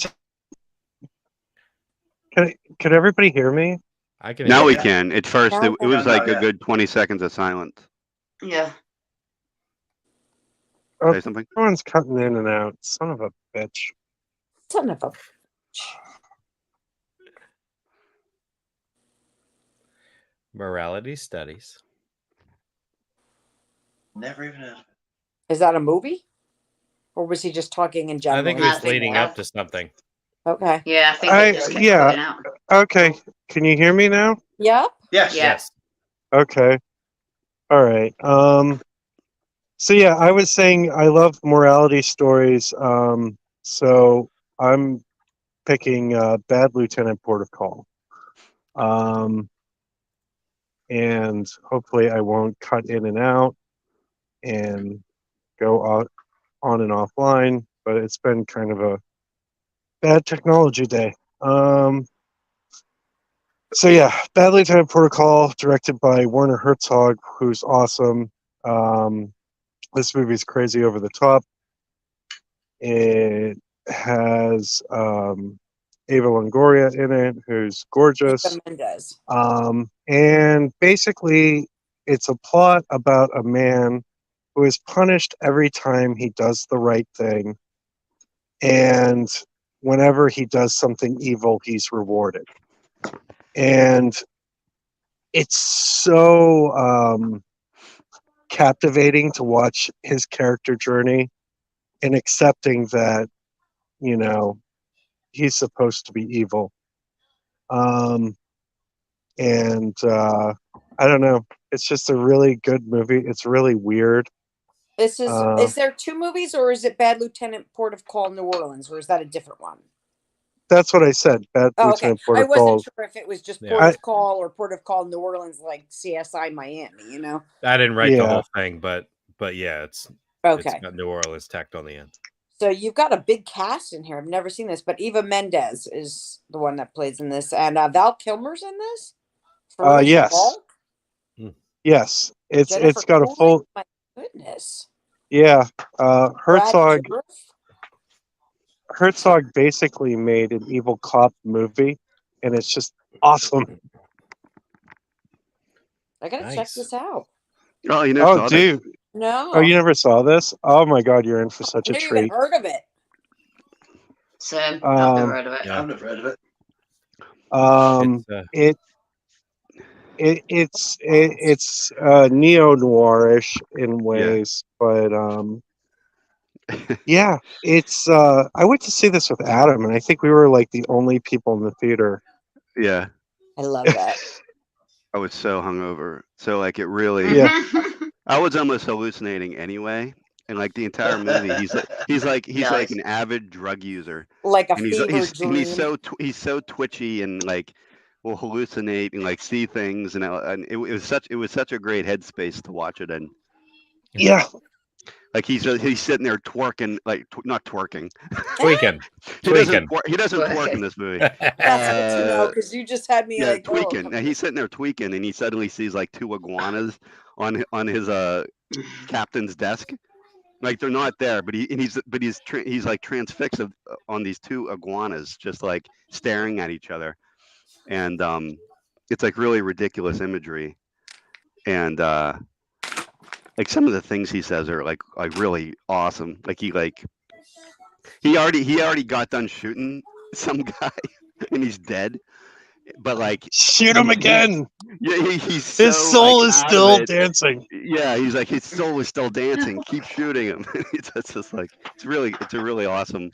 Could everybody hear me? I can. Now hear we that. can. At first, it was No, like yeah. a good 20 seconds of silence. Yeah. say something? Everyone's cutting in and out. Son of a bitch. Son of a. Morality studies. Never even heard of it. Is that a movie? Or was he just talking in general? I think he it I was think leading so. up to something. Okay. Yeah, I think it just kept cutting out. Okay. Can you hear me now? Yep. Yes. Yes. Okay. All right. So yeah, I was saying I love morality stories. So I'm picking Bad Lieutenant Port of Call. And hopefully I won't cut in and out and go on and offline, but it's been kind of a bad technology day. So yeah, Bad Lieutenant Protocol, directed by Werner Herzog, who's awesome. This movie's crazy over the top. It has Ava Longoria in it, who's gorgeous. Eva Mendes. And basically, it's a plot about a man who is punished every time he does the right thing. And whenever he does something evil, he's rewarded. And it's so captivating to watch his character journey and accepting that, you know, he's supposed to be evil. I don't know. It's just a really good movie. It's really weird. This is there two movies, or is it Bad Lieutenant Port of Call New Orleans, or is that a different one? That's what I said. Bad Oh, okay. Lieutenant Port I of wasn't Call. sure if it was just Yeah. Port of Call or Port of Call New Orleans, like CSI Miami, you know? I didn't write the Yeah. whole thing, but yeah, it's Okay. got New Orleans tacked on the end. So you've got a big cast in here. I've never seen this, but Eva Mendes is the one that plays in this, and Val Kilmer's in this. Yes. Falk? Yes. It's Jennifer got a Coolidge? full. My goodness. Yeah. Brad Herzog Dourif? basically made an evil cop movie, and it's just awesome. I gotta check Nice. this out. Oh, you never Oh, saw dude. No. Oh, you never saw this? Oh my God, you're in for such I a never even treat. heard of it. Same. I've never Um, heard of it. Yeah. I've never heard of it. It's neo noirish in ways, but yeah, it's. I went to see this with Adam, and I think we were like the only people in the theater. Yeah, I love that. I was so hungover. So like it really. Yeah. I was almost hallucinating anyway, and like the entire movie, he's like Nice. an avid drug user, Like a and fever dream. he's so twitchy and like will hallucinate and like see things, and it was such a great headspace to watch it in. Yeah. Like he's sitting there twerking, like not twerking. Tweaking. He doesn't twerk in this movie. That's good to know, because you just had me Yeah, like, tweaking. oh, And he's sitting there tweaking, and he suddenly sees like two iguanas on his captain's desk. Like they're not there, but he's like transfixed on these two iguanas, just like staring at each other, and it's like really ridiculous imagery, and like some of the things he says are like really awesome. Like he already got done shooting some guy, and he's dead. But like Shoot him again. Yeah, he's His so, soul like, is out of still it. dancing. Yeah, he's like his soul is still dancing. Keep shooting him. It's just like it's a really awesome.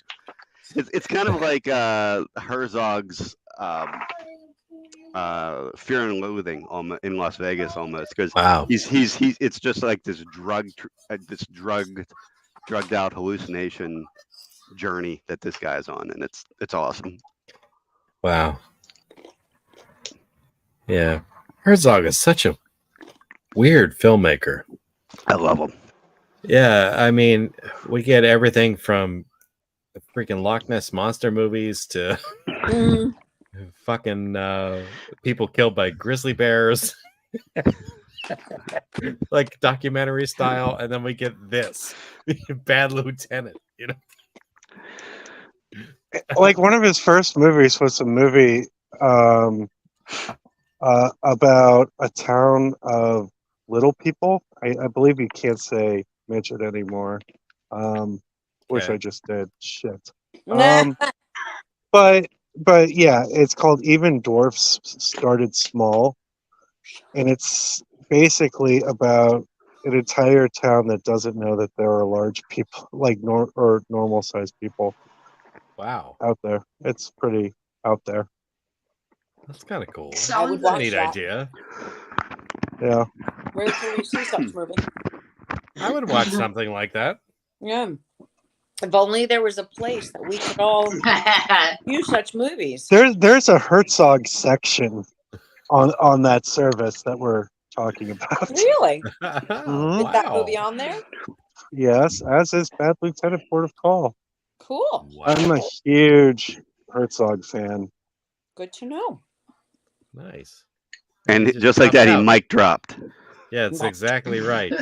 It's kind of like Herzog's Fear and Loathing in Las Vegas almost, because Wow. he's it's just like this drugged out hallucination journey that this guy's on, and it's awesome. Wow. Yeah. Herzog is such a weird filmmaker. I love him. Yeah, I mean, we get everything from the freaking Loch Ness Monster movies to fucking people killed by grizzly bears, like documentary style, and then we get this Bad Lieutenant. You know, Like one of his first movies was a movie about a town of little people. I believe you can't say midget anymore. Which Okay. I just did. Shit. But yeah, it's called Even Dwarfs Started Small, and it's basically about an entire town that doesn't know that there are large people, like normal sized people Wow, out there. It's pretty out there. that's kind of cool. I would That's a watch neat that. idea. Yeah. Where can we see such movie? I would watch something like that. Yeah. If only there was a place that we could all view such movies. There's a Herzog section on that service that we're talking about. Really? Mhm. Is that movie on there? Yes, as is Bad Lieutenant Port of Call. Cool. I'm a huge Herzog fan. Good to know. Nice. And He just like dropped that, he out. mic dropped. Yeah, it's Mic. exactly right.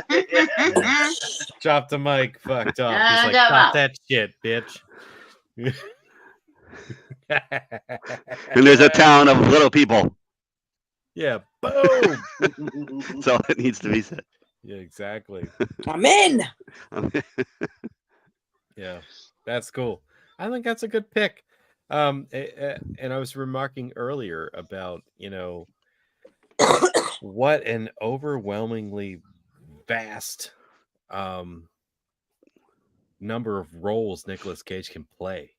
Dropped the mic, fucked up. He's like, Drop stop out. that shit, bitch. And there's a town of little people. Yeah, boom. That's all that needs to be said. Yeah, exactly. I'm in. Yeah, that's cool. I think that's a good pick. And I was remarking earlier about, what an overwhelmingly vast number of roles Nicolas Cage can play.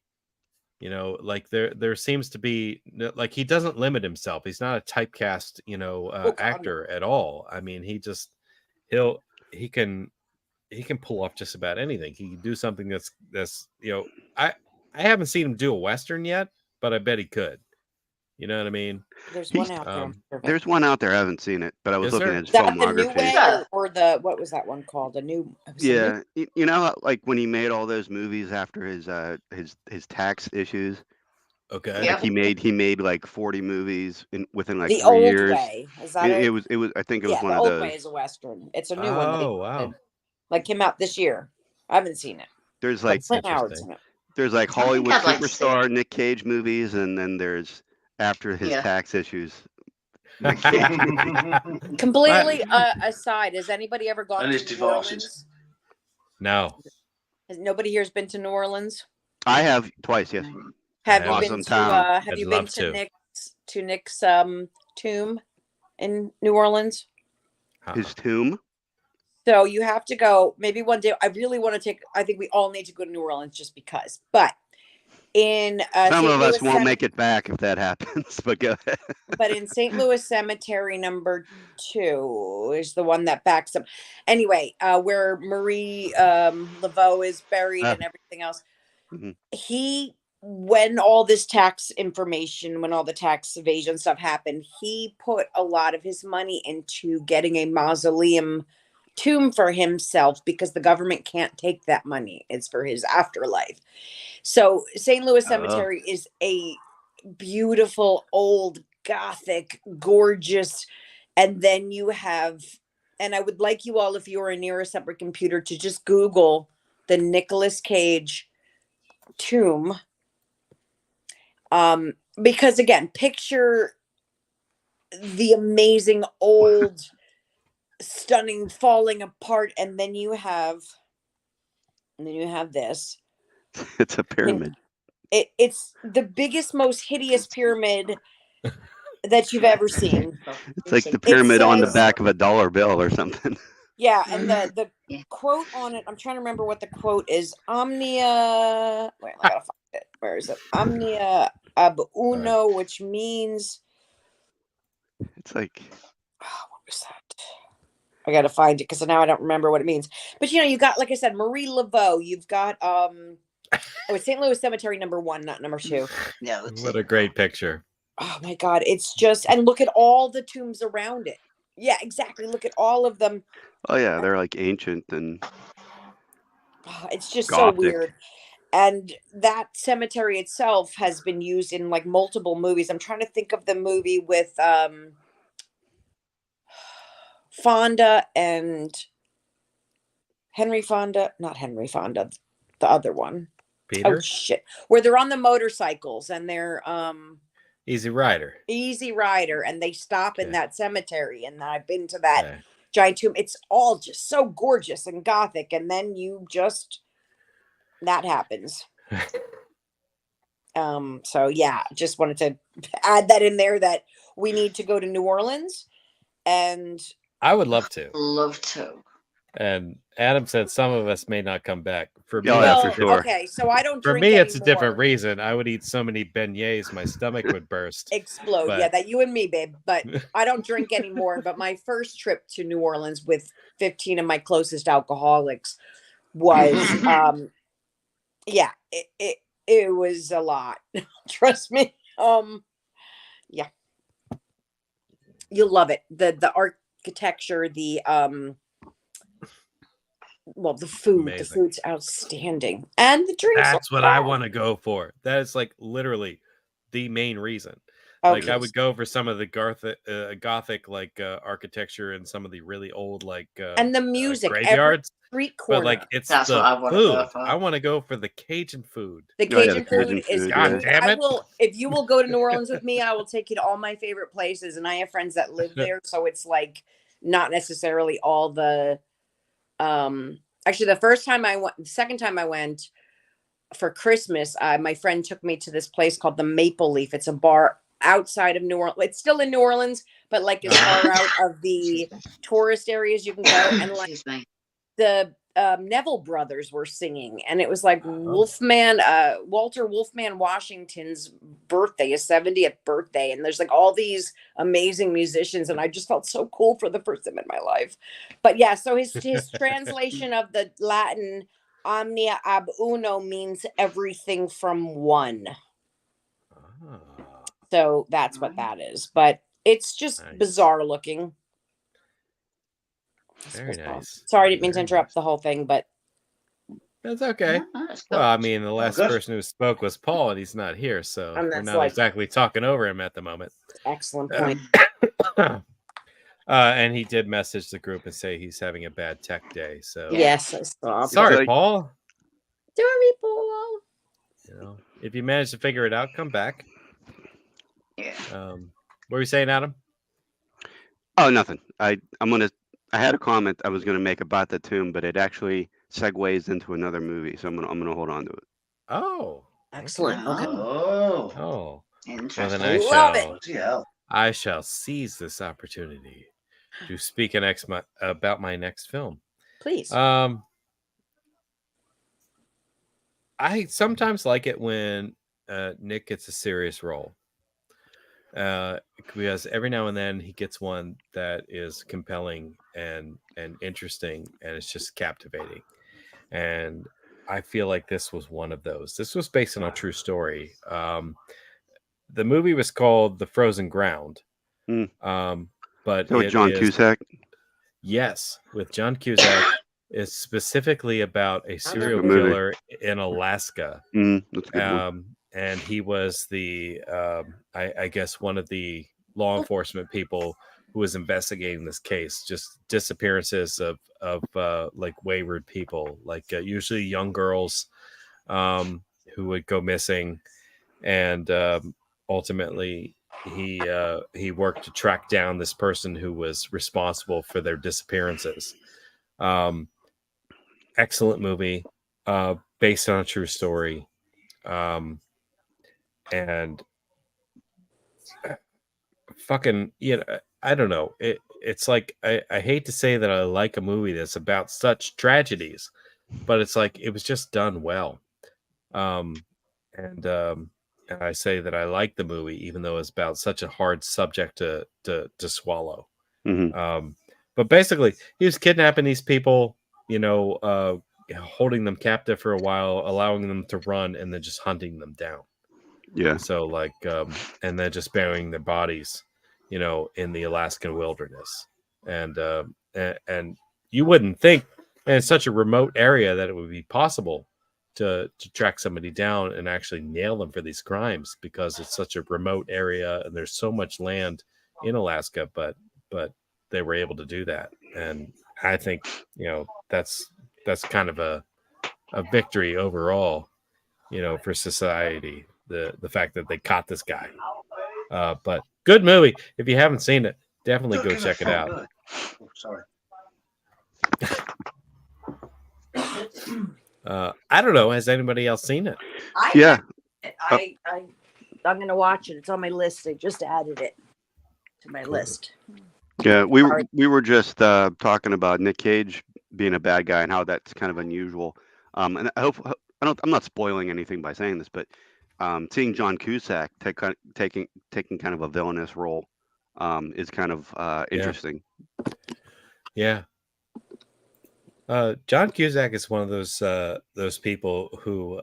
Like there seems to be, like, he doesn't limit himself. He's not a typecast, actor at all. I mean, he can pull off just about anything. He can do something that's I haven't seen him do a Western yet, but I bet he could. You know what I mean? There's He's- one out there. There's one out there. I haven't seen it, but I was Is looking there? at his Is that the new filmography. way or the what was that one called? The new. it was a new- Yeah, you know, like when he made all those movies after his tax issues. Okay. Yep. Like he made like 40 movies within like the 3 old years. way. Is that It was I think it was yeah, one the of old those. way is a western. It's a new one. That Oh, he wow. did. Like came out this year. I haven't seen it. There's But like Clint Howard's in it. there's like I think Hollywood I'd like to see superstar Nick Cage movies, and then there's after his Yeah. tax issues. Nick Cage. Completely aside, has anybody ever gone And to his New divorces. Orleans? No. Has nobody here's been to New Orleans? I have twice, yes. Have you Awesome been to town. have I'd you been love to to. Nick's tomb in New Orleans? His tomb. So you have to go maybe one day. I really want to I think we all need to go to New Orleans just because. But in Some St. of us Louis won't make it back if that happens, but go ahead. But in St. Louis Cemetery number 2 is the one that backs up. Anyway, where Marie Laveau is buried and everything else. Mhm. When all this tax information, when all the tax evasion stuff happened, he put a lot of his money into getting a mausoleum tomb for himself because the government can't take that money. It's for his afterlife. So St. Louis Cemetery is a beautiful, old, Gothic, gorgeous. And then you have, and I would like you all, if you are near a separate computer, to just Google the Nicolas Cage tomb. Because again, picture the amazing old, stunning, falling apart, and then you have this. It's a pyramid. It's the biggest, most hideous pyramid that you've ever seen. It's like the pyramid on the says- back of a dollar bill or something. Yeah, and the quote on it, I'm trying to remember what the quote is. Omnia. Wait, I gotta find it. Where is it? Omnia ab uno, which means. It's like What was that? I gotta find it because now I don't remember what it means. But you got, like I said, Marie Laveau. You've got it's St. Louis Cemetery number 1, not number 2. No, What a great picture. Oh my God, it's just, and look at all the tombs around it. Yeah, exactly. Look at all of them. oh yeah, they're like ancient and It's just Gothic. so weird. And that cemetery itself has been used in like multiple movies. I'm trying to think of the movie with Fonda and Henry Fonda, not Henry Fonda, the other one. Peter? Oh shit. Where they're on the motorcycles and they're Easy Rider. Easy Rider, and they stop in Okay. that cemetery, and I've been to that Okay. giant tomb. It's all just so gorgeous and Gothic, and then you just that happens. So yeah, just wanted to add that in there that we need to go to New Orleans, and I would love to. Love to. And Adam said some of us may not come back. For me, Oh, yeah, for well, sure. okay, so I don't for drink me, it's a anymore. different reason. I would eat so many beignets, my stomach would burst. Explode. But- Yeah, that you and me, babe. But I don't drink anymore. But my first trip to New Orleans with 15 of my closest alcoholics was, yeah, it was a lot. Trust me. Yeah, you'll love it. The architecture, the well, the food. Amazing. The food's outstanding, and the drinks. That's what I want to go for. That is like literally the main reason. Like I would go for some of the gothic like architecture and some of the really old like and the music, graveyards. Street corner. But like it's That's the what I wanna food. go for. I want to go for the Cajun food. The Oh, yeah, Cajun the Cajun food is food, God yeah. damn I it. will, if you will go to New Orleans with me, I will take you to all my favorite places, and I have friends that live there, so it's like not necessarily all the. Actually, the second time I went for Christmas, my friend took me to this place called the Maple Leaf. It's a bar outside of New Orleans. It's still in New Orleans, but like as far out of the tourist areas you can go, and like Excuse me. the Neville brothers were singing, and it was like Walter Wolfman Washington's birthday, his 70th birthday, and there's like all these amazing musicians, and I just felt so cool for the first time in my life. But yeah, so his translation of the Latin omnia ab uno means everything from one. So that's what that is, but it's just Nice. bizarre looking. Very nice. Sorry, I didn't mean to Very interrupt nice. the whole thing, but That's okay. No, that's good. Well, I mean, the last good. person who spoke was Paul, and he's not here, so And we're that's not like- exactly talking over him at the moment. excellent point. And he did message the group and say he's having a bad tech day. So Yes, I saw. sorry, Sorry. Paul. Sorry, Paul. You know, if you manage to figure it out, come back. Yeah. What were you saying, Adam? Oh, nothing. I had a comment I was gonna make about the tomb, but it actually segues into another movie, so I'm gonna hold on to it. Oh, Excellent. Okay. Oh, oh. Well, Interesting. then Love it. bloody hell. I shall seize this opportunity to speak about my next film. Please. I sometimes like it when Nick gets a serious role. Because every now and then he gets one that is compelling and interesting, and it's just captivating. And I feel like this was one of those. This was based on a true story. The movie was called The Frozen Ground. But So with it John is- Cusack. Yes, with John Cusack. It's specifically about a serial Good movie. killer in Alaska. That's a good one. And he was the I guess one of the law enforcement people who was investigating this case. Just disappearances of like wayward people, like usually young girls who would go missing, and ultimately he worked to track down this person who was responsible for their disappearances. Excellent movie, based on a true story. And fucking, you know, I don't know. It's like I hate to say that I like a movie that's about such tragedies, but it's like it was just done well. And I say that I like the movie even though it's about such a hard subject to swallow. But basically, he was kidnapping these people, you know, holding them captive for a while, allowing them to run, and then just hunting them down. Yeah. So like, and then just burying their bodies, you know, in the Alaskan wilderness. And you wouldn't think in such a remote area that it would be possible to track somebody down and actually nail them for these crimes, because it's such a remote area and there's so much land in Alaska, but they were able to do that. And I think, you know, that's kind of a victory overall, you know, for society. The fact that they caught this guy. But good movie. If you haven't seen it, definitely go check it out. Oh, sorry. I don't know. Has anybody else seen it? Yeah. I'm gonna watch it. It's on my list. I just added it to my list. Yeah, we Sorry. were just talking about Nick Cage being a bad guy and how that's kind of unusual. And I'm not spoiling anything by saying this, but seeing John Cusack taking kind of a villainous role is kind of interesting. Yeah. John Cusack is one of those people who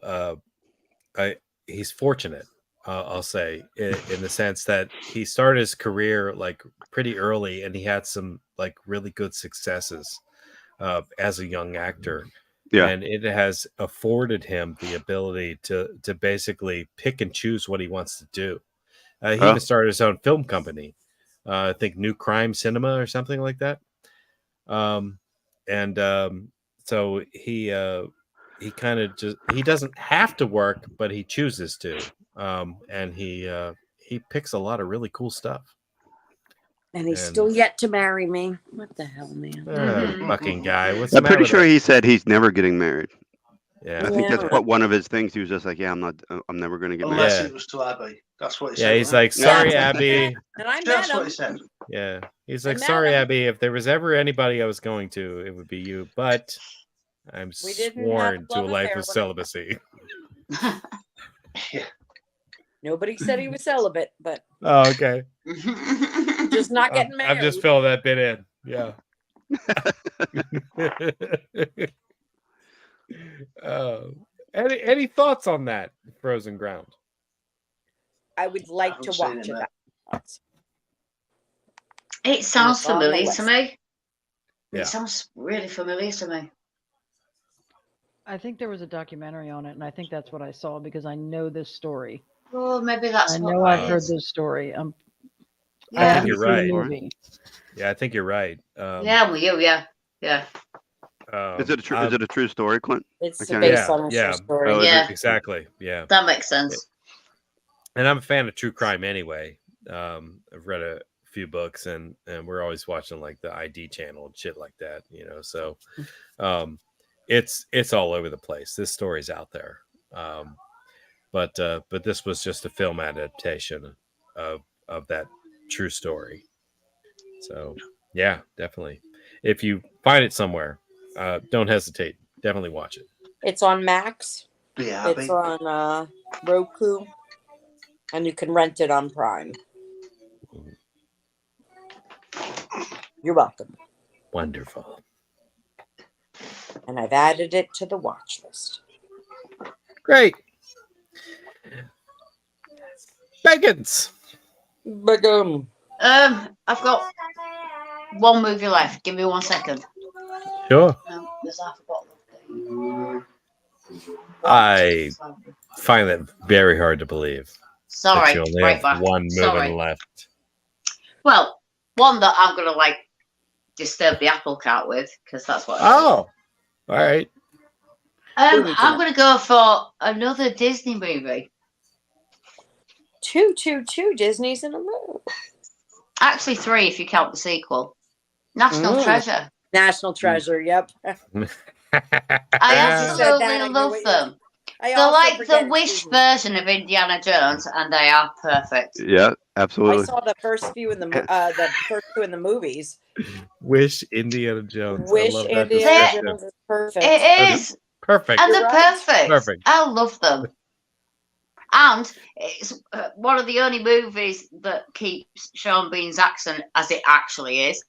he's fortunate. I'll say in the sense that he started his career like pretty early, and he had some like really good successes as a young actor. Yeah. And it has afforded him the ability to basically pick and choose what he wants to do. He even started his own film company. I think New Crime Cinema or something like that. So he kind of he doesn't have to work, but he chooses to. And he picks a lot of really cool stuff. And he's still yet to marry me. What the hell, man? Fucking guy. What's I'm the pretty matter sure with he said he's never getting married. Yeah. I think that's what one of his things. He was just like, I'm never going to get married. Unless it was to Abby. That's what he said. Yeah, he's like, sorry, Abby. And I That's met what him. he said. Yeah. He's like, sorry, Abby. If there was ever anybody I was going to, it would be you. But I'm We didn't have sworn a to a love life affair of when celibacy. Yeah. Nobody said he was celibate, but Oh, okay. just not getting married. I'm just filling that bit in. Yeah. Any thoughts on that Frozen Ground? I would like to haven't watch seen it. it. It sounds it's on the familiar to list. me. Yeah. It sounds really familiar to me. I think there was a documentary on it, and I think that's what I saw because I know this story. Oh, maybe that's I what know that I've heard is. this story. I I think haven't you're seen the right. movie. Yeah, I think you're right. Yeah, I'm with you. Yeah. Is it a true story, Clint? It's Okay. based on a true Yeah. story. Oh, is Yeah. it? Exactly. Yeah. That makes sense. And I'm a fan of true crime anyway. I've read a few books, and we're always watching like the ID channel and shit like that, so it's all over the place. This story's out there. But this was just a film adaptation of that true story. So yeah, definitely. If you find it somewhere, don't hesitate. Definitely watch it. It's on Max. Yeah, It's on Roku, and you can rent it on Prime. You're welcome. Wonderful. And I've added it to the watch list. Great. Beggins. I've got one movie left. Give me 1 second. Sure. There's half a bottle. I find that very hard to believe. Sorry, that you only right have back. one movie Sorry. left. Well, one that I'm gonna disturb the apple cart with, because that's what. Oh, all right. I'm gonna go for another Disney movie. 2 Disney's in a row. Actually, 3 if you count the sequel. National Treasure. National Treasure. Yep. I absolutely love them. They're like the Wish version of Indiana Jones, and they are perfect. Yeah, absolutely. I saw the first few in the first 2 in the movies. Wish Indiana Jones. Wish I love that Indiana description. Jones is perfect. It is. Perfect. And they're right. perfect. Perfect. I love them. And it's one of the only movies that keeps Sean Bean's accent as it actually is.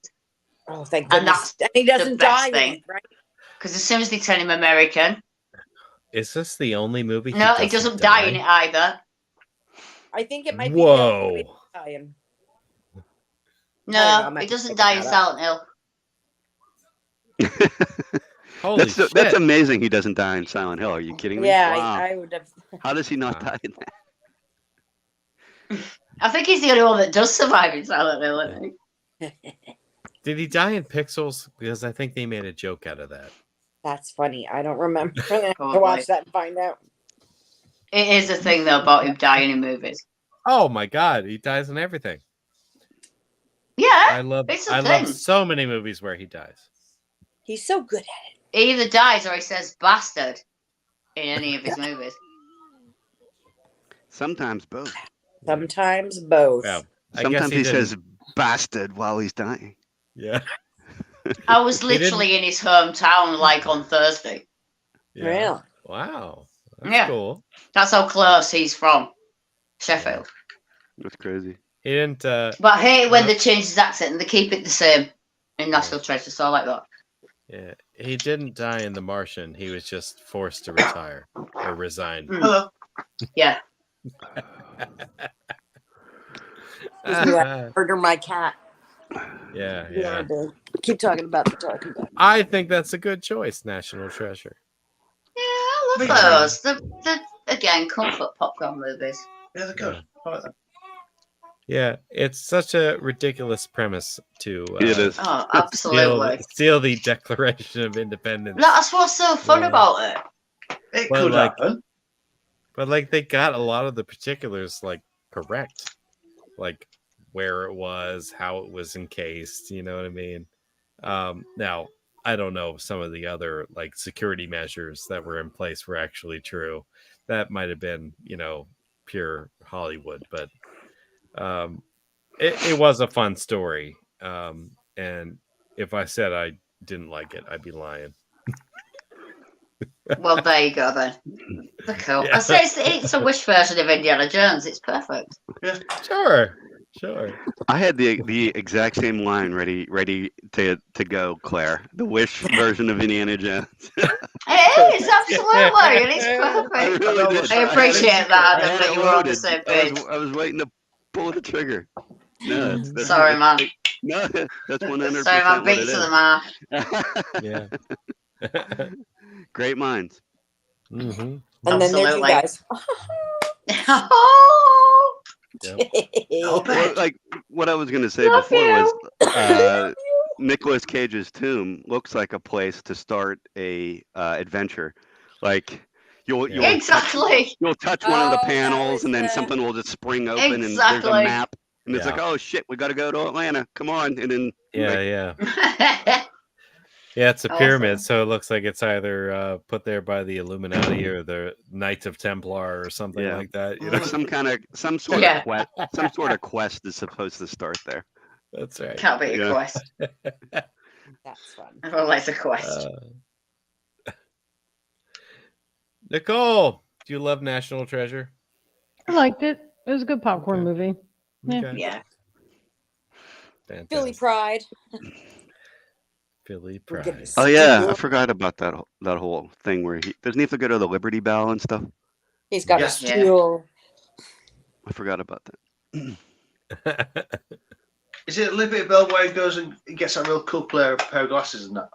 Oh, thank And goodness. that's And he doesn't the best die thing. in it, right? Because as soon as they turn him American, Is this the only movie? no, he doesn't die in it either. I think it might be the only movie Whoa. dying. No, he doesn't die in Silent Hill. Holy shit. That's amazing. He doesn't die in Silent Hill. Are you kidding me? Yeah, Wow. I would have. How does he not die in that? I think he's the only one that does survive in Silent Hill, I think. Did he die in Pixels? Because I think they made a joke out of that. That's funny. I don't remember. I have to watch that and find out. It is a thing, though, about him dying in movies. Oh my god, he dies in everything. Yeah, I love so many movies where he dies. He's so good at it. he either dies or he says bastard. in any of his movies. Sometimes both. Sometimes both. Yeah. I guess Sometimes he didn't- says bastard while he's dying. Yeah. I was He didn't- literally in his hometown like on Thursday. Yeah. Really? Wow. That's Yeah. cool. That's how close he's from Sheffield. That's crazy. He didn't But I hate when they change his accent and they keep it the same in National Treasure, so I like that. yeah. He didn't die in The Martian. He was just forced to retire or resign. Hello. Yeah. Murder my cat. Yeah, Yeah, yeah. I did. Keep talking about the talking about. I think that's a good choice, National Treasure. Yeah, I love those. The again, comfort popcorn movies. Yeah, they're good. I like that. Yeah, it's such a ridiculous premise to It is. Oh, absolutely. steal the Declaration of Independence. That's what's so fun Yeah. about it. It Well, could like- happen. But like they got a lot of the particulars like correct. Like where it was, how it was encased, you know what I mean? Now I don't know if some of the other like security measures that were in place were actually true. That might have been, pure Hollywood, but it was a fun story. And if I said I didn't like it, I'd be lying. Well, there you go then. They're cool. Yeah. I say it's a wish version of Indiana Jones. It's perfect. Sure. I had the exact same line ready to go, Claire. The Wish version of Indiana Jones. It is absolutely, and it's perfect. really did. I appreciate that, I had that it you were on the loaded. same page. I was waiting to pull the trigger. No, that's Sorry, man. No, that's 100%. Sorry, man. what Beat it to the is. mark. Yeah. Great minds. Mm-hmm. And then there's you Absolutely. guys. Oh, Well, like what I was going to say Love before you. was Nicolas Cage's tomb looks like a place to start a adventure. Like you'll exactly. you'll touch one of the Oh, that panels was and then the- something will just spring open and there's Exactly. a map and it's Yeah. like, oh shit, we got to go to Atlanta. Come on, and then Yeah, like, yeah. Yeah, it's a Awesome. pyramid, so it looks like it's either put there by the Illuminati or the Knights of Templar or something Yeah. like that. You like know? some sort Yeah. of quest, some sort of quest is supposed to start there. That's right. Can't beat a Yeah. quest. That's fun. Everyone likes a quest. Nicole, do you love National Treasure? I liked it. It was a good popcorn Okay. movie. Yeah. Okay. Yeah. Philly Fantastic. Pride. Philly We're Pride. getting Oh yeah, I Steal. forgot about that whole thing where he doesn't he have to go to the Liberty Bell and stuff. He's got Yes. a steal. I forgot about that. Is it Liberty Bell where he goes and he gets that real cool pair of glasses and that?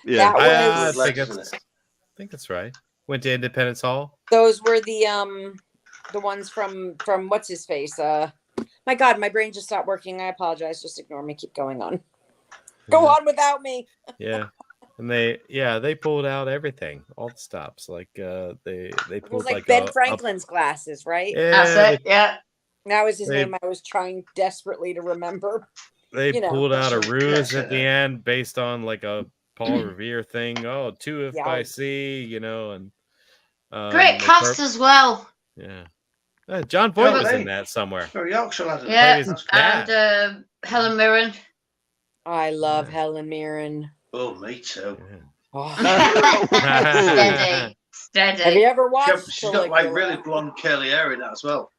Yeah, That I was- think Isn't it's, it? I think that's right. Went to Independence Hall. Those were the ones from what's his face? My God, my brain just stopped working. I apologize. Just ignore me. Keep going on. Go on without me. Yeah. And they pulled out everything, all the stops. Like they It pulled was like like Ben a- Franklin's glasses, right? Yeah, That's it. Yeah. That was his They- name. I was trying desperately to remember. they you know. pulled out a That's- ruse yeah. at the end based on like a Paul Revere thing. Oh, two if Yeah. by sea, and Great they cast as well. yeah. John Voight was they- in that somewhere. For a Yorkshire lad. Yeah. his That's dad. cool. And Helen Mirren. I love Yeah. Helen Mirren. Oh, me too. Oh. Steady. Steady. Have you ever watched? She's got like Caligula? really blonde curly hair in that as well.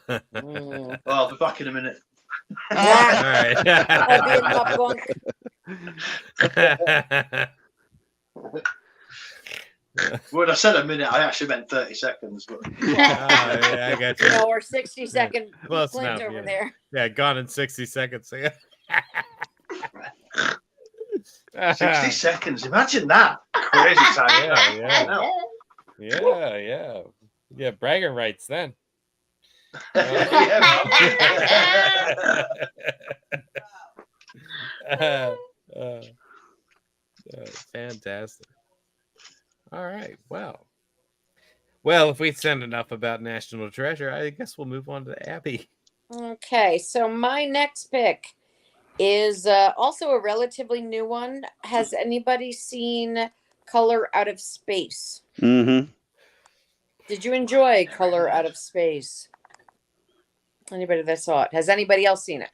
Mm. Oh, I'll be back in a minute. All I'll be in right. When I said a minute, I actually meant 30 seconds. But Yeah, I got you. No, or 60-second Close Clint enough, over yeah. there. Yeah, gone in 60 seconds. 60 seconds. Imagine that. Crazy time. Yeah, Yeah. yeah. Yeah, bragging rights then. Yeah, Fantastic. All right. Well, if we've said enough about National Treasure, I guess we'll move on to Abby. Okay, so my next pick is also a relatively new one. Has anybody seen Color Out of Space. Mm-hmm. Did you enjoy Color Out of Space? Anybody that saw it? Has anybody else seen it?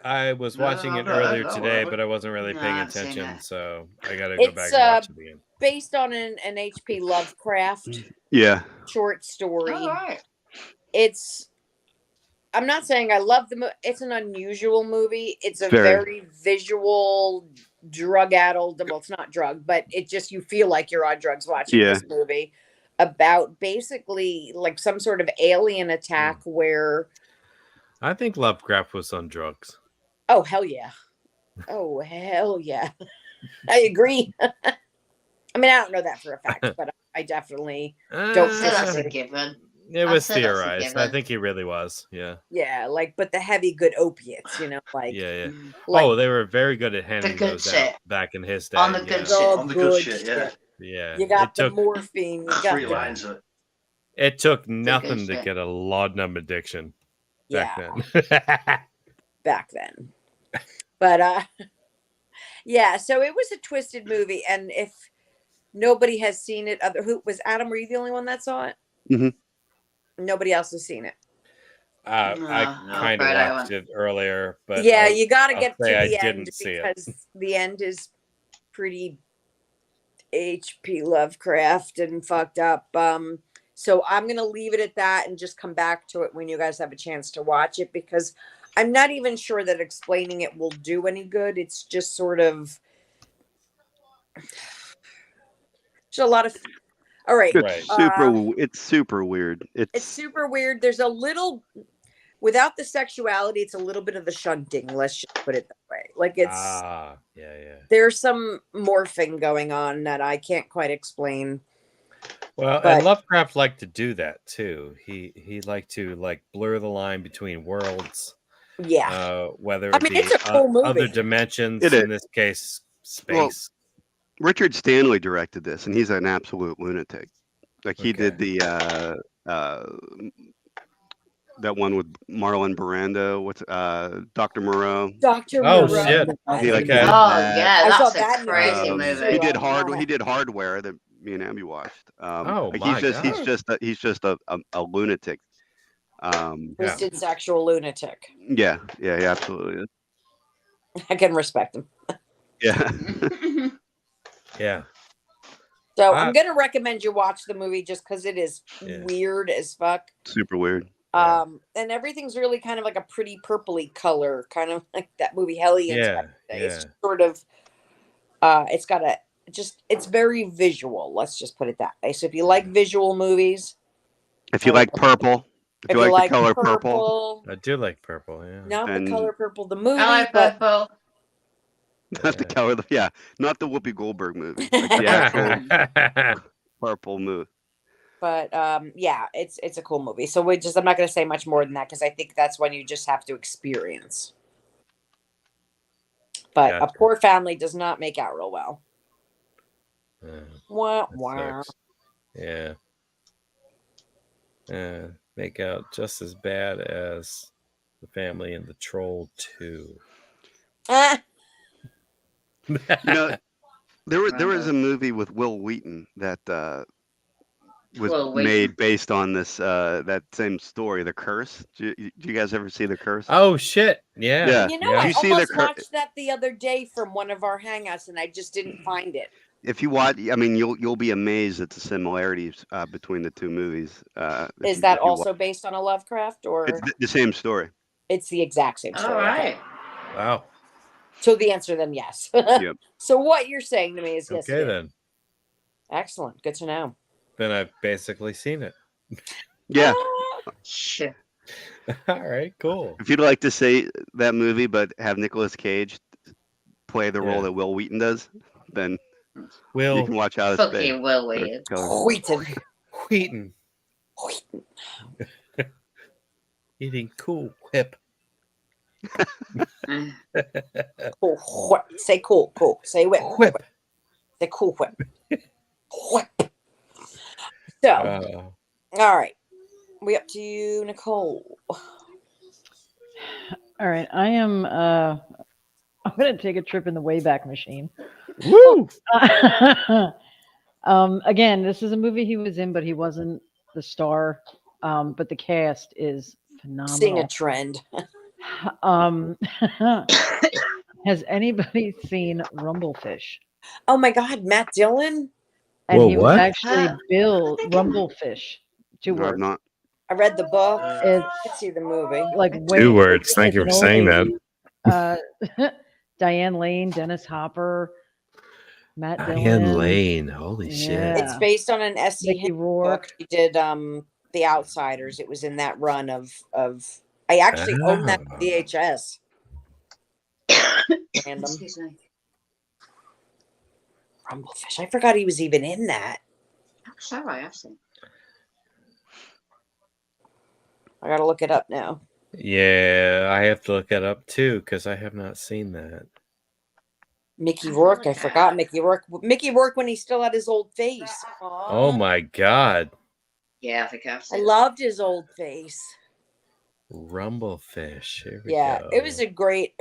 I was No, watching I've it not heard earlier that today, one. but I wasn't really No, I paying haven't seen attention, it. so I got to go It's back and watch it again. based on an H.P. Lovecraft Yeah. short story. All right. I'm not saying I love the movie. It's an unusual movie. It's a Very. very visual, drug-addled. Well, it's not drug, but it just you feel like you're on drugs watching Yeah. this movie about basically like some sort of alien attack where. I think Lovecraft was on drugs. Oh hell yeah! Oh hell yeah! I agree. I mean, I don't know that for a fact, but I definitely don't So that's a disagree. given. It I'd was say that's a theorized. I given. think he really was. Yeah. Yeah, like, but the heavy good opiates, like. Yeah. Like, Oh, they were very good at handing good those shit. out back in his day. On the yeah. good the shit. On the good shit, yeah. Yeah. You got it the took morphine. You got 3 the lines of it. it took good nothing to shit. get a laudanum addiction back then. back then. But yeah, so it was a twisted movie, and if nobody has seen it, who was Adam? Were you the only one that saw it? Mhm. Nobody else has seen it. I No, kind of afraid I watched it earlier, but Yeah, I'll- you got to I'll get to say I the end didn't see it. because the end is pretty H.P. Lovecraft and fucked up. So I'm gonna leave it at that and just come back to it when you guys have a chance to watch it because I'm not even sure that explaining it will do any good. It's just sort of there's a lot of. All right, Right. It's super weird. it's super weird. There's a little without the sexuality. It's a little bit of the shunting. Let's just put it that way. Like it's yeah. there's some morphing going on that I can't quite explain. Well, But- and Lovecraft liked to do that too. He liked to like blur the line between worlds. Yeah. Whether I it mean, be it's a cool movie. other dimensions, It in is. this case, space. Well, Richard Stanley directed this, and he's an absolute lunatic. Like he Okay. did the that one with Marlon Brando. What's Dr. Moreau? Dr. Oh, Moreau. shit. He like Okay. did Oh that. yeah, I saw that's that a in the crazy theater, movie. He did I He did Hardware that me and Abby watched. Oh, like my he's just a lunatic. Twisted sexual lunatic. Yeah, he absolutely is. I can respect him. Yeah. Yeah. So I'm gonna recommend you watch the movie just because it is Yeah. weird as fuck. Super weird. Yeah. And everything's really kind of like a pretty purpley color, kind of like that movie Hellions. Yeah, back in the day. It's yeah. just sort of it's got it's very visual, let's just put it that way. So if you like visual movies, If you like purple, if you like the color purple, I do like purple. Yeah. not then- the color purple, the movie, I like but purple. not the color, not the Whoopi Goldberg movie, like the actual purple movie. But yeah, it's a cool movie. So I'm not going to say much more than that because I think that's one you just have to experience. But Gotcha. a poor family does not make out real well. Wah, That wah. sucks. Yeah. Make out just as bad as the family in The Troll 2. Ah, You know, there was a movie with Will Wheaton that was Will Wheaton. made based on this that same story, The Curse. Do you guys ever see The Curse? Oh shit! Yeah. Yeah. you know, Did I you see the almost cur- watched that the other day from one of our hangouts, and I just didn't find it. If you watch, I mean, you'll be amazed at the similarities between the two movies. Is that also based on a Lovecraft, or It's the same story. it's the exact same story? All right. Okay. Wow. So the answer then yes. Yep. So what you're saying to me is yes. Okay it is. then. Excellent. Good to know. Then I've basically seen it. Yeah. Ah, Shit. All right. Cool. If you'd like to say that movie, but have Nicolas Cage play the role Yeah. that Will Wheaton does, then you Will can watch Out of Fuck Space. you, Will Wheaton. Wheaton. Wheaton Wheaton. eating Cool Whip. Mm. Cool whip. Say cool. Cool. Say whip. Whip. Say cool whip. Whip. So, all right. We up to you, Nicole. All right, I am. I'm going to take a trip in the Wayback Machine. Woo! Again, this is a movie he was in, but he wasn't the star. But the cast is Seeing a phenomenal. trend. Has anybody seen Rumblefish? Oh my God, Matt Dillon. And Whoa, he was what? actually Bill thinking- Rumblefish. Two No, I've words. not. I read the book. It's I see the movie. like Two words. Thank you it's for an saying that. oldie. Diane Lane, Dennis Hopper, Matt Diane Dillon. Lane. Holy shit. Yeah. It's based on an S.E. Mickey Hinton Rourke. book. He did The Outsiders. It was in that run of I actually own that Ah. VHS. Random. Excuse me. Rumblefish. I forgot he was even in that. I'm sure I have seen. I gotta look it up now. Yeah, I have to look it up too because I have not seen that. Mickey Rourke. I forgot Mickey Rourke. Mickey Rourke when he still had his old face. Oh my god. Yeah, I think I've I seen. loved his old face. Rumblefish. Here we Yeah, go. it was a great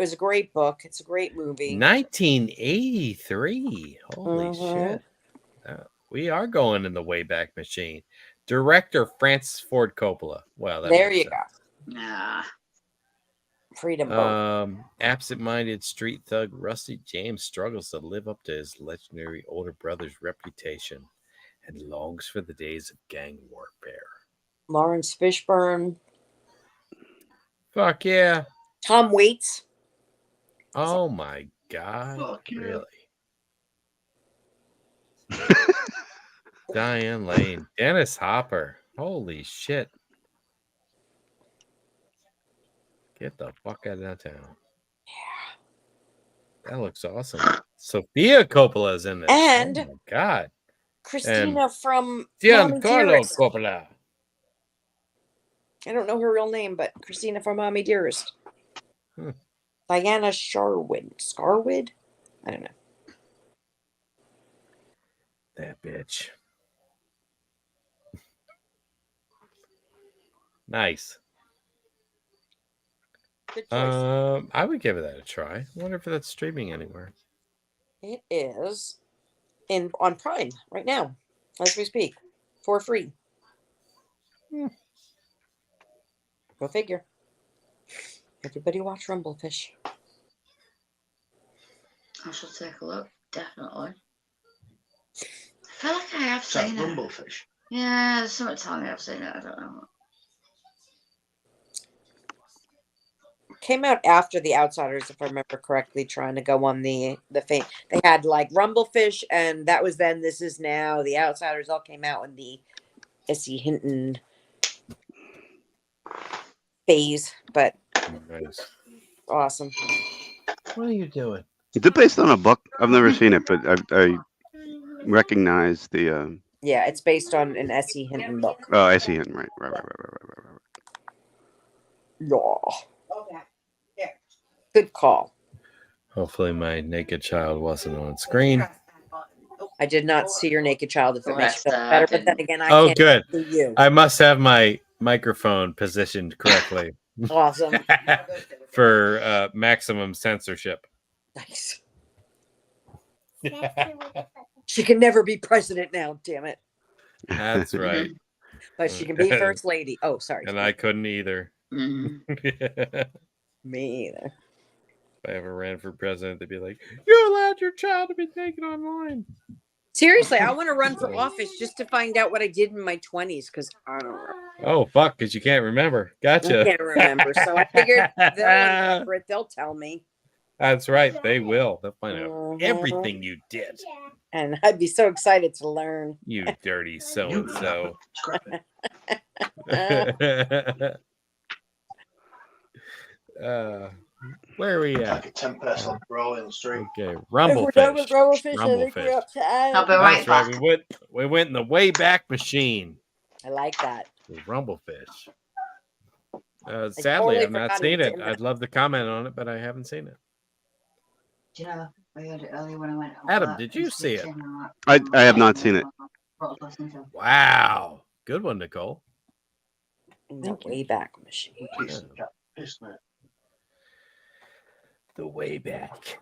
book. It's a great movie. 1983. Holy Mhm. shit. We are going in the Wayback Machine. Director Francis Ford Coppola. Well, that There makes you sense. go. Nah. Freedom Boat. Absent-minded street thug Rusty James struggles to live up to his legendary older brother's reputation and longs for the days of gang warfare. Lawrence Fishburne. Fuck yeah. Tom Waits. Oh my god. Fuck yeah. Really? Diane Lane. Dennis Hopper. Holy shit. Get the fuck out of town. Yeah. That looks awesome. Sophia Coppola's in this. And oh my god. Christina from Mommy Giancarlo Dearest. Coppola. I don't know her real name, but Christina from Mommy Dearest. Hmm. Diana Scarwood? I don't know. That bitch. Nice. Good choice. I would give that a try. I wonder if that's streaming anywhere. It is on Prime right now, as we speak, for free. Go figure. Everybody watch Rumblefish. I shall take a look. Definitely. I feel like I have Is that seen it. Rumblefish? Yeah, there's something telling me I've seen it. I don't know. Came out after The Outsiders, if I remember correctly, trying to go on the fame. They had like Rumblefish, and that was then. This is now. The Outsiders all came out in the S.E. Hinton phase, but Nice. awesome. What are you doing? Is it based on a book? I've never seen it, but I recognize the. Yeah, it's based on an S.E. Hinton book. Oh, I see it. Right. Yeah. Good call. Hopefully my naked child wasn't on screen. I did not see your naked child. If it makes you feel Correct, better, but then again, I Oh, can't good. see you. I must have my microphone positioned correctly Awesome. for maximum censorship. Nice. She can never be president now. Damn it. That's right. But she can be first lady. Oh, sorry. And I couldn't either. Mhm. If Me either. I ever ran for president, they'd be like, "You allowed your child to be naked online." Seriously, I want to run for office just to find out what I did in my 20s because I don't remember. Oh fuck, because you can't remember. I Gotcha. can't remember. So I figured they'll remember it. They'll tell me. That's right. They will. They'll find out Mhm. everything you did. And I'd be so excited to learn. You dirty so and so. Scrap it. Where are we at? Like a 10-person row in the street. Okay, If we're done with Rumblefish. Rumblefish, I think we're up to Adam. I'll be right That's right. back. We went in the Wayback Machine. I like that. with Rumblefish. Sadly, totally I've not forgot seen it was it. in that. I'd love to comment on it, but I haven't seen it. Do you know, I heard it earlier when I went out. Adam, did you see it? I have not seen it. Wow. Good one, Nicole. In the Wayback Machine. Piece of cat piss, mate. The Wayback.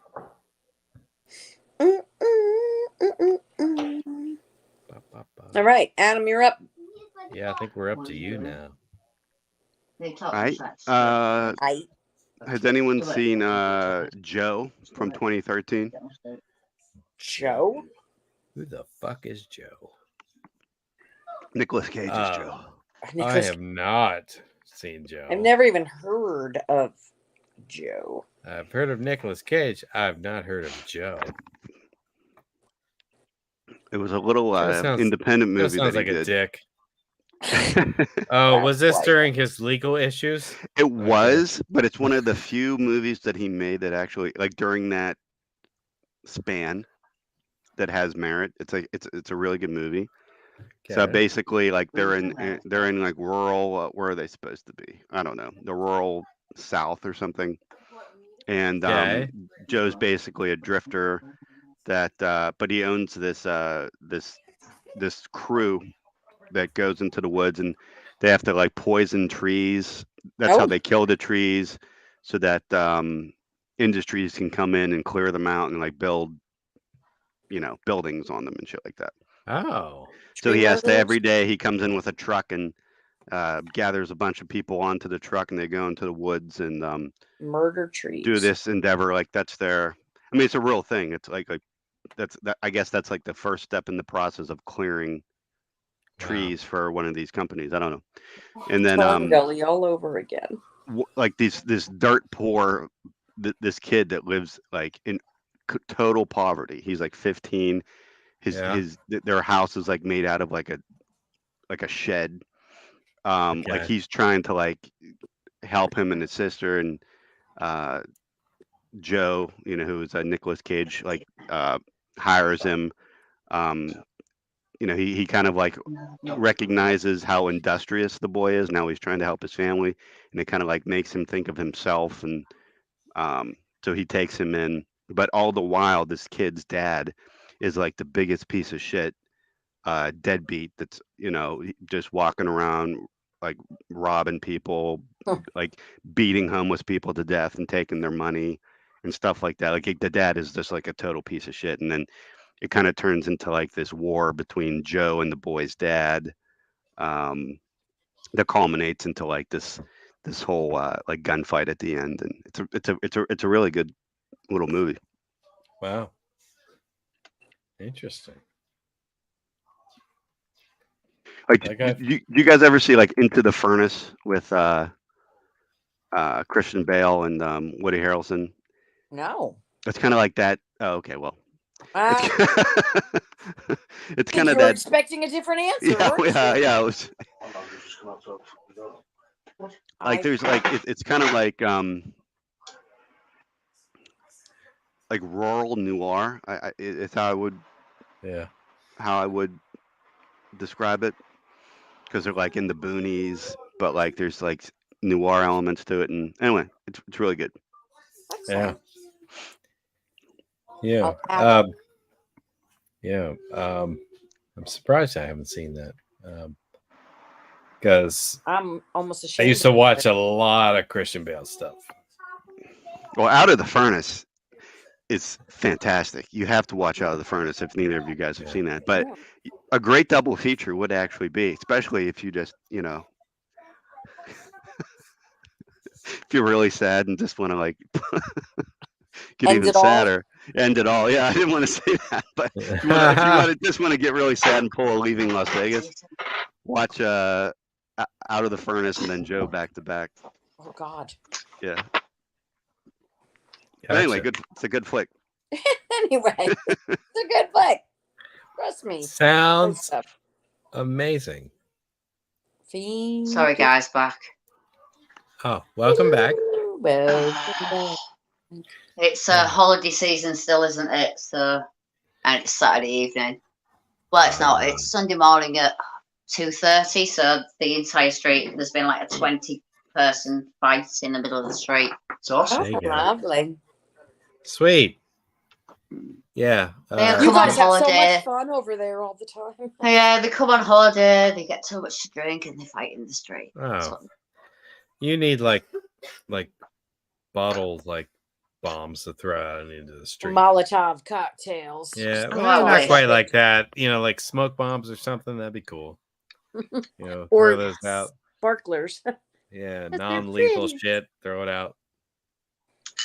All right, Adam, you're up. Yeah, I think we're up to you now. All right. Has anyone seen Joe from 2013? Joe? Who the fuck is Joe? Nicolas Cage's Joe. I have not seen Joe. I've never even heard of Joe. I've heard of Nicolas Cage. I've not heard of Joe. It was a little Sounds- independent movie Sounds that like he a did. dick. Oh, was this Right. during his legal issues? It was, but it's one of the few movies that he made that actually, like, during that span, that has merit. It's like it's a really good movie. So Okay. basically, like, they're in like rural. Where are they supposed to be? I don't know, the rural South or something. And Okay. Joe's basically a drifter that, but he owns this this crew that goes into the woods, and they have to like poison trees. That's how Oh. they kill the trees, so that industries can come in and clear them out and like build, buildings on them and shit like that. Oh. So he Tree has to murderers? every day. He comes in with a truck and gathers a bunch of people onto the truck, and they go into the woods and Murder trees. do this endeavor. Like, that's their. I mean, it's a real thing. It's like I guess that's like the first step in the process of clearing trees for one of these companies. I don't know. And then Farm Gully all over again. like this dirt poor this kid that lives like in total poverty. He's like 15. Their house is like made out of like a shed. Like, Okay. he's trying to like help him and his sister, and Joe, who is Nicolas Cage, like hires him. He kind of like recognizes how industrious the boy is. Now he's trying to help his family, and it kind of like makes him think of himself. And so he takes him in. But all the while, this kid's dad is like the biggest piece of shit, deadbeat that's, just walking around like robbing people, like beating homeless people to death and taking their money and stuff like that. Like, the dad is just like a total piece of shit. And then it kind of turns into like this war between Joe and the boy's dad, that culminates into like this whole like gunfight at the end. And it's a really good little movie. Wow. Interesting. Like, Okay. do you guys ever see like Into the Furnace with Christian Bale and Woody Harrelson? No. It's kind of like that. Oh, okay, well, I it's think kind you of were that. expecting a different answer. Yeah, weren't you? yeah. It was like, there's like it's kind of like rural noir. It's how I would describe it, because they're like in the boonies, but like there's like noir elements to it. And anyway, it's really good. Yeah. Excellent. Yeah. I'll add I'm surprised I haven't seen that. Because I'm almost I ashamed. used to of watch it. a lot of Christian Bale stuff. Well, Out of the Furnace is fantastic. You have to watch Out of the Furnace if neither of you guys have seen that. But a great double feature would actually be, especially if you just, if you're really sad and just want to like get End even it all? sadder, end it all. Yeah, I didn't want to say that, but if you just want to get really sad and pull a Leaving Las Vegas, watch Out of the Furnace and then Joe back to back. Oh God. Yeah. But anyway, Gotcha. it's a good flick. Anyway, it's a good flick. Trust me. Good Sounds stuff. amazing. Fiend. Sorry, guys, back. Oh, welcome back. Welcome back. It's holiday season still, isn't it? So, and it's Saturday evening. Well, it's not. It's Sunday morning at 2:30. So the entire street, there's been like a 20-person fight in the middle of the street. It's awesome. There you Oh, go. lovely. Sweet. Yeah. Yeah, You come on guys have so holiday. much fun over there all the time. Yeah, they come on holiday, they get too much to drink, and they fight in the street. Oh. So, You need like bottled bombs to throw out into the street. Molotov cocktails. Yeah, Oh, well, I not wish. quite like that. Like smoke bombs or something. That'd be cool. Throw Or those out. sparklers. Yeah, they're non-lethal pretty. shit. Throw it out.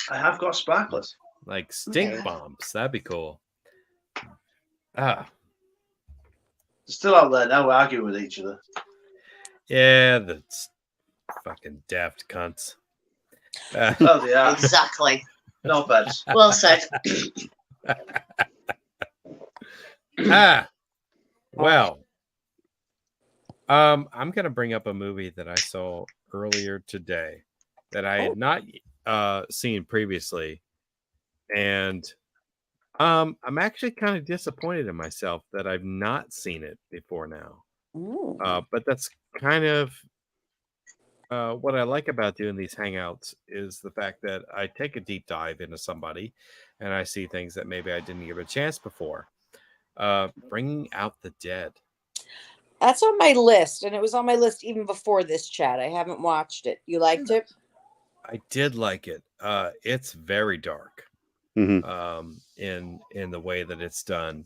I have got sparklers. Like stink Yeah. bombs. That'd be cool. Ah, They're still out there now arguing with each other. yeah, that's fucking daft cunts. Oh, they are. Exactly. No bad. Well said. Well, I'm gonna bring up a movie that I saw earlier today that I had not seen previously, and I'm actually kind of disappointed in myself that I've not seen it before now. Ooh. But that's kind of what I like about doing these hangouts is the fact that I take a deep dive into somebody and I see things that maybe I didn't give a chance before. Bringing Out the Dead. That's on my list, and it was on my list even before this chat. I haven't watched it. You liked it? I did like it. It's very dark. Mhm. In the way that it's done.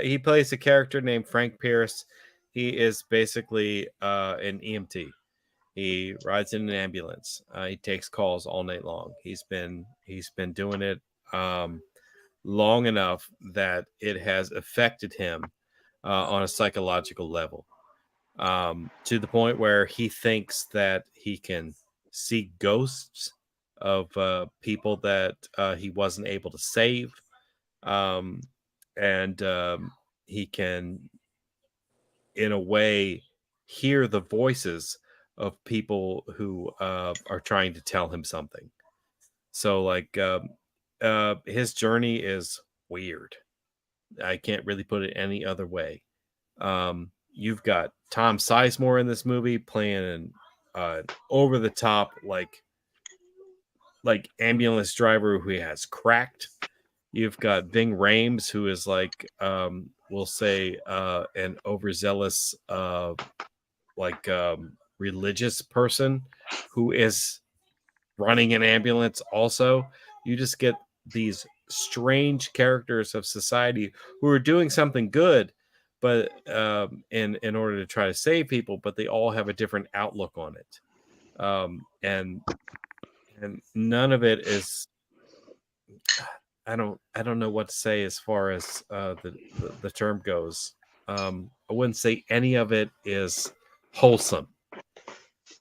He plays a character named Frank Pierce. He is basically an EMT. He rides in an ambulance. He takes calls all night long. He's been doing it long enough that it has affected him on a psychological level, to the point where he thinks that he can see ghosts of people that he wasn't able to save, and he can, in a way, hear the voices of people who are trying to tell him something. So, like, his journey is weird. I can't really put it any other way. You've got Tom Sizemore in this movie playing an over the top like ambulance driver who has cracked. You've got Ving Rhames, who is like we'll say an overzealous religious person who is running an ambulance also. You just get these strange characters of society who are doing something good, but in order to try to save people, but they all have a different outlook on it. And none of it is, I don't know what to say as far as the term goes. I wouldn't say any of it is wholesome.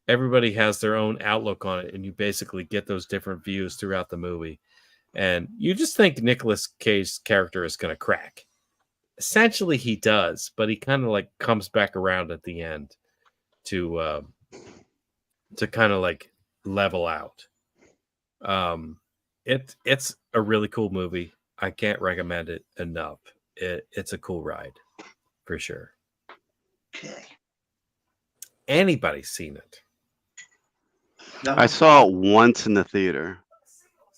Everybody has their own outlook on it, and you basically get those different views throughout the movie. And you just think Nicolas Cage's character is going to crack. Essentially, he does, but he kind of like comes back around at the end to kind of like level out. It's a really cool movie. I can't recommend it enough. It's a cool ride for sure. Okay. Anybody's seen it? No. I saw it once in the theater,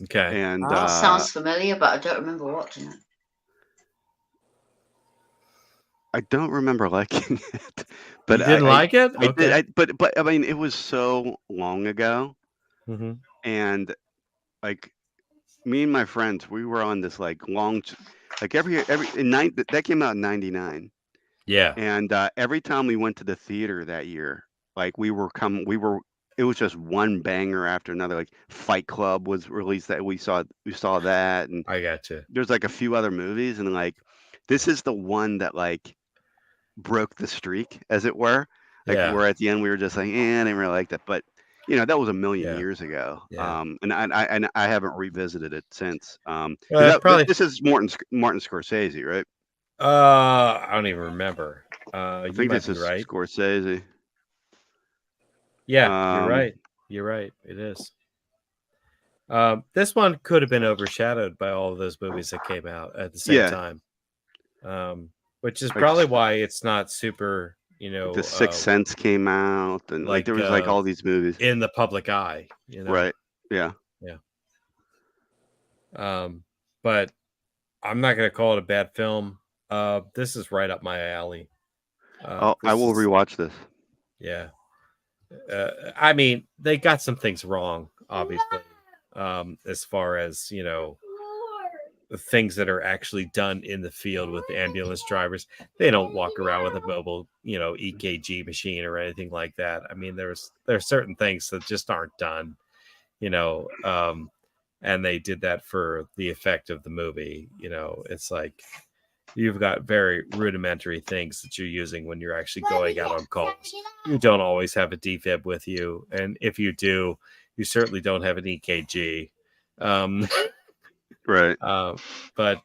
Okay. and Oh, sounds familiar, but I don't remember watching it. I don't remember liking it. But you didn't like it? I Okay. did. But I mean, it was so long ago, Mm-hmm. and like me and my friends, we were on this like long, like that came out in '99. Yeah. And every time we went to the theater that year, like it was just one banger after another. Like Fight Club was released that we saw that, and I got you. there's like a few other movies, and like this is the one that like broke the streak, as it were. Like Yeah. where at the end we were just like, I didn't really like that, but that was a million Yeah. years ago. Yeah. And I haven't revisited it since. This is Martin Scorsese, right? I don't even remember. I think this is right. Scorsese. Yeah, you're right. You're right. It is. This one could have been overshadowed by all of those movies that came out at the same time. Which is probably why it's not super, The Sixth Sense came out, and like there was like all these movies in the public eye, Right. Yeah. Yeah. But I'm not going to call it a bad film. This is right up my alley. I will rewatch this. Yeah. I mean, they got some things wrong, obviously. as far as, you know, the things that are actually done in the field with ambulance drivers. They don't walk around with a mobile, you know, EKG machine or anything like that. I mean, there's certain things that just aren't done, you know, and they did that for the effect of the movie. You know, it's like you've got very rudimentary things that you're using when you're actually going out on calls. You don't always have a defib with you, and if you do, you certainly don't have an EKG. Right. But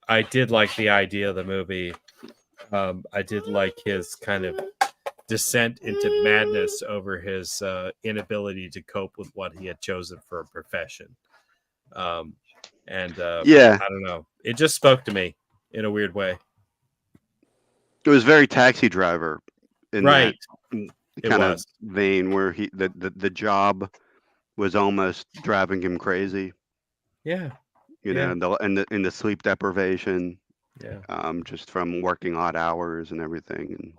I did like the idea of the movie. I did like his kind of descent into madness over his inability to cope with what he had chosen for a profession. Yeah, I don't know. It just spoke to me in a weird way. it was very Taxi Driver in Right. that It kind of was. vein where the job was almost driving him crazy. Yeah. You Yeah. know, and the sleep deprivation, Yeah. just from working odd hours and everything. And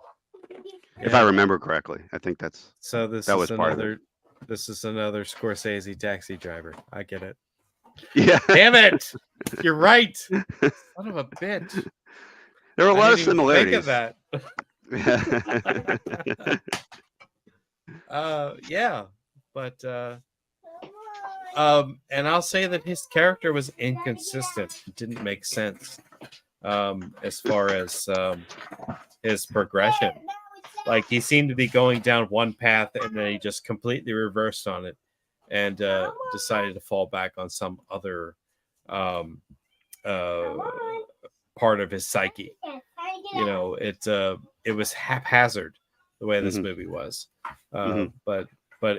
if Yeah. I remember correctly, I think that's So this that is was part of it. another. This is another Scorsese Taxi Driver. I get it. Yeah, Damn it! You're right. Son of a bitch. there are a I lot of didn't even think of similarities. that. Yeah, but and I'll say that his character was inconsistent. It didn't make sense as far as his progression. Like he seemed to be going down one path and then he just completely reversed on it and decided to fall back on some other part of his psyche. You know, it was haphazard the way this movie was, but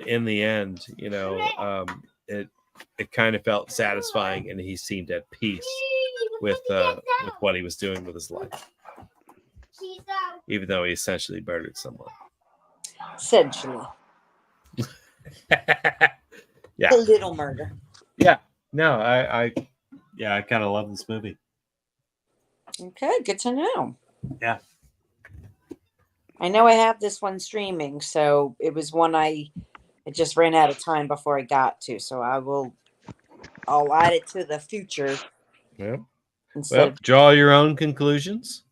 in the end, you know, it kind of felt satisfying, and he seemed at peace with what he was doing with his life, even though he essentially murdered someone. Essentially. Yeah. A little murder. Yeah. No, I kind of love this movie. Okay, good to know. Yeah. I know I have this one streaming, so it was one I just ran out of time before I got to. So I'll add it to the future. Yeah. Instead of draw your own conclusions.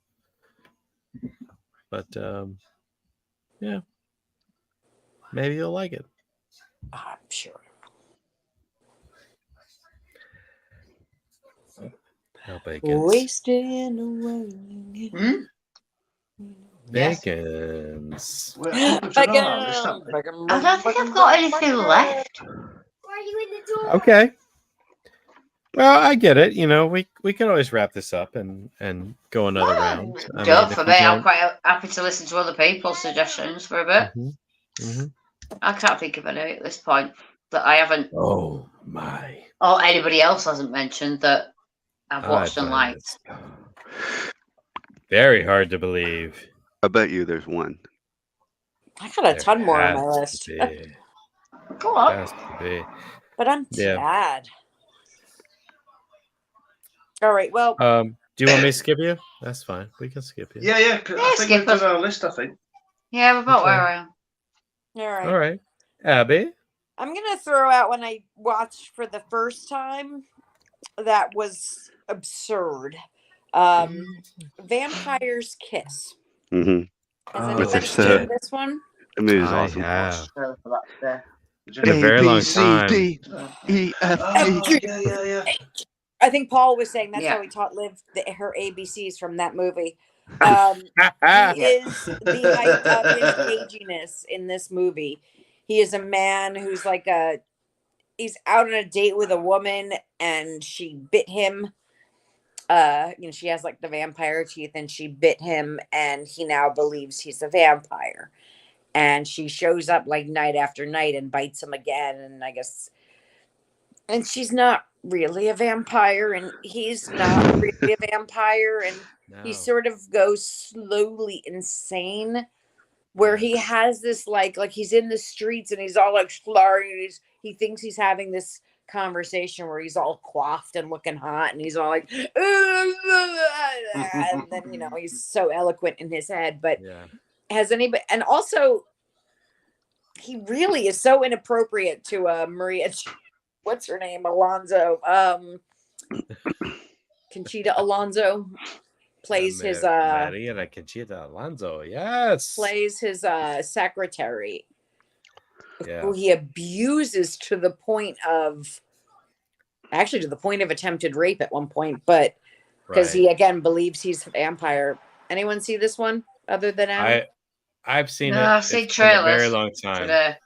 But yeah, maybe you'll like it. I'm sure. No bacon. Wasting away. Bacons. I don't think I've got anything left. Okay. Well, I get it. You know, we can always wrap this up and go another round. Don't for me. I'm quite happy to listen to other people's suggestions for a bit. Mm-hmm. I can't think of any at this point that I haven't. Oh my! Or anybody else hasn't mentioned that I've watched and liked. Very hard to believe. I bet you there's one. I got a ton more on my list. Go on. Has to be. But I'm sad. All right. Well, do you want me to skip you? That's fine. We can skip you. Yeah. I think we've done our list. I think. Yeah, we're about where I am. All right. Abby? I'm going to throw out one I watched for the first time that was absurd. Vampire's Kiss. Mm-hmm. Has anybody seen this one? The movie's awesome. In a very long time. Yeah. I think Paul was saying that's how he taught Liv her ABCs from that movie. He is the height of his caginess in this movie. He is a man who's like he's out on a date with a woman and she bit him. She has like the vampire teeth and she bit him and he now believes he's a vampire. And she shows up like night after night and bites him again. And she's not really a vampire and he's not really a vampire. And he sort of goes slowly insane where he has this like he's in the streets and he's all like slurring. He thinks he's having this conversation where he's all coiffed and looking hot and he's all like and then he's so eloquent in his head. But has anybody, and also he really is so inappropriate to Maria what's her name? Alonzo. Conchita Alonso plays his Mariana Conchita Alonso. Yes. plays his secretary, Yeah. who he abuses to the point of attempted rape at one point, but because he again believes he's a vampire. Anyone see this one other than Adam? I've seen No, it. I've seen It's been a trailers very long time. today.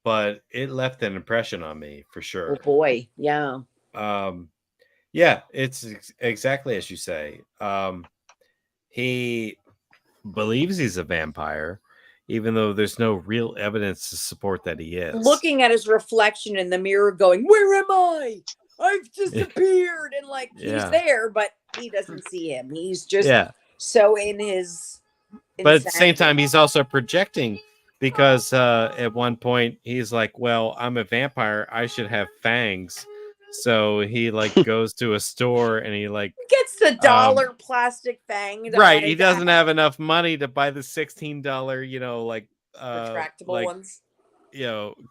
But it left an impression on me for sure. Oh boy, yeah. Yeah, it's exactly as you say. He believes he's a vampire, even though there's no real evidence to support that he is. Looking at his reflection in the mirror, going, "Where am I? I've disappeared!" And like he's there, but he doesn't see him. He's just so in his. But at the same time, he's also projecting because at one point he's like, "Well, I'm a vampire. I should have fangs." So he like goes to a store and he like gets the dollar plastic fang. Right, he doesn't have enough money to buy the $16, like retractable ones.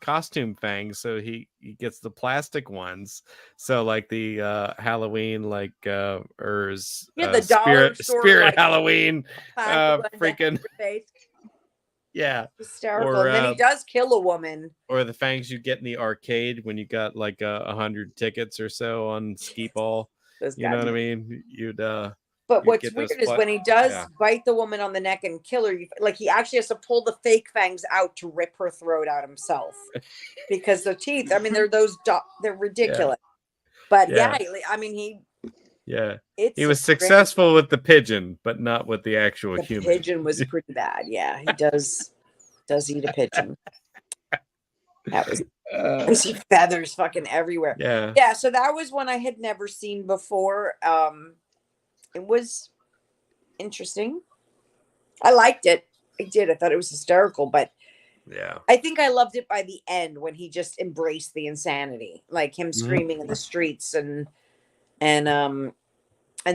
Costume fangs. So he gets the plastic ones. So like the Halloween, like the dollar spirit like, Halloween, freaking. Yeah, hysterical. And then he does kill a woman. Or the fangs you get in the arcade when you got like 100 tickets or so on skee ball. You know what I mean? But what's weird is when he does bite the woman on the neck and kill her, like he actually has to pull the fake fangs out to rip her throat out himself because the teeth. I mean, they're ridiculous. But I mean he was successful with the pigeon, but not with the actual human. The pigeon was pretty bad. Yeah, he does eat a pigeon. That was I see feathers fucking everywhere. Yeah. So that was one I had never seen before. It was interesting. I liked it. I did. I thought it was hysterical, but I think I loved it by the end when he just embraced the insanity, like him screaming in the streets and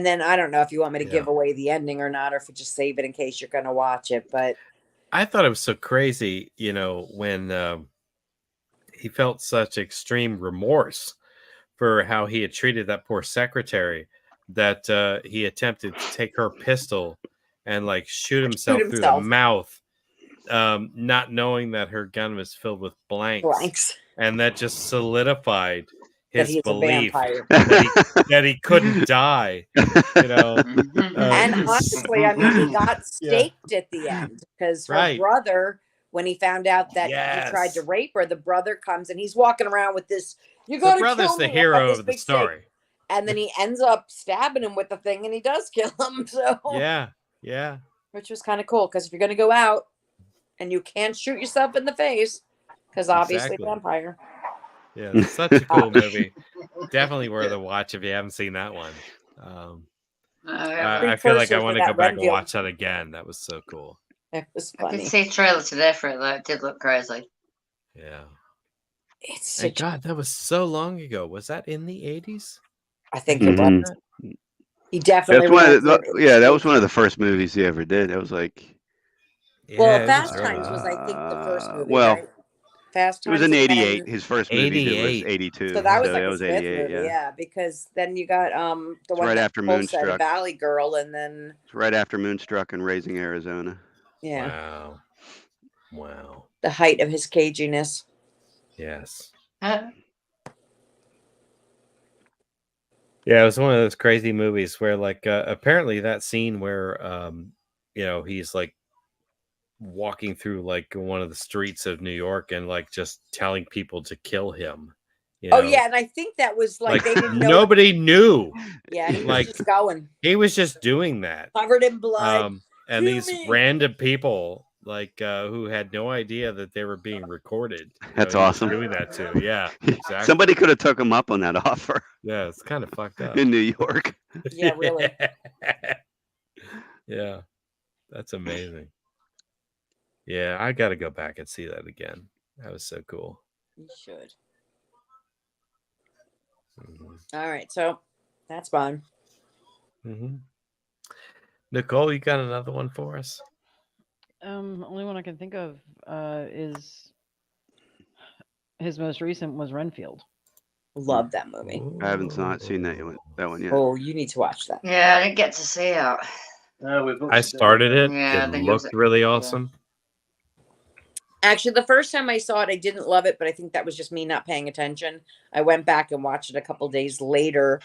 then I don't know if you want me to give away the ending or not, or if you just save it in case you're going to watch it. But I thought it was so crazy, when he felt such extreme remorse for how he had treated that poor secretary that he attempted to take her pistol and like shoot himself through the mouth, not knowing that her gun was filled with blanks. And that just solidified his belief that he couldn't die, and honestly, I mean, he got staked at the end because her brother, when he found out that he tried to rape her, the brother comes and he's walking around with this. You got to kill me. The brother's the hero of the story, and then he ends up stabbing him with the thing, and he does kill him. So which was kind of cool because if you're going to go out and you can't shoot yourself in the face, because obviously vampire. Yeah, it's such a cool movie. Definitely worth a watch if you haven't seen that one. I feel like I want to go back and watch that again. That was so cool. It was funny. I did see a trailer today for it. That did look crazy. Yeah. It's God, that was so long ago. Was that in the 80s? I think it was. He definitely. That was one of the first movies he ever did. It was like. Fast Times was, I think, the first movie. Right? Fast Times. It was in '88. His first movie was '82. So that was like his fifth movie, because then you got the one right after Moonstruck, Valley Girl, and then it's right after Moonstruck and Raising Arizona. Yeah. Wow. The height of his caginess. Yes. Yeah, it was one of those crazy movies where, like, apparently that scene where, he's like walking through like one of the streets of New York and like just telling people to kill him. And I think that was like they didn't know. Nobody knew. Yeah, he was just going. He was just doing that, covered in blood. And these random people like who had no idea that they were being recorded. That's awesome. Doing that too. Yeah, exactly. Somebody could have took him up on that offer. Yeah, it's kind of fucked up in New York. Yeah, really. Yeah, that's amazing. Yeah, I got to go back and see that again. That was so cool. You should. All right, so that's fun. Nicole, you got another one for us? Only one I can think of is his most recent was Renfield. Love that movie. I haven't not seen that one yet. Oh, you need to watch that. Yeah, I didn't get to see it. I started it. Yeah, I It think it was- looked really yeah. awesome. Actually, the first time I saw it, I didn't love it, but I think that was just me not paying attention. I went back and watched it a couple days later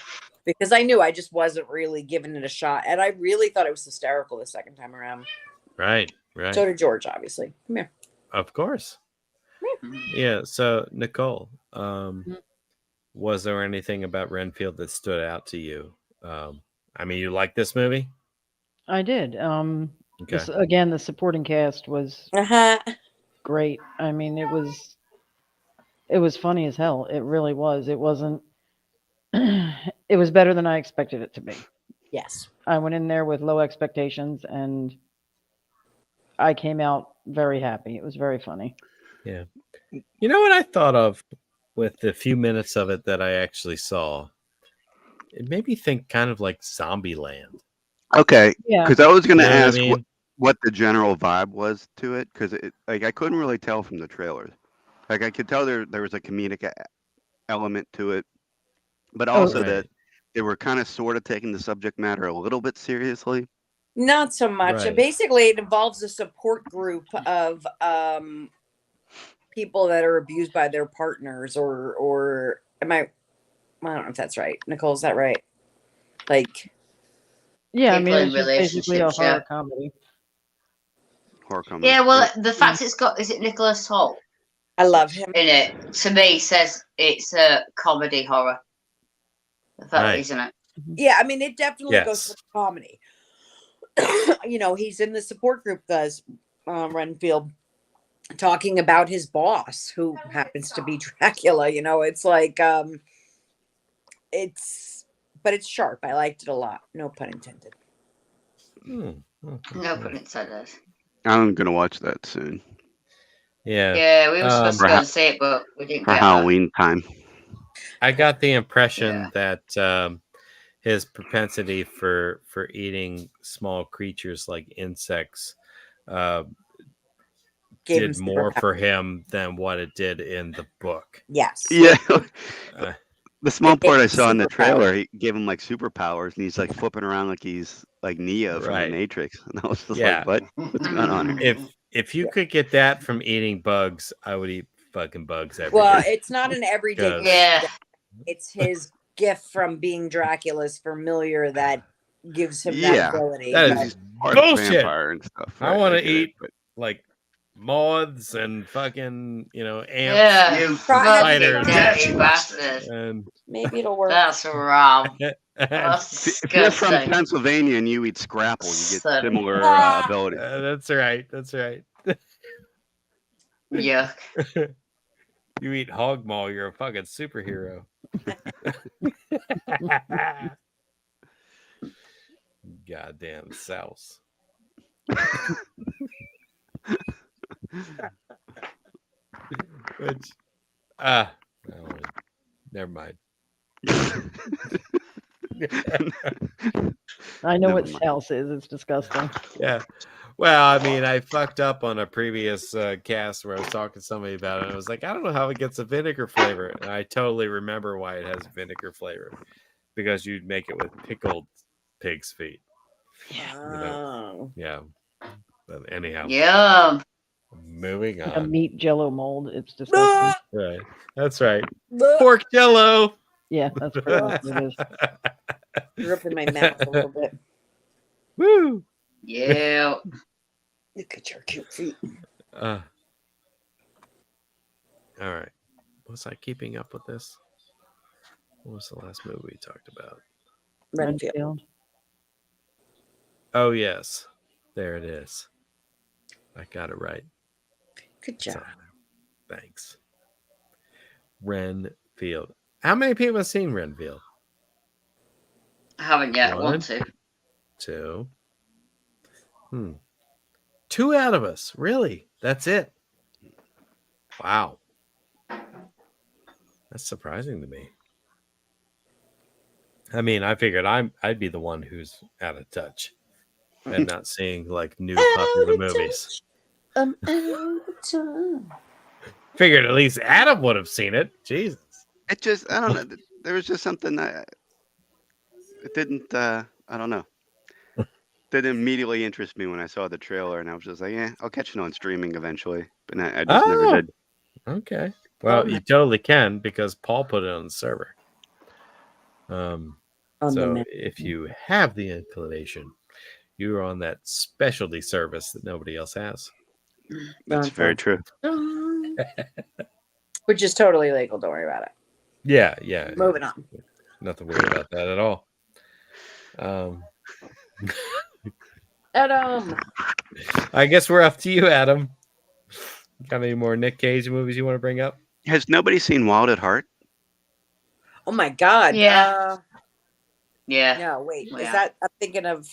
because I knew I just wasn't really giving it a shot. And I really thought it was hysterical the second time around. Right, right. So did George, obviously. Come here. Of course. Yeah. So, Nicole, was there anything about Renfield that stood out to you? I mean, you like this movie? I did. Okay. Again, the supporting cast was Uh-huh. great. I mean, it was funny as hell. It really was. It wasn't. It was better than I expected it to be. Yes. I went in there with low expectations, and I came out very happy. It was very funny. Yeah. You know what I thought of with the few minutes of it that I actually saw? It made me think kind of like Zombieland. Okay, Yeah. because I was going to You know what I ask mean? what the general vibe was to it, because I couldn't really tell from the trailers. Like, I could tell there was a comedic element to it, but also Right. that they were kind of sort of taking the subject matter a little bit seriously. Not so much. Right. Basically, it involves a support group of people that are abused by their partners, or am I don't know if that's right. Nicole, is that right? Like, Yeah, I People mean, in it's just basically a relationships, horror yeah. comedy. Horror comedy. Yeah, well, the fact it's got, is it Nicholas Hoult I love him. in it? To me, says it's a comedy horror. The fact, Right. isn't it? Yeah, I mean, it definitely goes Yes. for comedy. You know, he's in the support group, does Renfield, talking about his boss, who happens to be Dracula. You know, it's like, but it's sharp. I liked it a lot. No pun intended. No pun intended. I'm going to watch that soon Yeah. Yeah, we were supposed to For go ha- and see it, but we didn't for get that. Halloween time. I got the impression Yeah. that his propensity for eating small creatures like insects Gave him did more superpowers. for him than what it did in the book. Yes. Yeah. Uh, The small It gave part I him saw in the superpowers. trailer, he gave him like superpowers, and he's like flipping around like he's like Neo from Right. the Matrix. And I was just Yeah. like, what's going on here? If you could get that from eating bugs, I would eat fucking bugs every Well, day. it's not an everyday Because- Yeah. gift. It's his gift from being Dracula's familiar that gives him that Yeah. ability. That but- is Part of bullshit. vampire and stuff. I right, want to get it, eat but- like moths and fucking ants Yeah. You Spiders. Dirty bastard. and Maybe it'll work. That's wrong. That's If you're from disgusting. Pennsylvania and you eat scrapple, you get Son. similar abilities. that's right. That's right. Yuck. You eat hog maw, you're a fucking superhero. Goddamn souse. Which, never mind. I know Never what mind. souse is. It's disgusting. Yeah. Well, I mean, I fucked up on a previous cast where I was talking to somebody about it. And I was like, I don't know how it gets a vinegar flavor. And I totally remember why it has vinegar flavor. Because you'd make it with pickled pig's feet. Oh. Yeah. But anyhow, Yum. moving Like a on. meat jello mold. It's disgusting. Right. That's right. Look, Pork jello. Yeah, that's pretty much what it is. threw up in my mouth a little bit. Woo. Yeah. Look at your cute feet. All right. Was I keeping up with this? What was the last movie we talked about? Renfield. Renfield. Oh, yes. There it is. I got it right. Good job. Thanks. Renfield. How many people have seen Renfield? I haven't yet. I One. want to. 2. 2 out of us. Really? That's it. Wow. That's surprising to me. I mean, I figured I'd be the one who's out of touch and not seeing like new popular movies. Out of time. Figured at least Adam would have seen it. Jesus. It just, I don't know. There was just something that it didn't. I don't know. Didn't immediately interest me when I saw the trailer, and I was just like, "Yeah, I'll catch it on streaming eventually." But I just never Oh. did. Okay. Well, you totally can because Paul put it on the server. So if you have the inclination, you're on that specialty service that nobody else has. That's very true. Which is totally legal. Don't worry about it. Yeah. Moving on. Nothing weird about that at all. Adam. I guess we're up to you, Adam. Got any more Nick Cage movies you want to bring up? Has nobody seen Wild at Heart? Oh my God. Yeah. No, wait. Yeah. Is that? I think I'm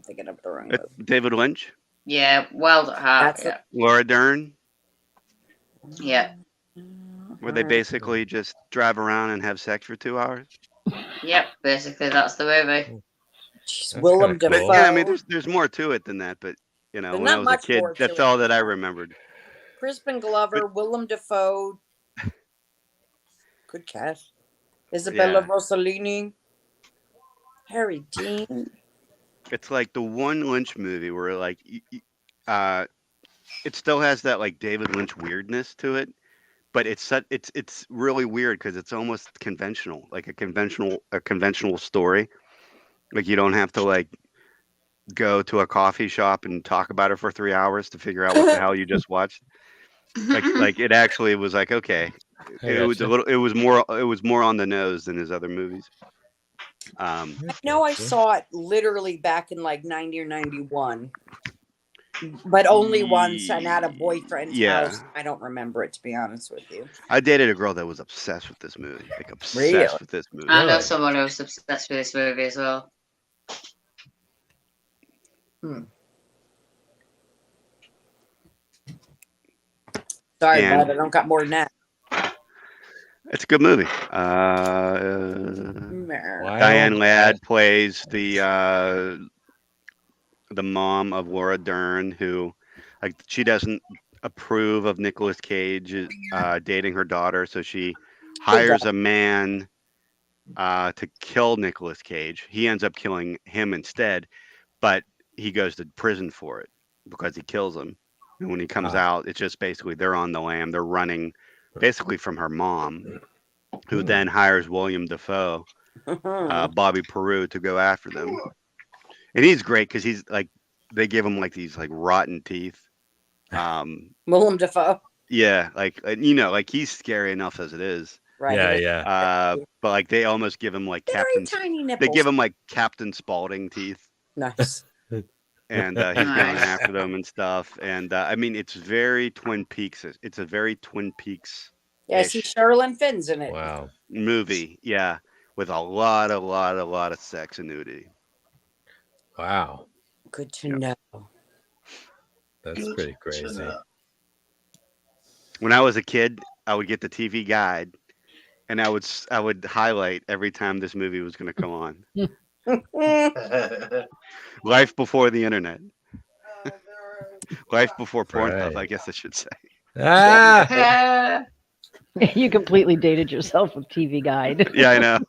thinking of the wrong movie. David Lynch? Yeah. Wild at Heart. That's Laura Dern? Yeah. Where they basically just drive around and have sex for 2 hours? Yep. Basically, that's the movie. Willem kinda Dafoe. cool. Yeah, I mean, there's more to it than that, but you know, There's when I not was a much kid, more to that's it. all that I remembered. Crispin Glover, Willem Dafoe. Good cast. Isabella Yeah. Rossellini. Harry Dean. It's like the one Lynch movie where like it still has that like David Lynch weirdness to it, but it's really weird because it's almost conventional, like a conventional story. Like you don't have to like go to a coffee shop and talk about it for 3 hours to figure out what the hell you just watched. Like it actually was like, okay, it was more on the nose than his other movies. I know I saw it literally back in like 90 or 91, but only once and at a boyfriend's house. I don't remember it, to be honest with you. I dated a girl that was obsessed with this movie, like obsessed Really? with this movie. I know someone who's obsessed with this movie as well. Sorry, And- bud, I don't got more than that. It's a good movie. Diane Ladd plays the mom of Laura Dern, who like she doesn't approve of Nicolas Cage dating her daughter, so she hires a man to kill Nicolas Cage. He ends up killing him instead, but he goes to prison for it because he kills him. And when he comes out, it's just basically they're on the lam. They're running basically from her mom, who then hires William Dafoe, Bobby Peru, to go after them. And he's great because he's like, they give him like these like rotten teeth. Willem Dafoe. Yeah, like you know, like he's scary enough as it is. Right. Yeah. But like they almost give him like Very tiny nipples. They give him like Captain Spaulding teeth. Nice. And he's going after them and stuff. And I mean, it's very Twin Peaks. It's a very Twin Peaks. Yeah, I see Sherilyn Finn's in it. Wow. Movie, yeah, with a lot of sex and nudity. Wow. Good to know. That's pretty crazy. When I was a kid, I would get the TV guide, and I would highlight every time this movie was going to come on. Life before the internet. Life before Pornhub, I guess I should say. You completely dated yourself with TV Guide. Yeah, I know.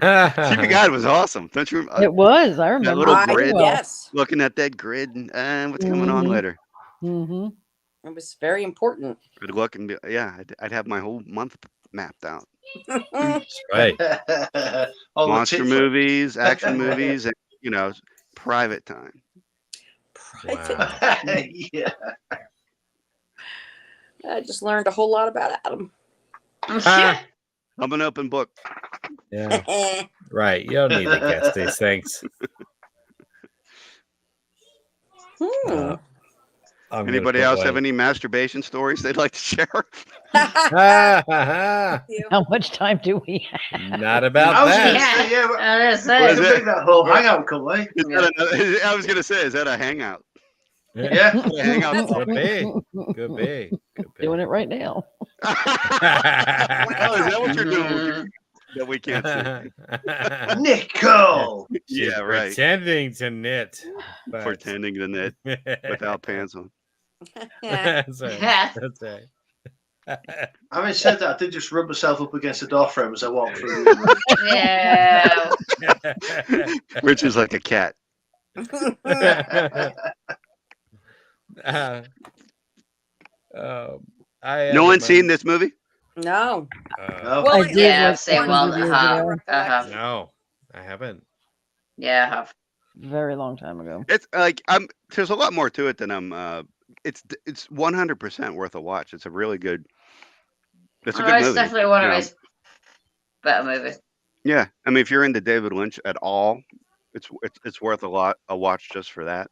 TV Guide was awesome. Don't you remember? It was. I That remember. little grid. Yes. Looking at that grid and what's coming on later. Mm-hmm. It was very important. Good look and I'd have my whole month mapped out. Right. Monster movies, action movies, and private time. Wow. Yeah. I just learned a whole lot about Adam. I'm an open book. Yeah. Right. You don't need to guess these things. Anybody else have any masturbation stories they'd like to share? How much time do we have? Not about that. We can make that whole hangout, couldn't we? I was going to say, is that a hangout? Yeah. Hangout. Could be. Could be. Doing it right now. Oh, is that what you're doing? That we can't see. Nicole. Yeah, right. Pretending to knit. But... Pretending to knit without pants on. That's right. That's right. Having said that, I did just rub myself up against the door frame as I walked through the room. Yeah. Rich is like a cat. No one's seen this movie? No. No. Well, I I did Yeah, like I've seen 100 one. years I have. ago. I have. No, I haven't. Yeah, I have. Very long time ago. It's like there's a lot more to it than it's 100% worth a watch. It's a really good. It's a Oh, good it's movie. definitely one you of know. his better movies. Yeah, I mean, if you're into David Lynch at all, it's worth a watch just for that.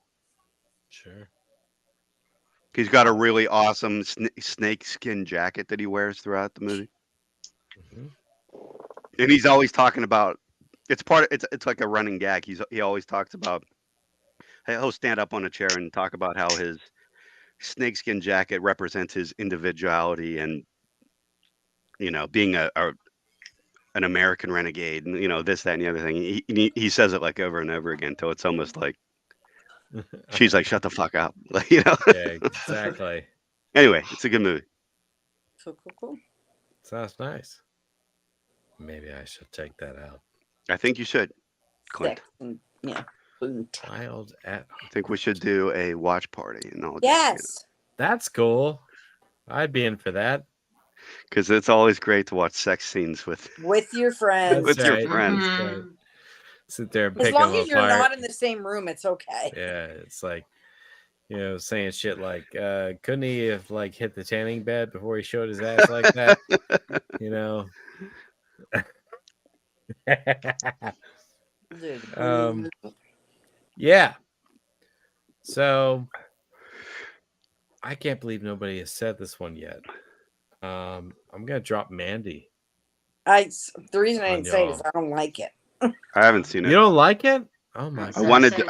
Sure. He's got a really awesome snake skin jacket that he wears throughout the movie, and he's always talking about. It's like a running gag. He always talks about. He'll stand up on a chair and talk about how his snakeskin jacket represents his individuality and being an American renegade and this, that, and the other thing. He says it like over and over again till it's almost like she's like, shut the fuck up. Yeah, exactly. Anyway, it's a good movie. Cool. Sounds nice. Maybe I should take that out. I think you should, Clint. Yeah. Child at I think we should do a watch party and all. Yes. That's cool. I'd be in for that. Because it's always great to watch sex scenes with Your friends. with your right. friends. Right. Sit there and As pick long them as you're apart. not in the same room, it's okay. Yeah, it's like, saying shit like, couldn't he have like hit the tanning bed before he showed his ass like that? Dude. Yeah. So I can't believe nobody has said this one yet. I'm gonna drop Mandy. The reason I On didn't say it is y'all. I don't like it. I haven't seen it. You don't like it? Oh my I wanted to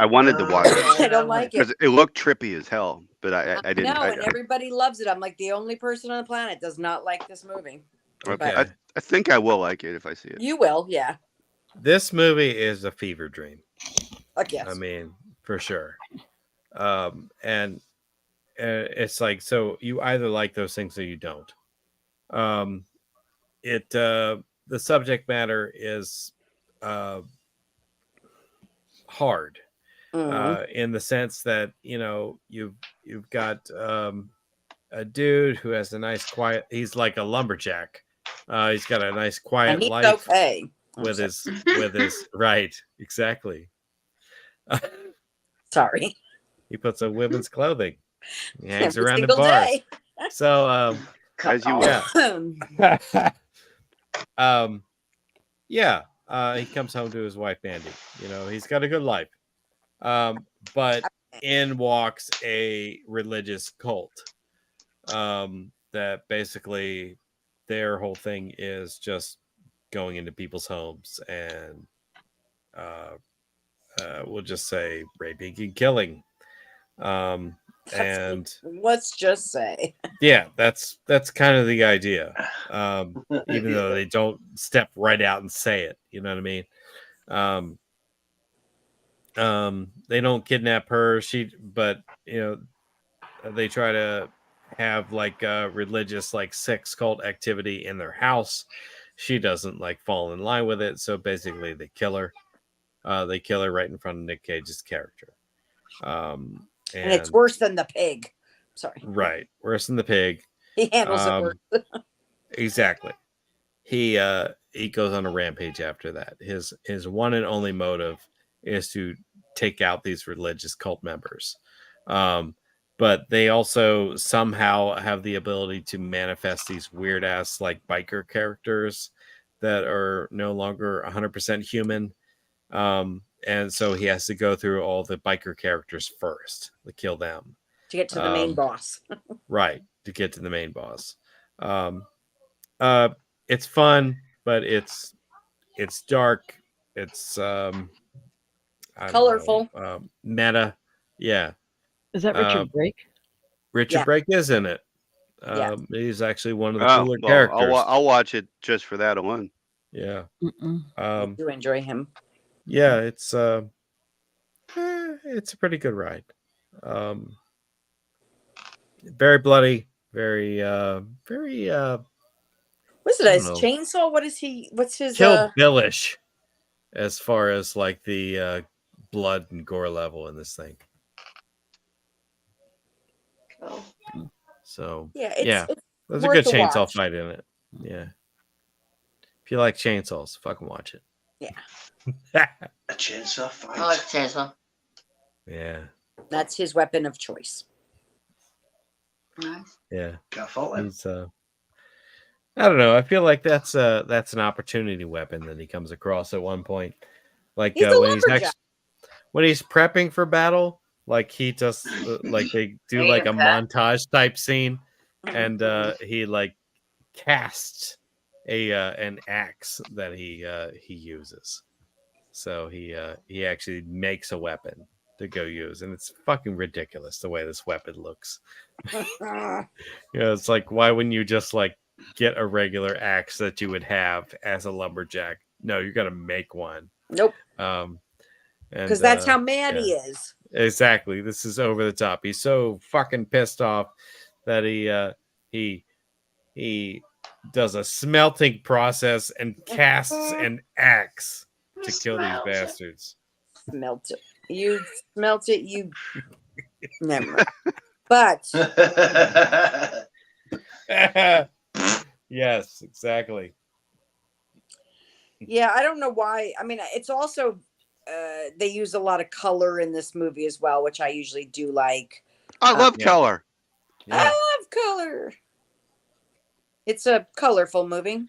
watch it I don't like it. because it looked trippy as hell, but I didn't. No, and everybody loves it. I'm like the only person on the planet does not like this movie. Okay. I think I will like it if I see it. You will, yeah. This movie is a fever dream. Yes. I mean, for sure. And it's like, so you either like those things or you don't. The subject matter is hard in the sense that you've got a dude who has a nice quiet. He's like a lumberjack. He's got a nice quiet and he's life. Okay. With his right, exactly. Sorry. He puts on women's clothing. He hangs Every around in single bars. day. So as you will. He comes home to his wife Mandy. He's got a good life. But in walks a religious cult. That basically their whole thing is just going into people's homes and we'll just say raping and killing. And let's just say, yeah, that's kind of the idea. Even though they don't step right out and say it, you know what I mean? They don't kidnap her. But they try to have like religious like sex cult activity in their house. She doesn't like fall in line with it, so basically they kill her. They kill her right in front of Nick Cage's character. And it's worse than the pig. Sorry. Right, worse than the pig. He handles it worse. Exactly. He goes on a rampage after that. His one and only motive is to take out these religious cult members. But they also somehow have the ability to manifest these weird ass like biker characters that are no longer 100% human. And so he has to go through all the biker characters first to kill them. To get to the main boss. Right. To get to the main boss. It's fun, but it's dark. It's colorful. Meta. Yeah. Is that Richard Brake? Richard Brake is in it. He's actually one of the cooler characters. I'll watch it just for that alone. Yeah. I do enjoy him. Yeah, it's a pretty good ride. Very bloody, very What's it? I His don't know. chainsaw? What is he? What's his? Kill Billish as far as like the blood and gore level in this thing. Cool. So Yeah, yeah, it's there's a worth good a chainsaw watch. fight in it. Yeah, if you like chainsaws, fucking watch it. Yeah, A chainsaw fight. I like chainsaw. Yeah, that's his weapon of choice. Nice. yeah. Can't fault him. He's I don't know. I feel like that's an opportunity weapon that he comes across at one point. Like He's a when lumberjack. when he's prepping for battle, like he just like they do like a montage type scene, and he like casts an axe that he uses. So he actually makes a weapon to go use, and it's fucking ridiculous the way this weapon looks. It's like, why wouldn't you just like get a regular axe that you would have as a lumberjack? No, you got to make one. Nope. Because that's how mad he is. Exactly. This is over the top. He's so fucking pissed off that he does a smelting process and casts an axe to kill these bastards. Smelt it. You smelt it. You never mind. But yes, exactly. yeah, I don't know why. I mean, it's also they use a lot of color in this movie as well, which I usually do like. I love color. Yeah. I love color. It's a colorful movie.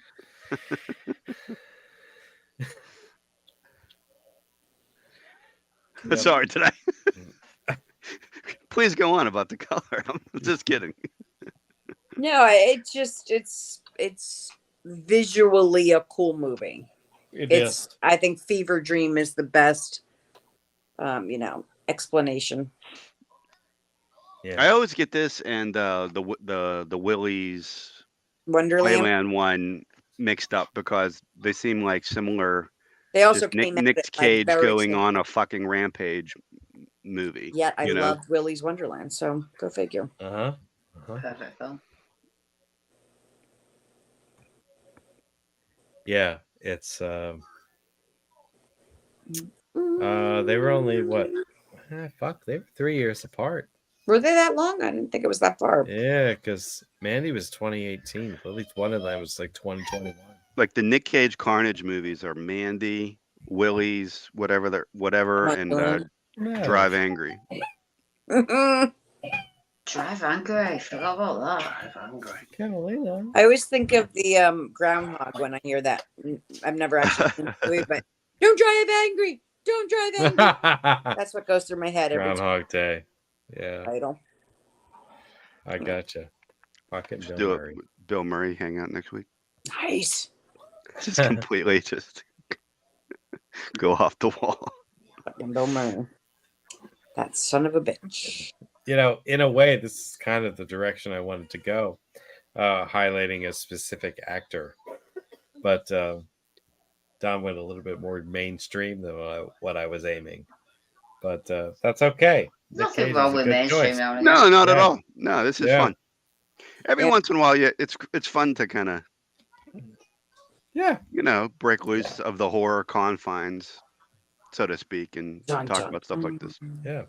Sorry, did I? Please go on about the color. I'm just kidding. No, it's visually a cool movie. It's I think Fever Dream is the best explanation. Yeah. I always get this and the Willy's Wonderland. Playland one mixed up because they seem like similar. They also just came Nick out at, Cage very going same. on a fucking rampage movie. Yeah, I you know? loved Willy's Wonderland, so go figure. Perfect film. Yeah, it's they were only what? Fuck, they were 3 years apart. Were they that long? I didn't think it was that far. Yeah, because Mandy was 2018. At least one of them was like 2021. Like the Nick Cage Carnage movies are Mandy, Willy's, whatever, and Drive Angry. Drive Angry. I forgot about that. Drive Angry. Can't believe that. I always think of the groundhog when I hear that. I've never actually seen the movie, but don't drive angry. Don't drive angry. That's what goes through my head every time. Groundhog Day. Yeah. Title. I gotcha. Fucking Bill Do Murray. Bill Murray hang out next week. Nice. Just completely just go off the wall. Fucking Bill Murray. That son of a bitch. You know, in a way, this is kind of the direction I wanted to go, highlighting a specific actor. But Don went a little bit more mainstream than what I was aiming. But that's okay. Nothing wrong with mainstream now. No, not at all. No, this is fun. Every Yeah. once in a while, it's fun to kind of, break loose of the horror confines, so to speak, and talk about stuff like this. Yeah.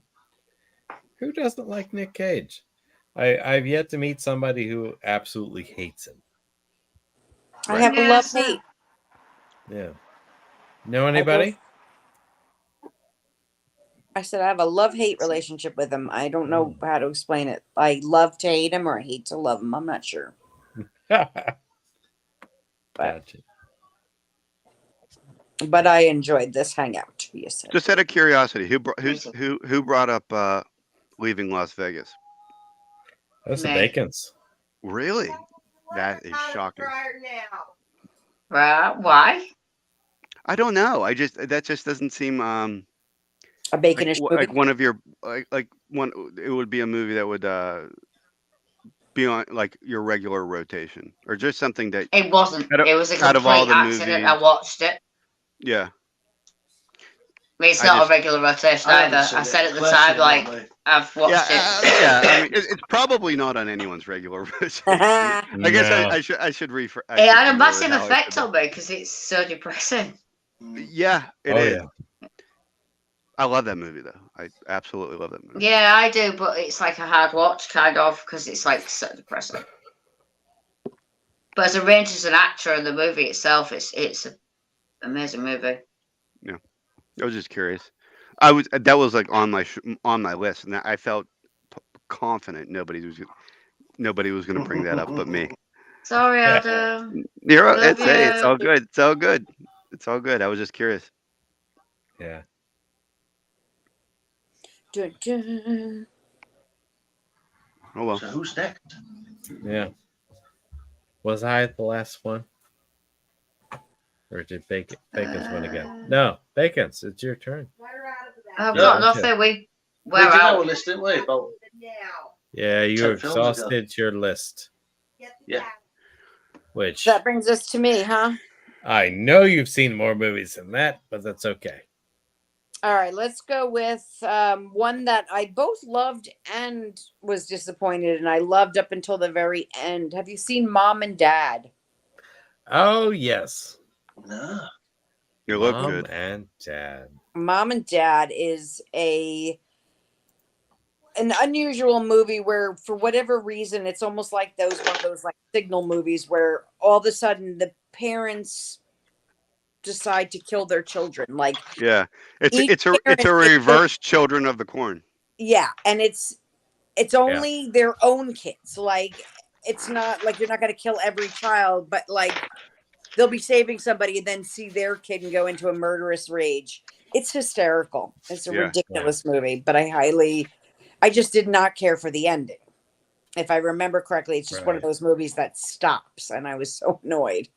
Who doesn't like Nick Cage? I've yet to meet somebody who absolutely hates him. I have a love-hate. Yeah. Know anybody? I said I have a love-hate relationship with him. I don't know how to explain it. I love to hate him or I hate to love him. I'm not sure. Gotcha. But I enjoyed this hangout. You said. Just out of curiosity, who brought up leaving Las Vegas? That's the Bacons. Really? That is shocking. Why? I don't know. That just doesn't seem a Baconish movie. Like one of your like one. It would be a movie that would be on like your regular rotation, or just something that it wasn't. It was a out of all complete the accident. movies. I watched it. Yeah. mean, it's I not just- a regular rotation I haven't either. seen I it. said at the Claire's time, seen it, like, haven't I've watched yeah, it. yeah. I mean, it's probably not on anyone's regular rotation. I guess No. I should refer. It had a reword massive how I effect said on me because it's so depressing. they? Yeah, it Oh, is. yeah. I love that movie though. I absolutely love that movie. Yeah, I do, but it's like a hard watch, kind of, because it's like so depressing. But as arranged as an actor in the movie itself, it's an amazing movie. I was just curious. That was like on my list, and I felt confident nobody was going to bring that up but me. Sorry, Adam. You're, Love hey, it's you. all good. It's all good. It's all good. I was just curious. Yeah. Dun, dun. Oh well. So who's next? Yeah. Was I the last one? Or did Bacon's win again? No, Bacon's. It's your turn. I've Yeah, got that's nothing. We We're did our out. list, didn't we? About Yeah, you 10 films ago. exhausted your list. Yeah. Which That brings us to me, huh? I know you've seen more movies than that, but that's okay. All right, let's go with one that I both loved and was disappointed, and I loved up until the very end. Have you seen Mom and Dad? Oh yes. No. You look Mom good. and Dad. Mom and Dad is an unusual movie where, for whatever reason, it's almost like one of those like signal movies where all of a sudden the parents decide to kill their children. Like, Yeah. It's each it's a parent- reverse Children of the Corn. yeah, and it's only their own kids. Like, it's not like you're not going to kill every child, but like they'll be saving somebody and then see their kid and go into a murderous rage. It's hysterical. It's a Yeah. ridiculous movie, but I just did not care for the ending. If I remember correctly, it's just one of Right. those movies that stops, and I was so annoyed.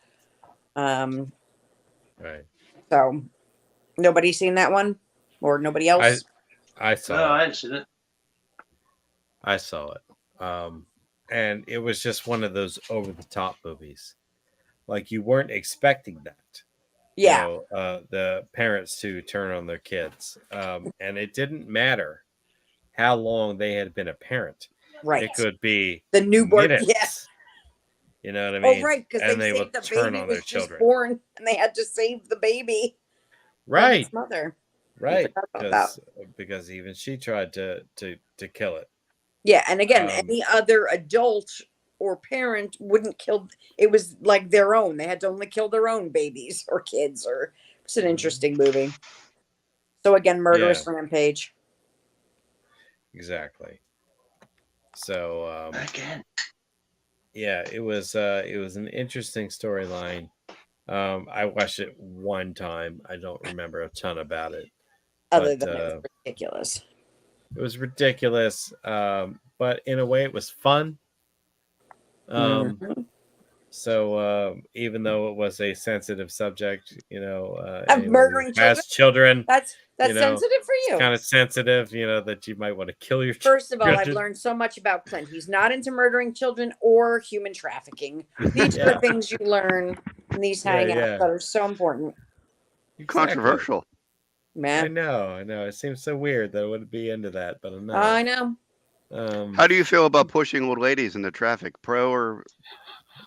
Right. So nobody seen that one, or nobody else? I No, saw I it. ain't seen it. I saw it. And it was just one of those over the top movies. Like you weren't expecting that. Yeah. You know, the parents to turn on their kids. And it didn't matter how long they had been a parent. Right. It could be The newborn. minutes. Yeah. You know what I mean? Oh, right, because And they they saved would the turn baby on their was just children. born, and they had to save the baby from Right. its mother. Right. forgot about that. Because even she tried to kill it. Yeah, and again, Um, any other adult or parent wouldn't kill. It was like their own. They had to only kill their own babies or kids. Or it's an interesting movie. So again, murderous rampage. Exactly. So Again. yeah, it was an interesting storyline. I watched it one time. I don't remember a ton about it. Other But, than it was ridiculous. It was ridiculous, but in a way, it was fun. Mhm. So even though it was a sensitive subject, you know, Of anyone who murdering has children, That's you know, sensitive for you. kind of sensitive, you know, that you might want to kill your First of all, I've children. learned so much about Clint. He's not into murdering children or human trafficking. These are Yeah. the things you learn in these Yeah, hangouts yeah. that are so important. Exactly. Controversial. I Man, know. It seems so weird that I would be into that, but I'm not. I know. How do you feel about pushing old ladies into traffic? Pro or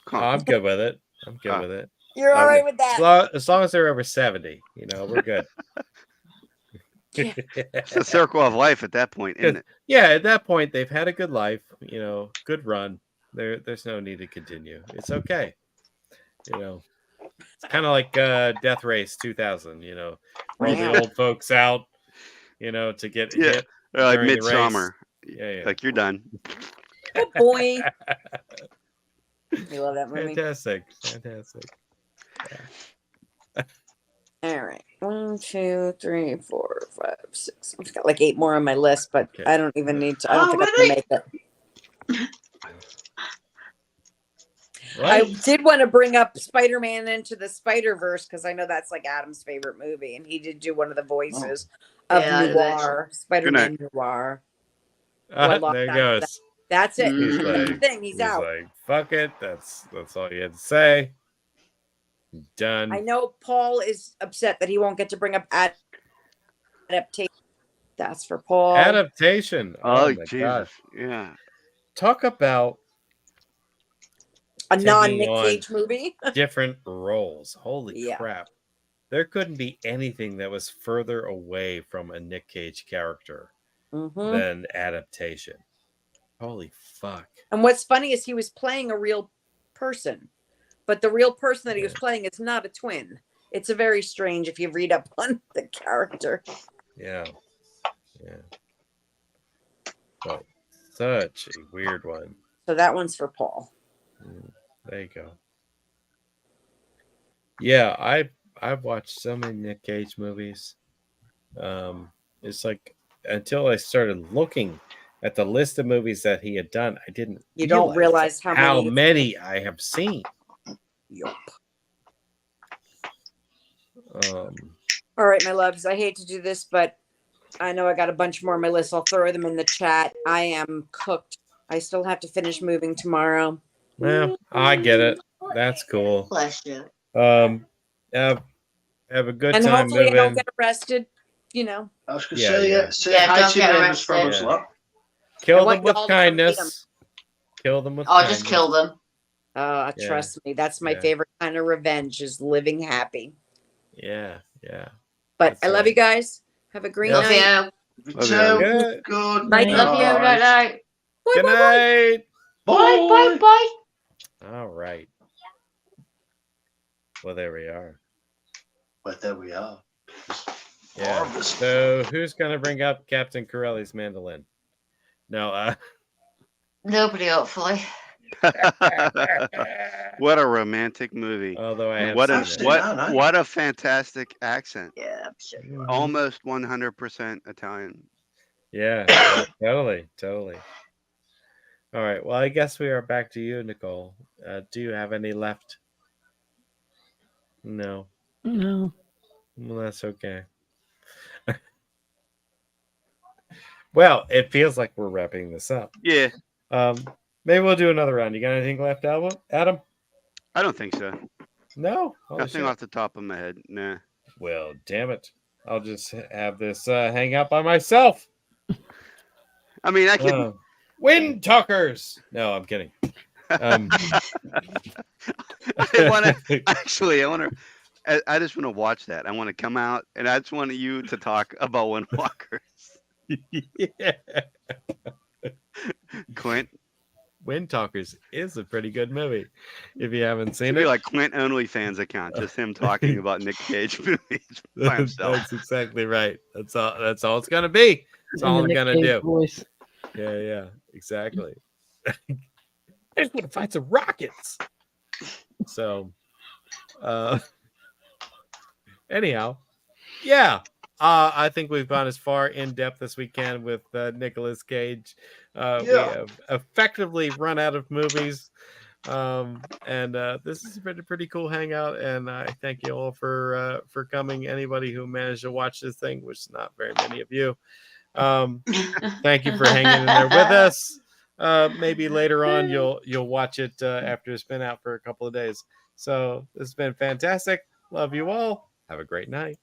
con? I'm good with it. I'm good with it. You're all right with that. As long as they're over 70, you know, we're good. It's a circle of life at that point, isn't it? Yeah, at that point they've had a good life, you know, good run. There's no need to continue. It's okay. You know. It's kind of like Death Race 2000, you know. All the old folks out, you know, to get hit. Like during the Midsummer. Yeah. Like you're done. Good boy. You love that movie. Fantastic. Yeah. All right. 1, 2, 3, 4, 5, 6. I've got like 8 more on my list, but I don't even need to. I don't think I'm gonna make it. Right. I did want to bring up Spider-Man Into the Spider-Verse because I know that's like Adam's favorite movie, and he did do one of the voices of Noir, Spider-Man Noir. There he goes. That's it. He's That's the like, thing. He's out. like, fuck it. That's all you had to say. Done. I know Paul is upset that he won't get to bring up Adaptation. That's for Paul. Adaptation. Oh, my Jesus. gosh. Yeah. Talk about A taking non-Nick on Cage movie. different roles. Holy Yeah. crap. There couldn't be anything that was further away from a Nick Cage character Mhm. than adaptation. Holy fuck. And what's funny is he was playing a real person, but the real person that he was Yeah. playing is not a twin. It's a very strange if you read up on the character. Yeah. But such a weird one. So that one's for Paul. There you go. Yeah, I've watched so many Nick Cage movies. It's like until I started looking at the list of movies that he had done, I didn't don't realize how many I have seen. Yup. Um, All right, my loves. I hate to do this, but I know I got a bunch more on my list. I'll throw them in the chat. I am cooked. I still have to finish moving tomorrow. well, I get it. That's cool. Bless you. Have a good And time hopefully I don't moving. get arrested. You know. I was going to Yeah, say, yeah. say Yeah, hi don't to your get neighbours from arrested. us lot. Kill want them with y'all to come meet 'em. kindness. Kill them with Oh, kindness. just kill them. Yeah. Trust me. That's my Yeah. favorite kind of revenge is living happy. Yeah. But That's I love right. you guys. Have a great Yep. Love night. you. You Love too. Good. Good Night. Love you. Night night. Bye, Good bye, bye. night. Bye, bye, bye. All right. Well, there we are. But there we are. Yeah. Marvelous. So who's gonna bring up Captain Corelli's mandolin? No, Nobody, hopefully. What a romantic movie. although I And have what a seen it. what a fantastic accent. Yeah, I'm sure. Mhm. Almost 100% Italian. Yeah, totally. All right. Well, I guess we are back to you, Nicole. Do you have any left? No. No. Well, that's okay. Well, it feels like we're wrapping this up. Yeah, Maybe we'll do another round. You got anything left, Adam? I don't think so. No. Holy Nothing shit. off the top of my head. Nah. Well, damn it. I'll just have this hang out by myself. I mean, I can. Wind Talkers. No, I'm kidding. I want to actually. I just want to watch that. I want to come out, and I just want you to talk about Windwalkers. Yeah. Clint. Wind Talkers is a pretty good movie. If you haven't seen It'd be it, like Clint OnlyFans account, just him talking about Nick Cage movies by himself. that's exactly right. That's all it's gonna be. That's all I'm Nick gonna Cage do. Voice. Yeah, exactly. I just want to fight some rockets. So, anyhow, yeah. I think we've gone as far in depth as we can with Nicolas Cage. We have effectively run out of movies. And this is a pretty cool hangout. And I thank you all for coming. Anybody who managed to watch this thing, which is not very many of you. Thank you for hanging in there with us. Maybe later on you'll watch it after it's been out for a couple of days. So this has been fantastic. Love you all. Have a great night.